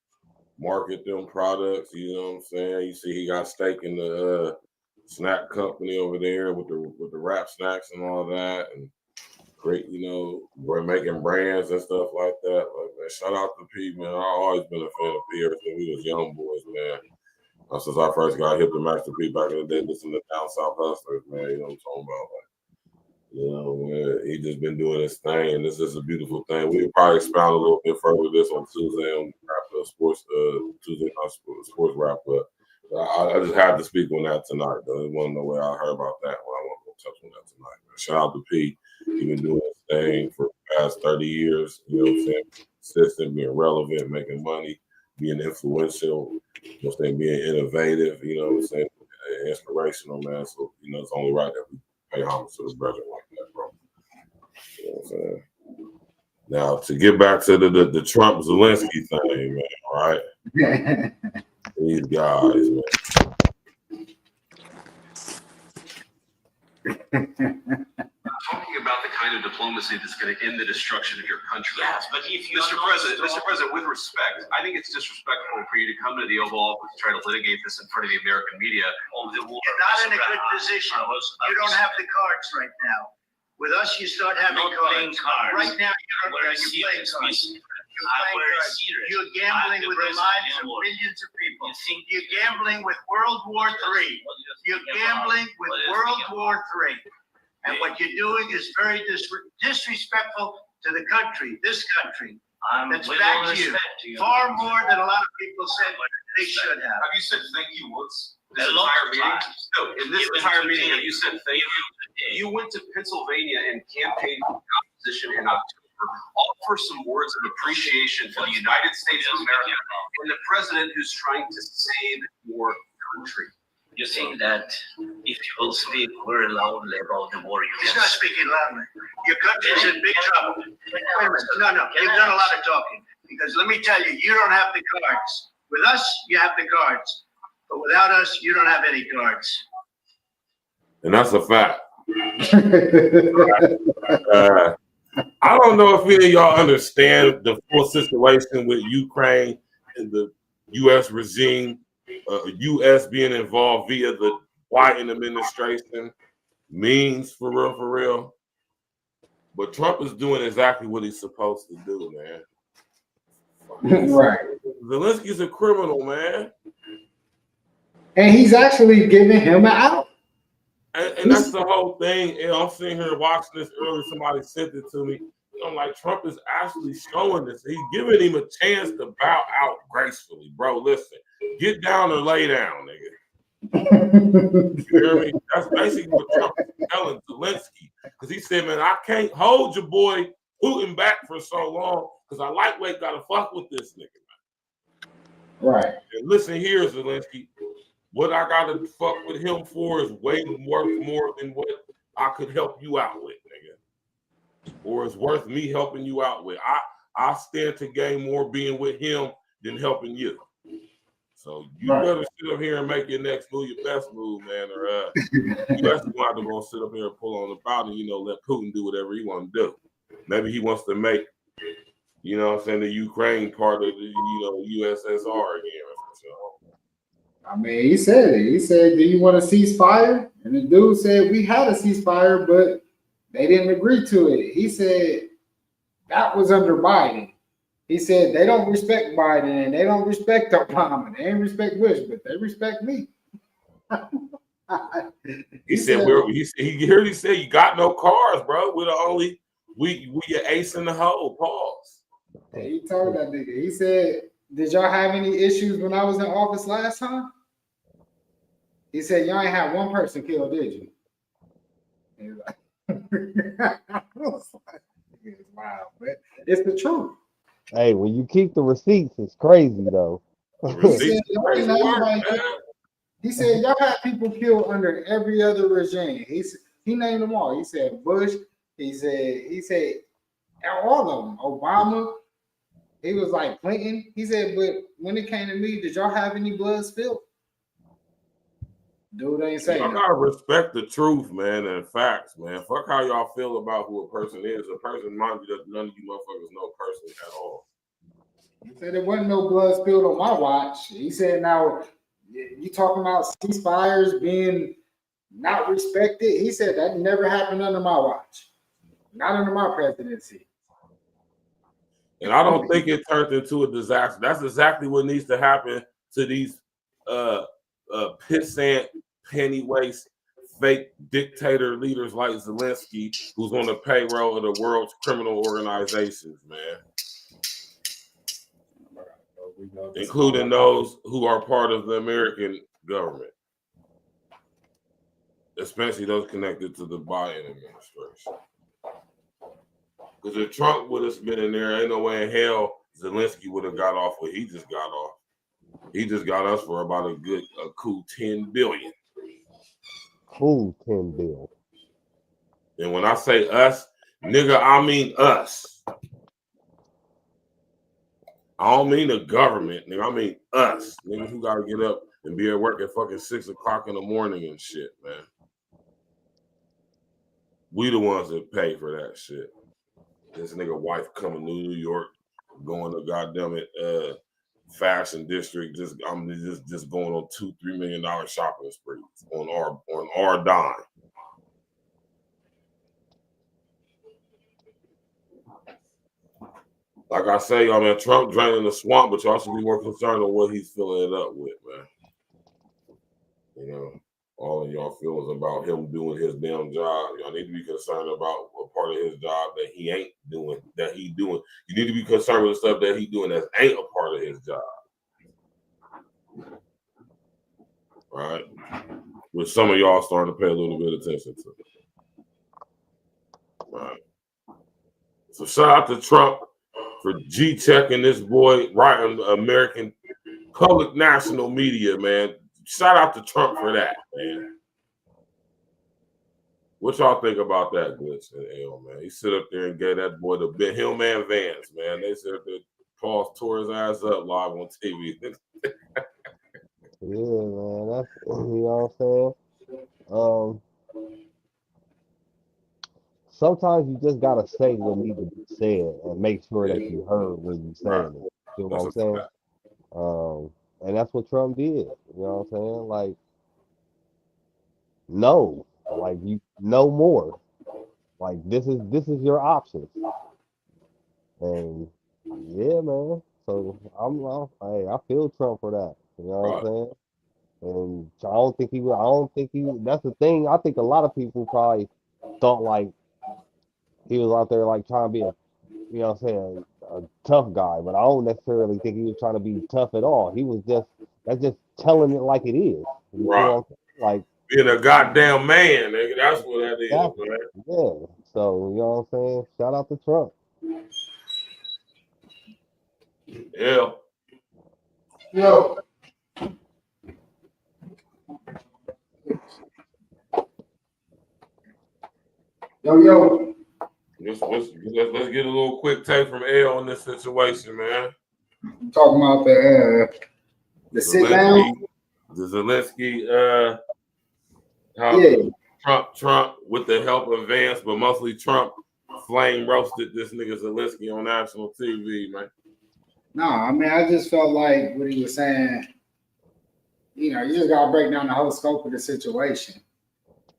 market them products. You know what I'm saying? You see, he got stake in the snack company over there with the rap snacks and all that, and great, you know, we're making brands and stuff like that. Like, man, shout out to P, man. I've always been a fan of P ever since we was young boys, man. Since I first got hip to Master P back in the day, listening to Down South Hustlers, man. You know what I'm talking about? Like, you know, man, he just been doing his thing, and this is a beautiful thing. We can probably expound a little bit further this on Tuesday on sports, Tuesday on sports wrap. But I just had to speak on that tonight. Though. I want to know where I heard about that. Well, I want to touch on that tonight. Man. Shout out to P. He been doing his thing for the past 30 years. You know what I'm saying? Consistent, being relevant, making money, being influential. You know what I'm saying? Being innovative. You know what I'm saying? Inspirational, man. So you know it's only right that we pay homage to the brethren like that, bro. You know what I'm saying? Now, to get back to the Trump Zelensky thing, man, all right? These guys, man. Talking about the kind of diplomacy that's going to end the destruction of your country. Yes, but if you Mr. President, with respect, I think it's disrespectful for you to come to the Oval Office to try to litigate this in front of the American media. You're not in a good position. You don't have the cards right now. With us, you start having cards. Right now, you're playing cards. You're gambling with the lives of millions of people. You're gambling with World War III. You're gambling with World War III. And what you're doing is very disrespectful to the country, this country. That's back to you. Far more than a lot of people said they should have. Have you said thank you once? This entire meeting? No, in this entire meeting, have you said thank you? You went to Pennsylvania and campaigned for opposition in October. Offer some words of appreciation for the United States of America and the president who's trying to save your country. You think that if you will speak very loudly about the war, He's not speaking loudly. Your country's in big trouble. Wait a minute. No. You've done a lot of talking. Because let me tell you, you don't have the cards. With us, you have the cards. But without us, you don't have any cards. And that's a fact. I don't know if any of y'all understand the full situation with Ukraine and the U.S. regime, U.S. being involved via the Biden administration means for real. But Trump is doing exactly what he's supposed to do, man. Right. Zelensky's a criminal, man. And he's actually giving him an out. And that's the whole thing. And I'm sitting here watching this earlier. Somebody sent it to me. I'm like, Trump is actually showing this. He's giving him a chance to bow out gracefully. Bro, listen. Get down or lay down, nigga. You hear me? That's basically what Trump is telling Zelensky. Because he said, man, I can't hold your boy Putin back for so long because I lightweight got to fuck with this nigga, man. Right. And listen here, Zelensky. What I got to fuck with him for is way worth more than what I could help you out with, nigga. Or it's worth me helping you out with. I stand to gain more being with him than helping you. So you better sit up here and make your next move your best move, man. Or you just want to go sit up here and pull on the bottom, let Putin do whatever he want to do. Maybe he wants to make, what I'm saying, the Ukraine part of the, USSR again. I mean, he said it. He said, do you want to ceasefire? And the dude said, we had a ceasefire, but they didn't agree to it. He said, that was under Biden. He said, they don't respect Biden and they don't respect Obama. They ain't respect Bush, but they respect me. he said, he said, you got no cars, bro. We're the only, we your ace in the hole. Pause. He told that nigga. He said, did y'all have any issues when I was in office last time? He said, y'all ain't had one person killed, did you? He was like, it's wild, but it's the truth. Hey, when you keep the receipts, it's crazy though. He said, y'all had people killed under every other regime. He named them all. He said Bush. He said all of them. Obama. He was like Clinton. He said, but when it came to me, did y'all have any blood spilled? Dude ain't saying. I gotta respect the truth, man, and facts, man. Fuck how y'all feel about who a person is. A person, mind you, that none of you motherfuckers know a person at all. He said there wasn't no blood spilled on my watch. He said, now you talking about ceasefires being not respected? He said that never happened under my watch, not under my presidency. And I don't think it turned into a disaster. That's exactly what needs to happen to these pissant, penny waste, fake dictator leaders like Zelensky, who's on the payroll of the world's criminal organizations, man. Including those who are part of the American government, especially those connected to the Biden administration. Because if Trump would have been in there, ain't no way in hell Zelensky would have got off what he just got off. He just got us for about a cool $10 billion. Cool $10 billion. And when I say us, nigga, I mean us. I don't mean the government, nigga. I mean us, niggas who gotta get up and be at work at fucking 6 o'clock in the morning and shit, man. We the ones that pay for that shit. This nigga wife coming to New York, going to goddamn it, fashion district, just going on $2-3 million shopping sprees on our dime. Like I say, y'all, man, Trump draining the swamp, but y'all should be more concerned on what he's filling it up with, man. You know, all of y'all feelings about him doing his damn job. Y'all need to be concerned about what part of his job that he ain't doing, that he doing. You need to be concerned with the stuff that he doing that ain't a part of his job. Right? Which some of y'all starting to pay a little bit of attention to. Right. So shout out to Trump for G-checking this boy right on American public national media, man. Shout out to Trump for that, man. What y'all think about that, Glitch and L, man? He sit up there and gave that boy the big Hillman Vance, man. They sit up there, Paul tore his ass up live on TV. Yeah, man. That's, you know what I'm saying? Sometimes you just gotta say what needs to be said and make sure that you heard when you saying it. You know what I'm saying? And that's what Trump did. You know what I'm saying? Like, no, like you no more. Like this is your option. And yeah, man. So hey, I feel Trump for that. You know what I'm saying? And I don't think he that's the thing. I think a lot of people probably thought like he was out there like trying to be a, you know what I'm saying, a tough guy, but I don't necessarily think he was trying to be tough at all. He was just telling it like it is. You know, like being a goddamn man, nigga. That's what that is, man. Yeah. So, you know what I'm saying? Shout out to Trump. Yeah. Yo. Yo. Let's get a little quick take from L on this situation, man. Talking about the sit down. The Zelensky, how Trump with the help of Vance, but mostly Trump flame roasted this nigga Zelensky on national TV, man. No, I mean, I just felt like what he was saying, you know, you just gotta break down the whole scope of the situation.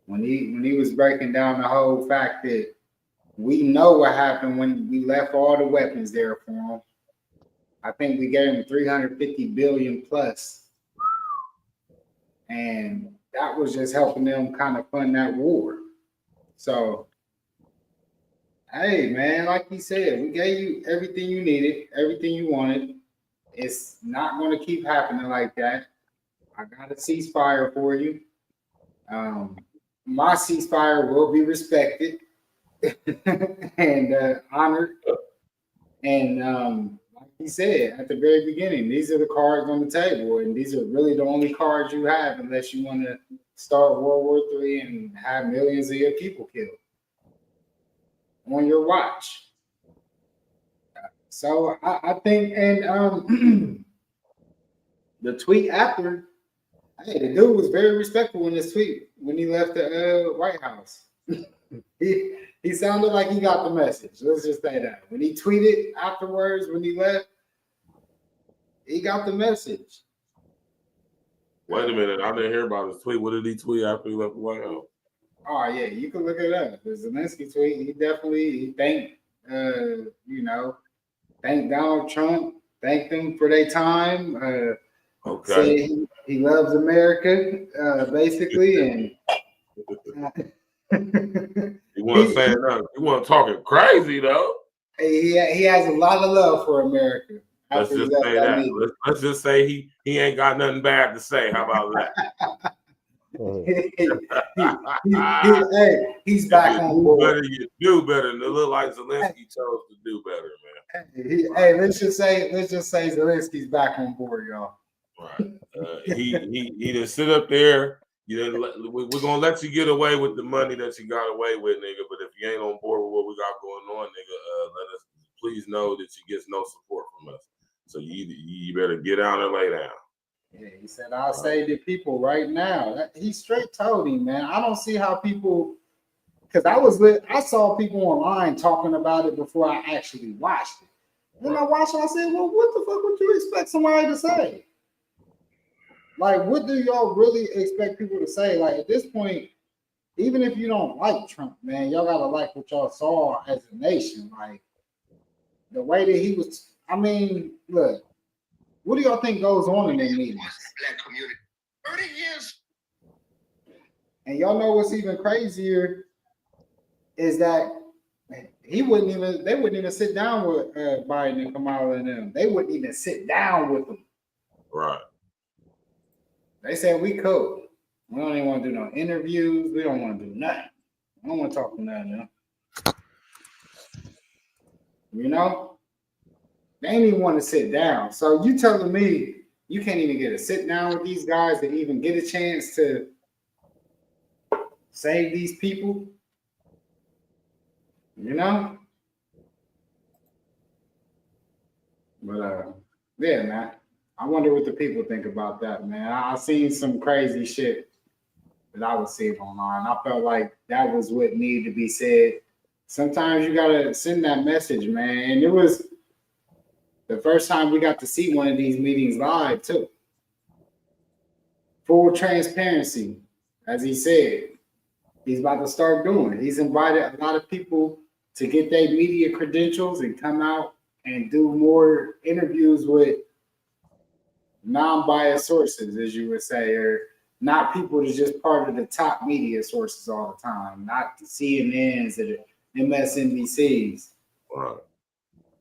When he was breaking down the whole fact that we know what happened when we left all the weapons there for him. I think we gave him 350 billion plus. And that was just helping them kind of fund that war. So, hey, man, like he said, we gave you everything you needed, everything you wanted. It's not going to keep happening like that. I got a ceasefire for you. My ceasefire will be respected and honored. And like he said at the very beginning, these are the cards on the table, and these are really the only cards you have unless you want to start World War III and have millions of your people killed on your watch. So I think, and the tweet after, hey, the dude was very respectful in his tweet when he left the White House. He sounded like he got the message. Let's just say that. When he tweeted afterwards, when he left, he got the message. Wait a minute. I didn't hear about his tweet. What did he tweet after he left the White House? Oh, yeah. You can look it up. The Zelensky tweet, he thanked, thanked Donald Trump, thanked them for their time. Okay. Said he loves America, basically. And you want to say nothing. You want to talking crazy, though. He has a lot of love for America. Let's just say that. Let's just say he ain't got nothing bad to say. How about that? He's back on board. You do better. And it look like Zelensky chose to do better, man. Let's just say Zelensky's back on board, y'all. Right. He just sit up there. We're gonna let you get away with the money that you got away with, nigga. But if you ain't on board with what we got going on, nigga, let us please know that you get no support from us. So you better get down and lay down. Yeah, he said, I'll save the people right now. He straight told him, man. I don't see how people, because I saw people online talking about it before I actually watched it. Then I watched it, I said, well, what the fuck would you expect somebody to say? Like, what do y'all really expect people to say? Like, at this point, even if you don't like Trump, man, y'all gotta like what y'all saw as a nation. Like, the way that he was, I mean, look, what do y'all think goes on in their meetings? Black community. 30 years. And y'all know what's even crazier is that they wouldn't even sit down with Biden and Kamala and them. They wouldn't even sit down with them. Right. They said we cool. We don't even want to do no interviews. We don't want to do nothing. I don't want to talk to nothing. You know? They ain't even want to sit down. So you telling me you can't even get a sit down with these guys to even get a chance to save these people? You know? But yeah, man. I wonder what the people think about that, man. I seen some crazy shit that I was seeing online. I felt like that was what needed to be said. Sometimes you gotta send that message, man. And it was the first time we got to see one of these meetings live, too. Full transparency, as he said. He's about to start doing. He's invited a lot of people to get their media credentials and come out and do more interviews with non-biased sources, as you would say, or not people that's just part of the top media sources all the time, not the CNNs or the MSNBCs. Right.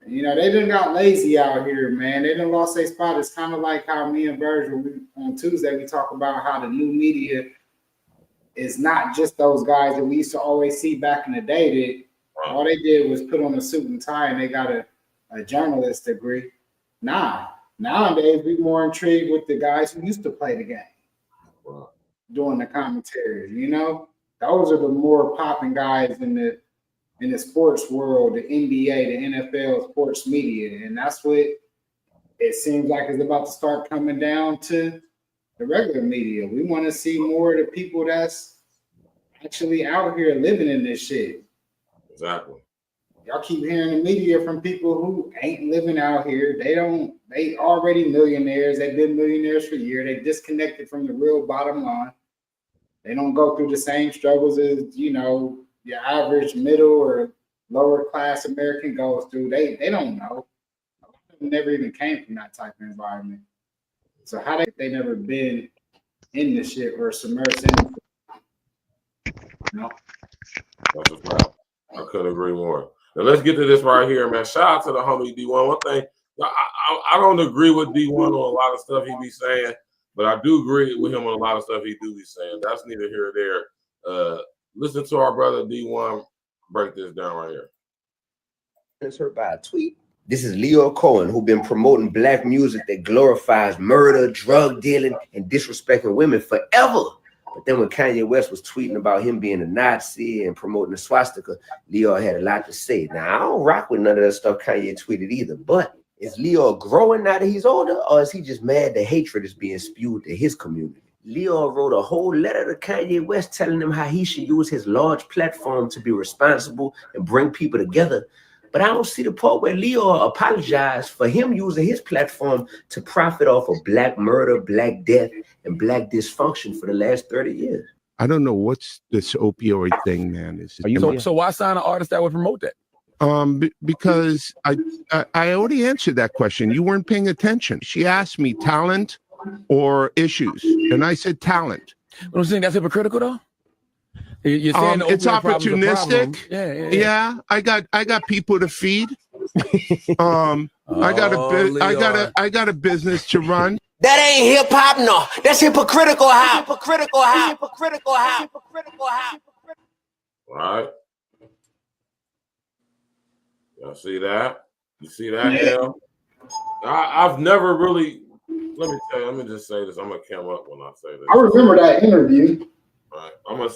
You know, they done got lazy out here, man. They done lost their spot. It's kind of like how me and Virgil, on Tuesday, we talk about how the new media is not just those guys that we used to always see back in the day that all they did was put on a suit and tie and they got a journalist degree. Nah. Nowadays, we more intrigued with the guys who used to play the game, doing the commentary. You know, those are the more popping guys in the sports world, the NBA, the NFL, sports media, and that's what it seems like is about to start coming down to the regular media. We want to see more of the people that's actually out here living in this shit. Exactly. Y'all keep hearing the media from people who ain't living out here. They already millionaires. They've been millionaires for years. They disconnected from the real bottom line. They don't go through the same struggles as, you know, your average middle or lower class American goes through. They don't know. They never even came from that type of environment. So how they never been in the shit or submersed in it? You know? That's a fact. I couldn't agree more. Now let's get to this right here, man. Shout out to the homie D1. One thing, I don't agree with D1 on a lot of stuff he be saying, but I do agree with him on a lot of stuff he do be saying. That's neither here or there. Listen to our brother D1 break this down right here. It's heard by a tweet. This is Leo Cohen, who been promoting black music that glorifies murder, drug dealing, and disrespecting women forever. But then when Kanye West was tweeting about him being a Nazi and promoting the swastika, Leo had a lot to say. Now, I don't rock with none of that stuff Kanye tweeted either, but is Leo growing now that he's older, or is he just mad that hatred is being spewed to his community? Leo wrote a whole letter to Kanye West telling him how he should use his large platform to be responsible and bring people together. But I don't see the part where Leo apologized for him using his platform to profit off of black murder, black death, and black dysfunction for the last 30 years. I don't know what's this opioid thing, man. So why sign an artist that would promote that? Because I already answered that question. You weren't paying attention. She asked me talent or issues, and I said talent. But I'm saying that's hypocritical, though. You're saying it's opportunistic. Yeah. I got people to feed. I got a business to run. That ain't hip hop, no. That's hypocritical hop. All right. Y'all see that? You see that, Dale? I've never really. Let me just say this. I'm gonna come up when I say this. I remember that interview. Right. I'm gonna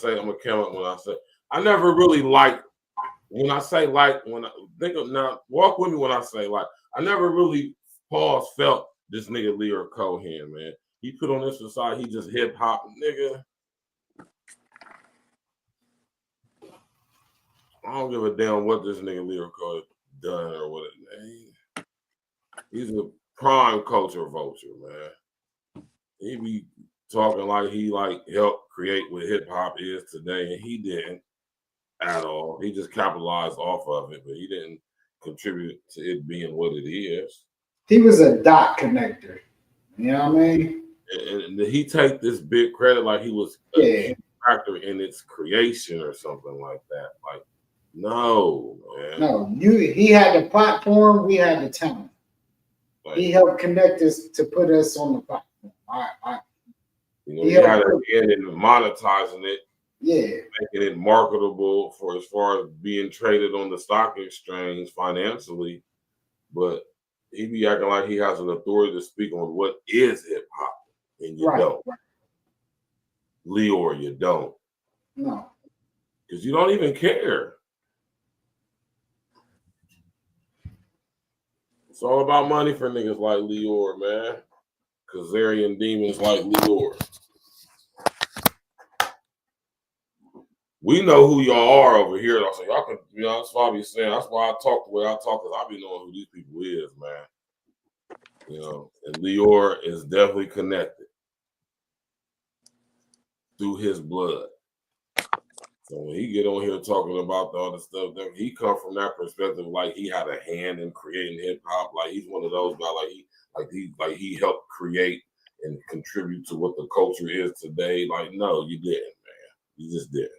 come up when I say. I never really liked when I say like. When I think of now, walk with me when I say like. I never really Paul felt this nigga Leo Cohen, man. He put on this side, he just hip hop, nigga. I don't give a damn what this nigga Leo Cohen done or what. He's a prime culture vulture, man. He be talking like he helped create what hip hop is today, and he didn't at all. He just capitalized off of it, but he didn't contribute to it being what it is. He was a dot connector. You know what I mean? And he take this big credit like he was a key factor in its creation or something like that. Like, no, man. No, he had the platform, we had the talent. Like, he helped connect us to put us on the platform. He had a hand in monetizing it. Yeah. Making it marketable for as far as being traded on the stock exchange financially. But he be acting like he has an authority to speak on what is hip hop. And you don't. Right. Leor, you don't. No. Because you don't even care. It's all about money for niggas like Leor, man. Kazarian demons like Leor. We know who y'all are over here. So y'all can, that's why I be saying, that's why I talk the way I talk, because I be knowing who these people is, man. And Leor is definitely connected through his blood. So when he get on here talking about the other stuff, he come from that perspective, like he had a hand in creating hip hop. Like he's one of those guys, like he helped create and contribute to what the culture is today. Like, no, you didn't, man. You just didn't.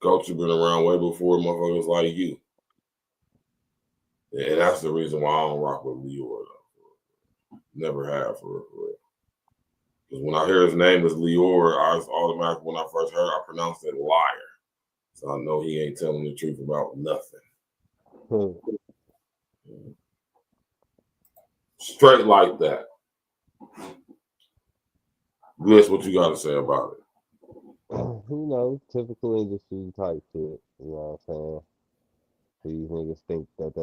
Culture been around way before motherfuckers like you. And that's the reason why I don't rock with Leor. Never have, for real. Because when I hear his name is Leor, I was automatically, when I first heard, I pronounced it liar. So I know he ain't telling the truth about nothing. Straight like that. Bliss, what you got to say about it? Typical industry type shit. You know what I'm saying? These niggas think that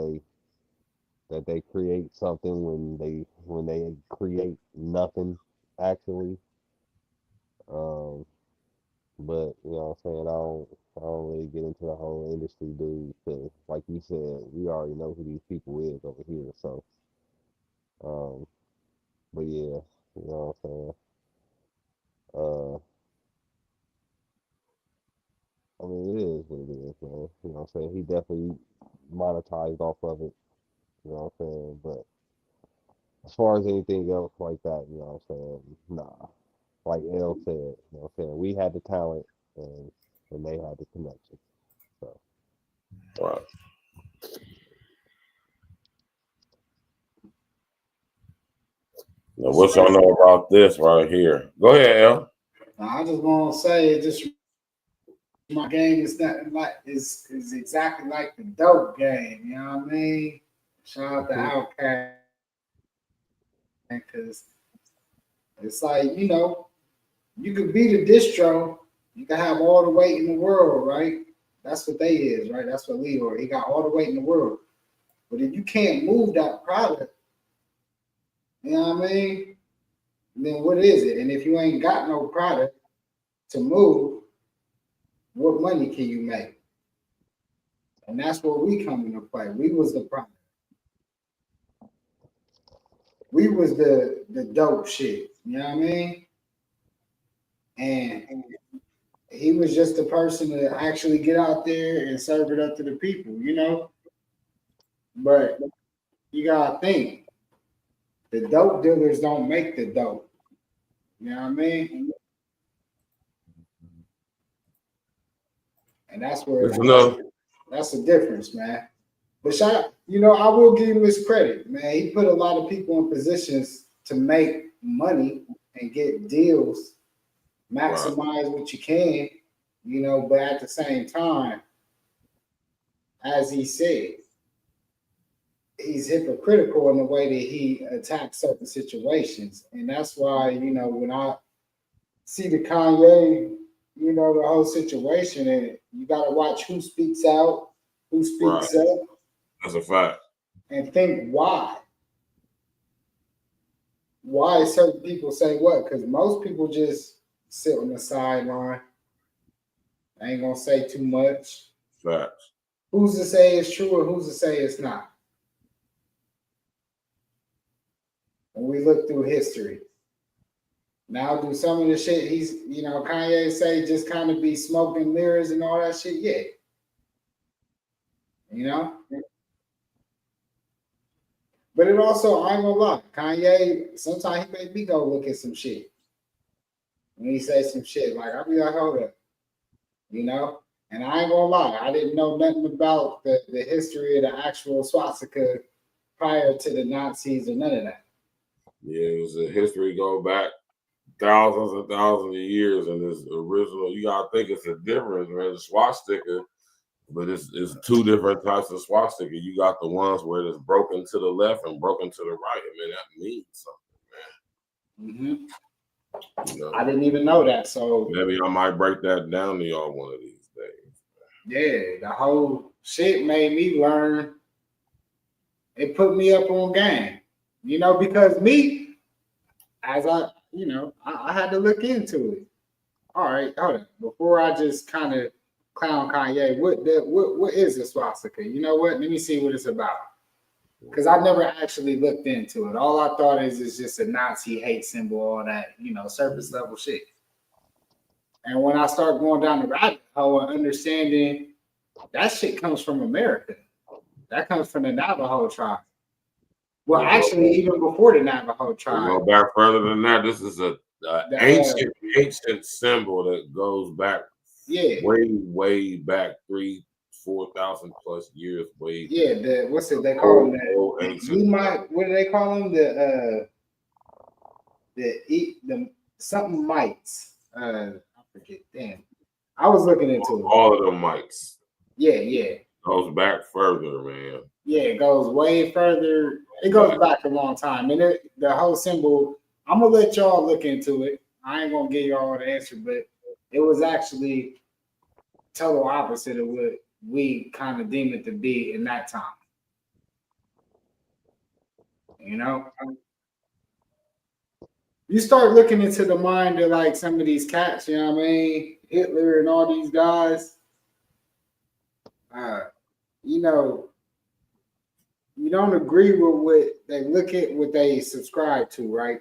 they create something when they create nothing actually. But you know what I'm saying, I don't really get into the whole industry, dude, because like you said, we already know who these people is over here. So but yeah, you know what I'm saying. I mean, it is what it is, man. You know what I'm saying? He definitely monetized off of it. You know what I'm saying? But as far as anything else like that, you know what I'm saying? Nah. Like L said, you know what I'm saying? We had the talent and they had the connection. So. Right. Now, what y'all know about this right here? Go ahead, L. I just want to say, my game is not like is exactly like the dope game. You know what I mean? Shout out to Outkast, because it's like, you could be the distro, you can have all the weight in the world, right? That's what they is, right? That's what Leor. He got all the weight in the world. But if you can't move that product, you know what I mean? Then what is it? And if you ain't got no product to move, what money can you make? And that's where we come into play. We was the product. We was the dope shit. You know what I mean? And he was just the person to actually get out there and serve it up to the people, But you gotta think, the dope dealers don't make the dope. You know what I mean? And that's where that's the difference, man. But I will give him his credit, man. He put a lot of people in positions to make money and get deals, maximize what you can, but at the same time, as he said, he's hypocritical in the way that he attacks certain situations. And that's why, when I see the Kanye, the whole situation, and you got to watch who speaks out, who speaks up. That's a fact. And think why. why certain people say what? Because most people just sit on the sideline. I ain't gonna say too much. Facts. Who's to say it's true or who's to say it's not? When we look through history. Now, do some of the shit Kanye say just kind of be smoking mirrors and all that shit? Yeah. You know? But it also, I ain't gonna lie, Kanye, sometimes he make me go look at some shit. When he say some shit, like, I'll be like, hold up. You know? And I ain't gonna lie, I didn't know nothing about the history of the actual swastika prior to the Nazis or none of that. Yeah, it was a history go back thousands and thousands of years, and this original, you gotta think it's a difference, man. The swastika, but it's two different types of swastika. You got the ones where it's broken to the left and broken to the right. I mean, that means something, man. Mm-hmm. You know, I didn't even know that, so maybe I might break that down to y'all one of these days. Yeah, the whole shit made me learn. It put me up on game, you know, because me, as I had to look into it. All right, hold on. Before I just kind of clown Kanye, what is a swastika? You know what? Let me see what it's about. Because I never actually looked into it. All I thought is it's just a Nazi hate symbol, all that, surface level shit. And when I start going down the rabbit hole and understanding that shit comes from America. That comes from the Navajo tribe. Well, actually, even before the Navajo tribe. Go back further than that. This is a ancient symbol that goes back way back 3,000-4,000 plus years. What's it they call them? What do they call them? The something mites. I forget. Damn, I was looking into it. All of them mites. Yeah. Goes back further, man. Yeah, it goes way further. It goes back a long time. And the whole symbol, I'm going to let y'all look into it. I ain't going to give y'all the answer, but it was actually total opposite of what we kind of deem it to be in that time. You know? You start looking into the mind of like some of these cats, you know what I mean? Hitler and all these guys. You don't agree with what they look at, what they subscribe to, right?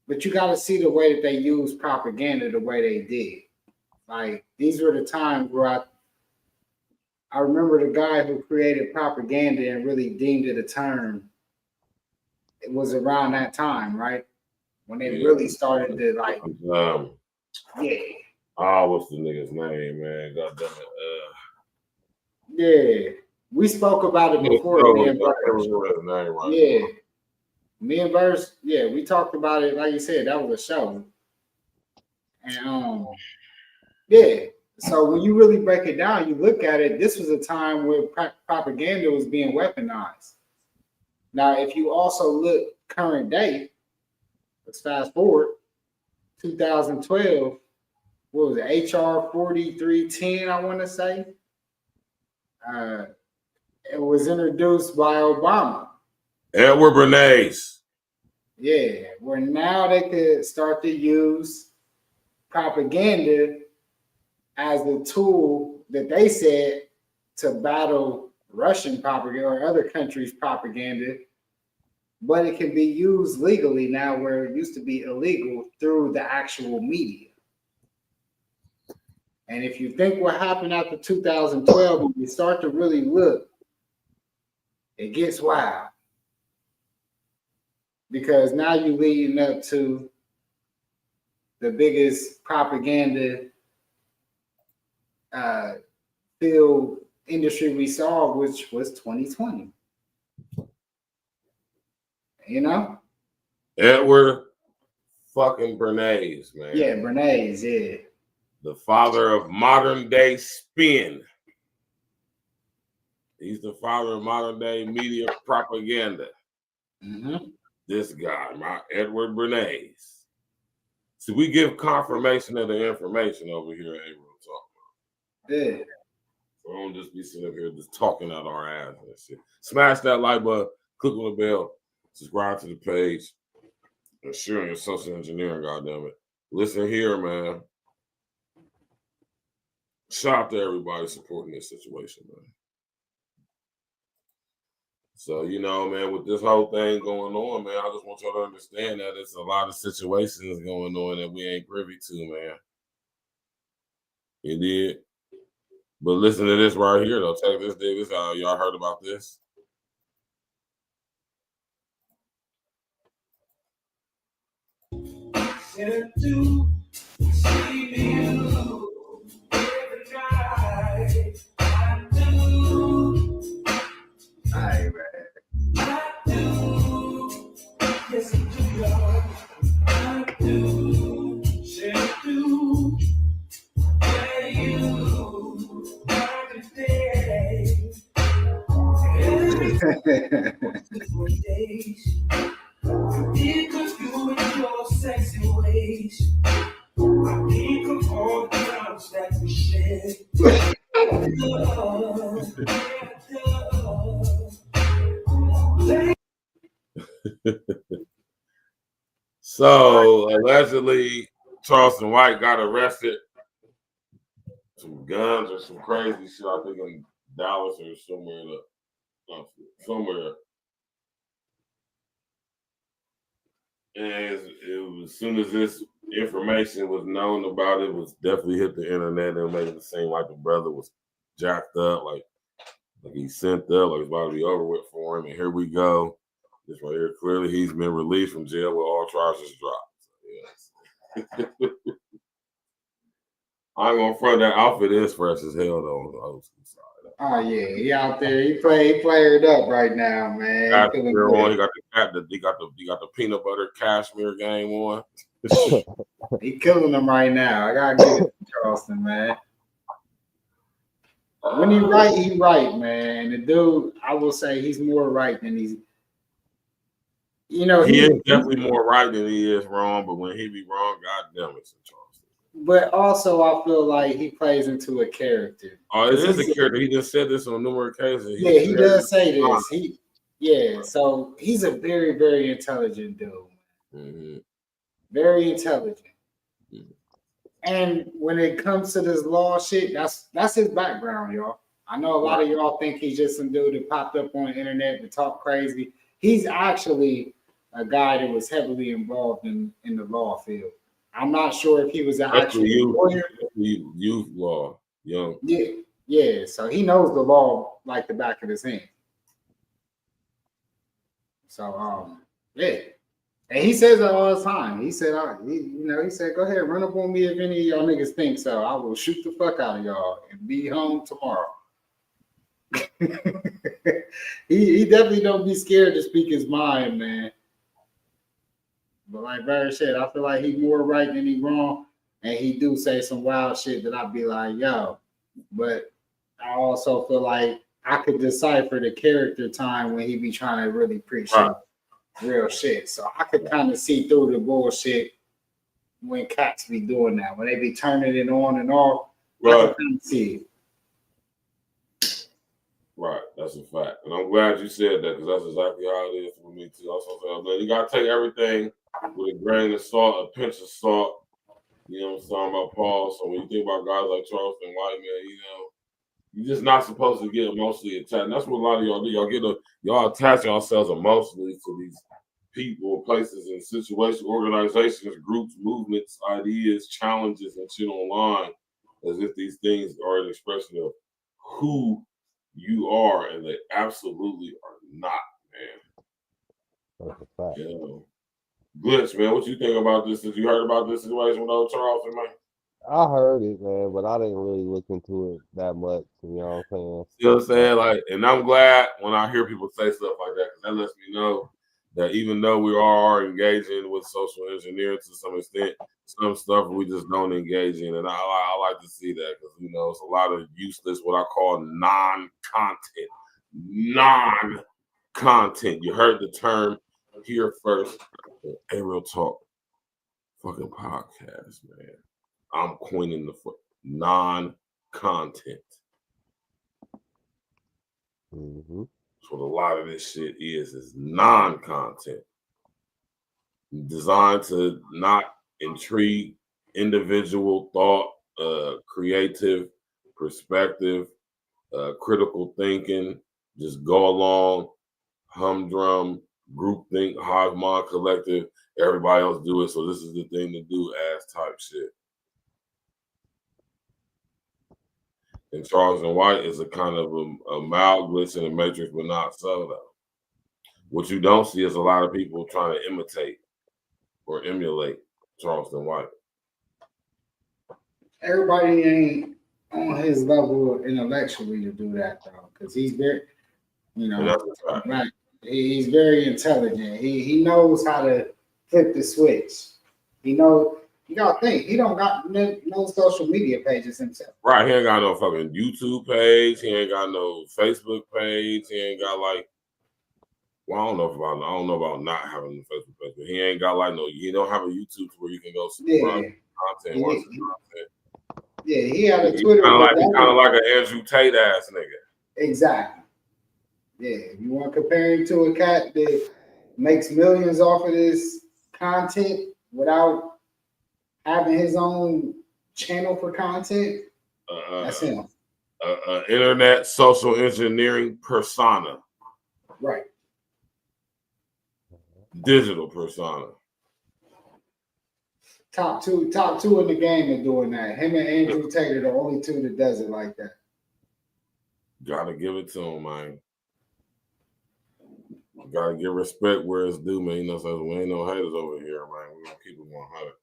But you got to see the way that they use propaganda the way they did. Like, these were the times where I remember the guy who created propaganda and really deemed it a term. It was around that time, right? When they really started to like, what's the nigga's name, man? God damn it. Yeah. We spoke about it before, me and Verse. Yeah. Me and Verse, we talked about it. Like you said, that was a show. And so when you really break it down, you look at it, this was a time where propaganda was being weaponized. Now, if you also look current day, let's fast forward, 2012, what was it, HR 4310, I want to say? It was introduced by Obama. Edward Bernays. Yeah, where now they could start to use propaganda as the tool that they said to battle Russian propaganda or other countries' propaganda, but it can be used legally now where it used to be illegal through the actual media. And if you think what happened after 2012, when you start to really look, it gets wild. Because now you're leading up to the biggest propaganda field industry we saw, which was 2020. You know? Edward fucking Bernays, man. Yeah, Bernays, yeah. The father of modern day spin. He's the father of modern day media propaganda. Mm-hmm. This guy, Edward Bernays. So we give confirmation of the information over here at A-Room Talk. Yeah. So don't just be sitting up here just talking out our ass and shit. Smash that like button, click on the bell, Subscribe to the page. And share your social engineering, goddammit. Listen here, man. Shout out to everybody supporting this situation, man. So, you know, man, with this whole thing going on, man, I just want y'all to understand that it's a lot of situations going on that we ain't privy to, man. You did? But listen to this right here, though. Check this, dig this out. Y'all heard about this? Hey, man. So allegedly, Charleston White got arrested. Some guns or some crazy shit. I think in Dallas or somewhere. And as soon as this information was known about it, was definitely hit the internet and made it seem like the brother was jacked up, like he sent up, like it's about to be over with for him. And here we go. This right here, clearly he's been released from jail with all charges dropped. So, yes. I'm gonna front that outfit is fresh as hell though. Oh yeah, he out there. He played up right now, man. He got the peanut butter cashmere game on. He killing them right now. I gotta give it to Charleston, man. When he right, man. The dude, I will say he's more right than he's. You know, he is definitely more right than he is wrong. But when he be wrong, goddamn it's Charleston. But also, I feel like he plays into a character. Oh, it is a character. He just said this on numerous occasions. He does say this. So he's a very, very intelligent dude. Mm-hmm. Very intelligent. Mm-hmm. And when it comes to this law shit, that's his background, y'all. I know a lot of y'all think he's just some dude that popped up on the internet to talk crazy. He's actually a guy that was heavily involved in the law field. I'm not sure if he was an actual lawyer. Youth law, young. Yeah. So he knows the law like the back of his hand. So yeah, and he says that all the time. He said, he said, go ahead, run up on me if any of y'all niggas think so. I will shoot the fuck out of y'all and be home tomorrow. he definitely don't be scared to speak his mind, man. But like Barry said, I feel like he's more right than he's wrong. And he do say some wild shit that I'd be like, yo. But I also feel like I could decipher the character time when he be trying to really preach real shit. So I could kind of see through the bullshit when cats be doing that. When they be turning it on and off, I can kind of see it. Right, that's a fact. And I'm glad you said that because that's exactly how it is for me too. Also, you got to take everything with a grain of salt, a pinch of salt. You know what I'm talking about, Paul? So when you think about guys like Charleston White, man, you're just not supposed to get emotionally attached. And that's what a lot of y'all do. Y'all attach yourselves emotionally to these people, places, and situations, organizations, groups, movements, ideas, challenges, and shit online as if these things are an expression of who you are, and they absolutely are not, man. That's a fact. Glitch, man, what you think about this? Did you heard about this situation with old Charleston, man? I heard it, man, but I didn't really look into it that much. You know what I'm saying? You know what I'm saying? Like, and I'm glad when I hear people say stuff like that because that lets me know that even though we are engaging with social engineering to some extent, some stuff we just don't engage in, and I like to see that because it's a lot of useless, what I call non-content. You heard the term here first. Hey, real talk, fucking podcast, man. I'm coining the non-content. Mm-hmm. That's That's what a lot of this shit is non-content. Designed to not intrigue individual thought, creative perspective, critical thinking, just go along, humdrum, groupthink, hive mind collective, everybody else do it, so this is the thing to do ass type shit. And Charles and White is a kind of a mild glitch in the matrix, but not so though. What you don't see is a lot of people trying to imitate or emulate Charleston White. Everybody ain't on his level intellectually to do that though, because he's very, right. He's very intelligent. He knows how to flip the switch. He knows. You gotta think he don't got no social media pages himself. Right, he ain't got no fucking YouTube page. He ain't got no Facebook page. He ain't got like. Well, I don't know about not having a Facebook page, but he ain't got like he don't have a YouTube where you can go subscribe to content, watch the content. Yeah, he had a Twitter. Kind of like an Andrew Tate ass nigga. Exactly. Yeah, if you want to compare him to a cat that makes millions off of this content without having his own channel for content, that's him. Internet social engineering persona. Right. Digital persona. Top two in the game are doing that. Him and Andrew Tate are the only two that does it like that. Gotta give it to him, man. Gotta give respect where it's due, man. You know what I'm saying? We ain't no haters over here, man. We're gonna keep it 100.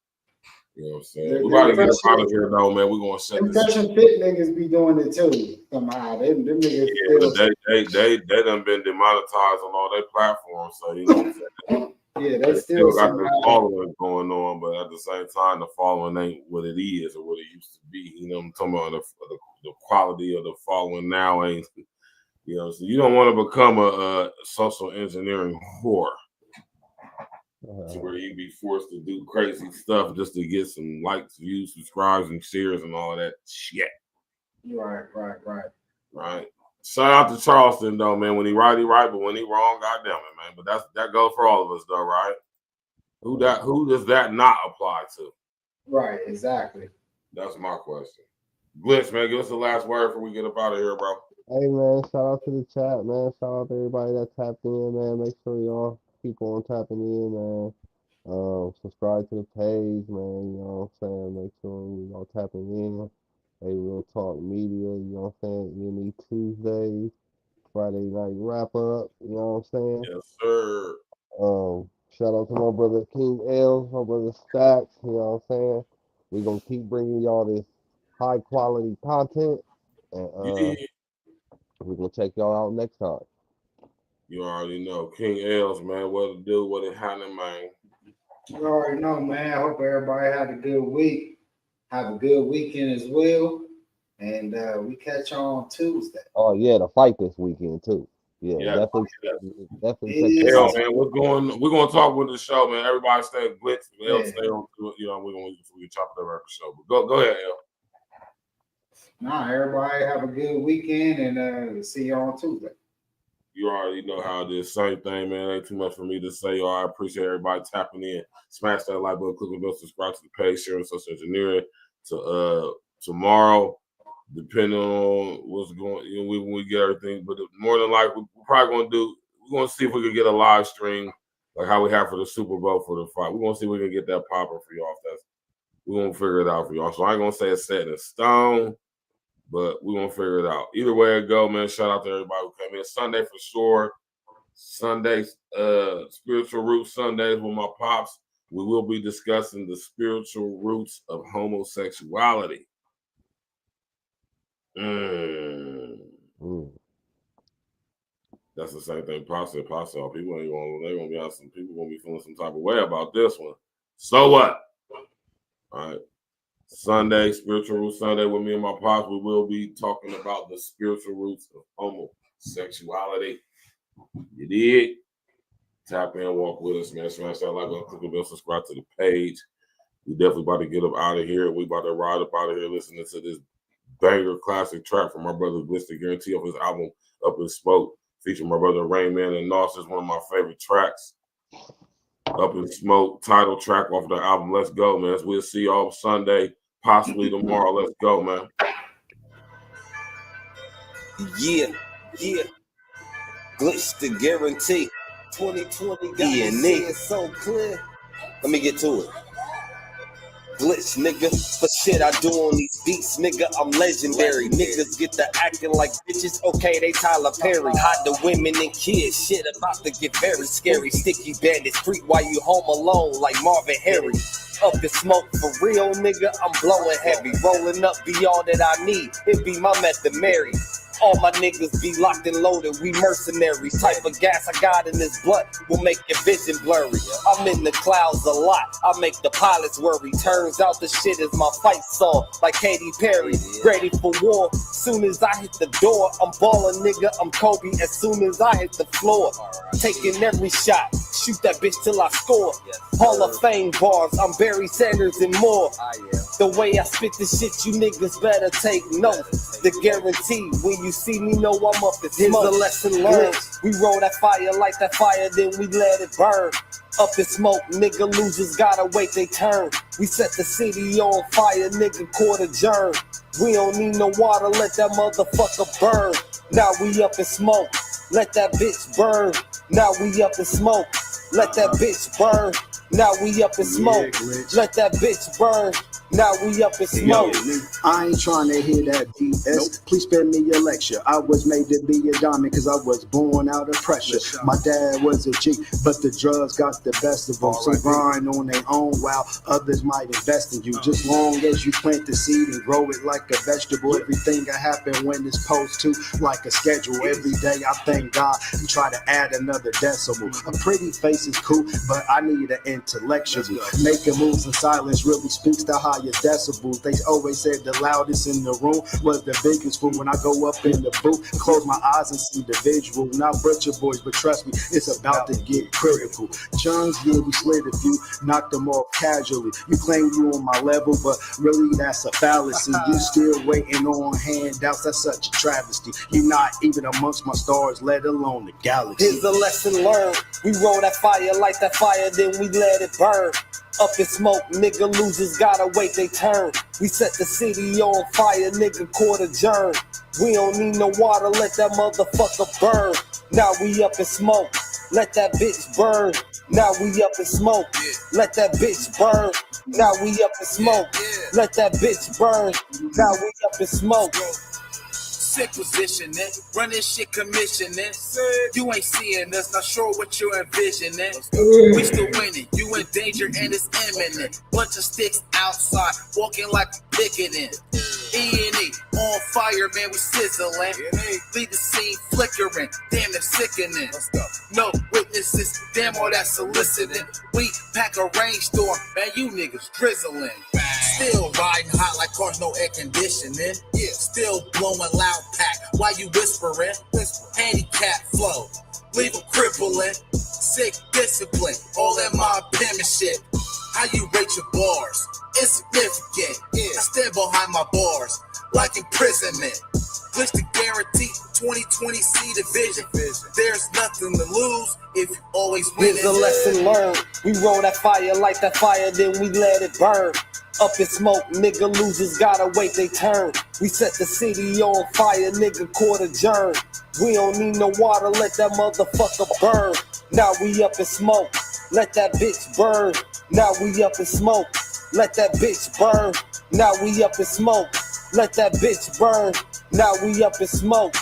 You know what I'm saying? We're about to get out of here, though, man. We're gonna shut this. Impression fit niggas be doing it too somehow. Them niggas. Yeah, they done been demonetized on all their platforms, so you know what I'm saying? Yeah, they still got the following going on, but at the same time, the following ain't what it is or what it used to be. You know what I'm talking about? The quality of the following now ain't. You know, so you don't want to become a social engineering whore. To where you be forced to do crazy stuff just to get some likes, views, subscribes, and shares and all of that shit. Right. Shout out to Charleston though, man. When he right, but when he wrong, goddamn it, man. But that goes for all of us though, right? Who does that not apply to? Right, exactly. That's my question. Glitch, man, give us the last word before we get up out of here, bro. Hey man, shout out to the chat, man. Shout out to everybody that tapped in, man. Make sure y'all keep on tapping in, man. Subscribe to the page, man. You know what I'm saying? Make sure y'all tapping in. Hey, Real Talk Media, you know what I'm saying? E.N.E Tuesdays, Friday night wrap up, you know what I'm saying? Yes, sir. Shout out to my brother King L, my brother Stacks, you know what I'm saying? We're gonna keep bringing y'all this high quality content, and we're gonna check y'all out next time. You already know. King L's, man, what to do, what it happening, man. You already know, man. I hope everybody had a good week. Have a good weekend as well. And we catch you on Tuesday. Oh yeah, the fight this weekend too. Yeah. Definitely. Hell, man, we're gonna talk with the show, man. Everybody stay glitz. Stay on. You know, we can chop it over the show. But go ahead, L. Nah, everybody have a good weekend, and see you on Tuesday. You already know how it is. Same thing, man. Ain't too much for me to say. I appreciate everybody tapping in. Smash that like button, click the bell, subscribe to the page, share and social engineering. To tomorrow, depending on what's going, when we get everything. But more than likely, we're probably we're gonna see if we can get a live stream like how we have for the Super Bowl for the fight. We're gonna see if we can get that popping for y'all. We're gonna figure it out for y'all. So I ain't gonna say it's set in stone, but we're gonna figure it out. Either way it go, man. Shout out to everybody who came in. Sunday for sure. Sundays, Spiritual Roots Sundays with my pops. We will be discussing the spiritual roots of homosexuality. That's the same thing. Pasta. People ain't gonna be some people gonna be feeling some type of way about this one. So what? All right. Sunday, Spiritual Roots Sunday with me and my pops. We will be talking about the spiritual roots of homosexuality. You did? Tap in, walk with us, man. Smash that like button, click the bell, subscribe to the page. We definitely about to get up out of here. We about to ride up out of here listening to this banger classic track from my brother Glitz, the guarantee of his album Up in Smoke, featuring my brother Rainman and Noss. Is one of my favorite tracks. Up in Smoke, title track off the album. Let's go, man. We'll see y'all Sunday, possibly tomorrow. Let's go, man. Yeah. Glitch the guarantee. 2020 got E.N.E. so clear. Let me get to it. Glitch, nigga, for shit I do on these beats, nigga, I'm legendary. Niggas get to acting like bitches, okay, they Tyler Perry. Hide the women and kids, shit about to get very scary. Sticky bandit street while you home alone like Marvin Harry. Up in Smoke for real, nigga, I'm blowing heavy. Rolling up be all that I need, it be my method Mary. All my niggas be locked and loaded, we mercenaries. Type of gas I got in this blood will make your vision blurry. I'm in the clouds a lot, I make the pilots worry. Turns out the shit is my fight song, like Katy Perry. Ready for war, soon as I hit the door. I'm ballin', nigga, I'm Kobe as soon as I hit the floor. Taking every shot, shoot that bitch till I score. Hall of Fame bars, I'm Barry Sanders and more. The way I spit this shit, you niggas better take note. The guarantee, when you see me, know I'm up in smoke. Here's the lesson learned. We roll that fire, light that fire, then we let it burn. Up in Smoke, nigga, losers gotta wait they turn. We set the city on fire, nigga, court adjourned. We don't need no water, let that motherfucker burn. Now we up in Smoke, let that bitch burn. Now we up in Smoke, let that bitch burn. Now we up in Smoke, let that bitch burn. Now we up in Smoke. I ain't trying to hear that BS. Please spare me a lecture. I was made to be a diamond because I was born out of pressure. My dad was a G, but the drugs got the best of them. Some grind on their own while others might invest in you. Just long as you plant the seed and grow it like a vegetable. Everything will happen when it's supposed to, like a schedule. Every day I thank God and try to add another decimal. A pretty face is cool, but I need an intellectual. Making moves in silence really speaks to highest decibels. They always said the loudest in the room was the biggest fool. When I go up in the booth, close my eyes and see the visual. Not butcher boys, but trust me, it's about to get critical. Johns, yeah, we slid a few, knocked them off casually. You claim you on my level, but really that's a fallacy. You still waiting on handouts, that's such a travesty. You're not even amongst my stars, let alone the galaxy. Here's a lesson learned. We roll that fire, light that fire, then we let it burn. Up in Smoke, nigga, losers gotta wait they turn. We set the city on fire, nigga, court adjourned. We don't need no water, let that motherfucker burn. Now we up in Smoke, let that bitch burn. Now we up in Smoke, let that bitch burn. Now we up in Smoke, let that bitch burn. Now we up in Smoke. Sick positioning, running shit commissioning. You ain't seeing us, not sure what you're envisioning. We still winning, you in danger and it's imminent. Bunch of sticks outside, walking like we picketing. E.N.E. on fire, man, we sizzling. Leave the scene flickering, damn, they're sickening. No witnesses, damn, all that soliciting. We pack a rainstorm, man, you niggas drizzling. Still riding hot like cars, no air conditioning. Yeah, still blowing loud pack while you whispering. Handicap flow, leave them crippling. Sick discipline, all that mob penmanship. How you rate your bars? Insignificant. I stand behind my bars like imprisonment. Glitch the guarantee, 2020 C division. There's nothing to lose if you always win. Here's a lesson learned. We roll that fire, light that fire, then we let it burn. Up in Smoke, nigga, losers gotta wait they turn. We set the city on fire, nigga, court adjourned. We don't need no water, let that motherfucker burn. Now we up in Smoke, let that bitch burn. Now we up in Smoke, let that bitch burn. Now we up in Smoke, let that bitch burn. Now we up in Smoke.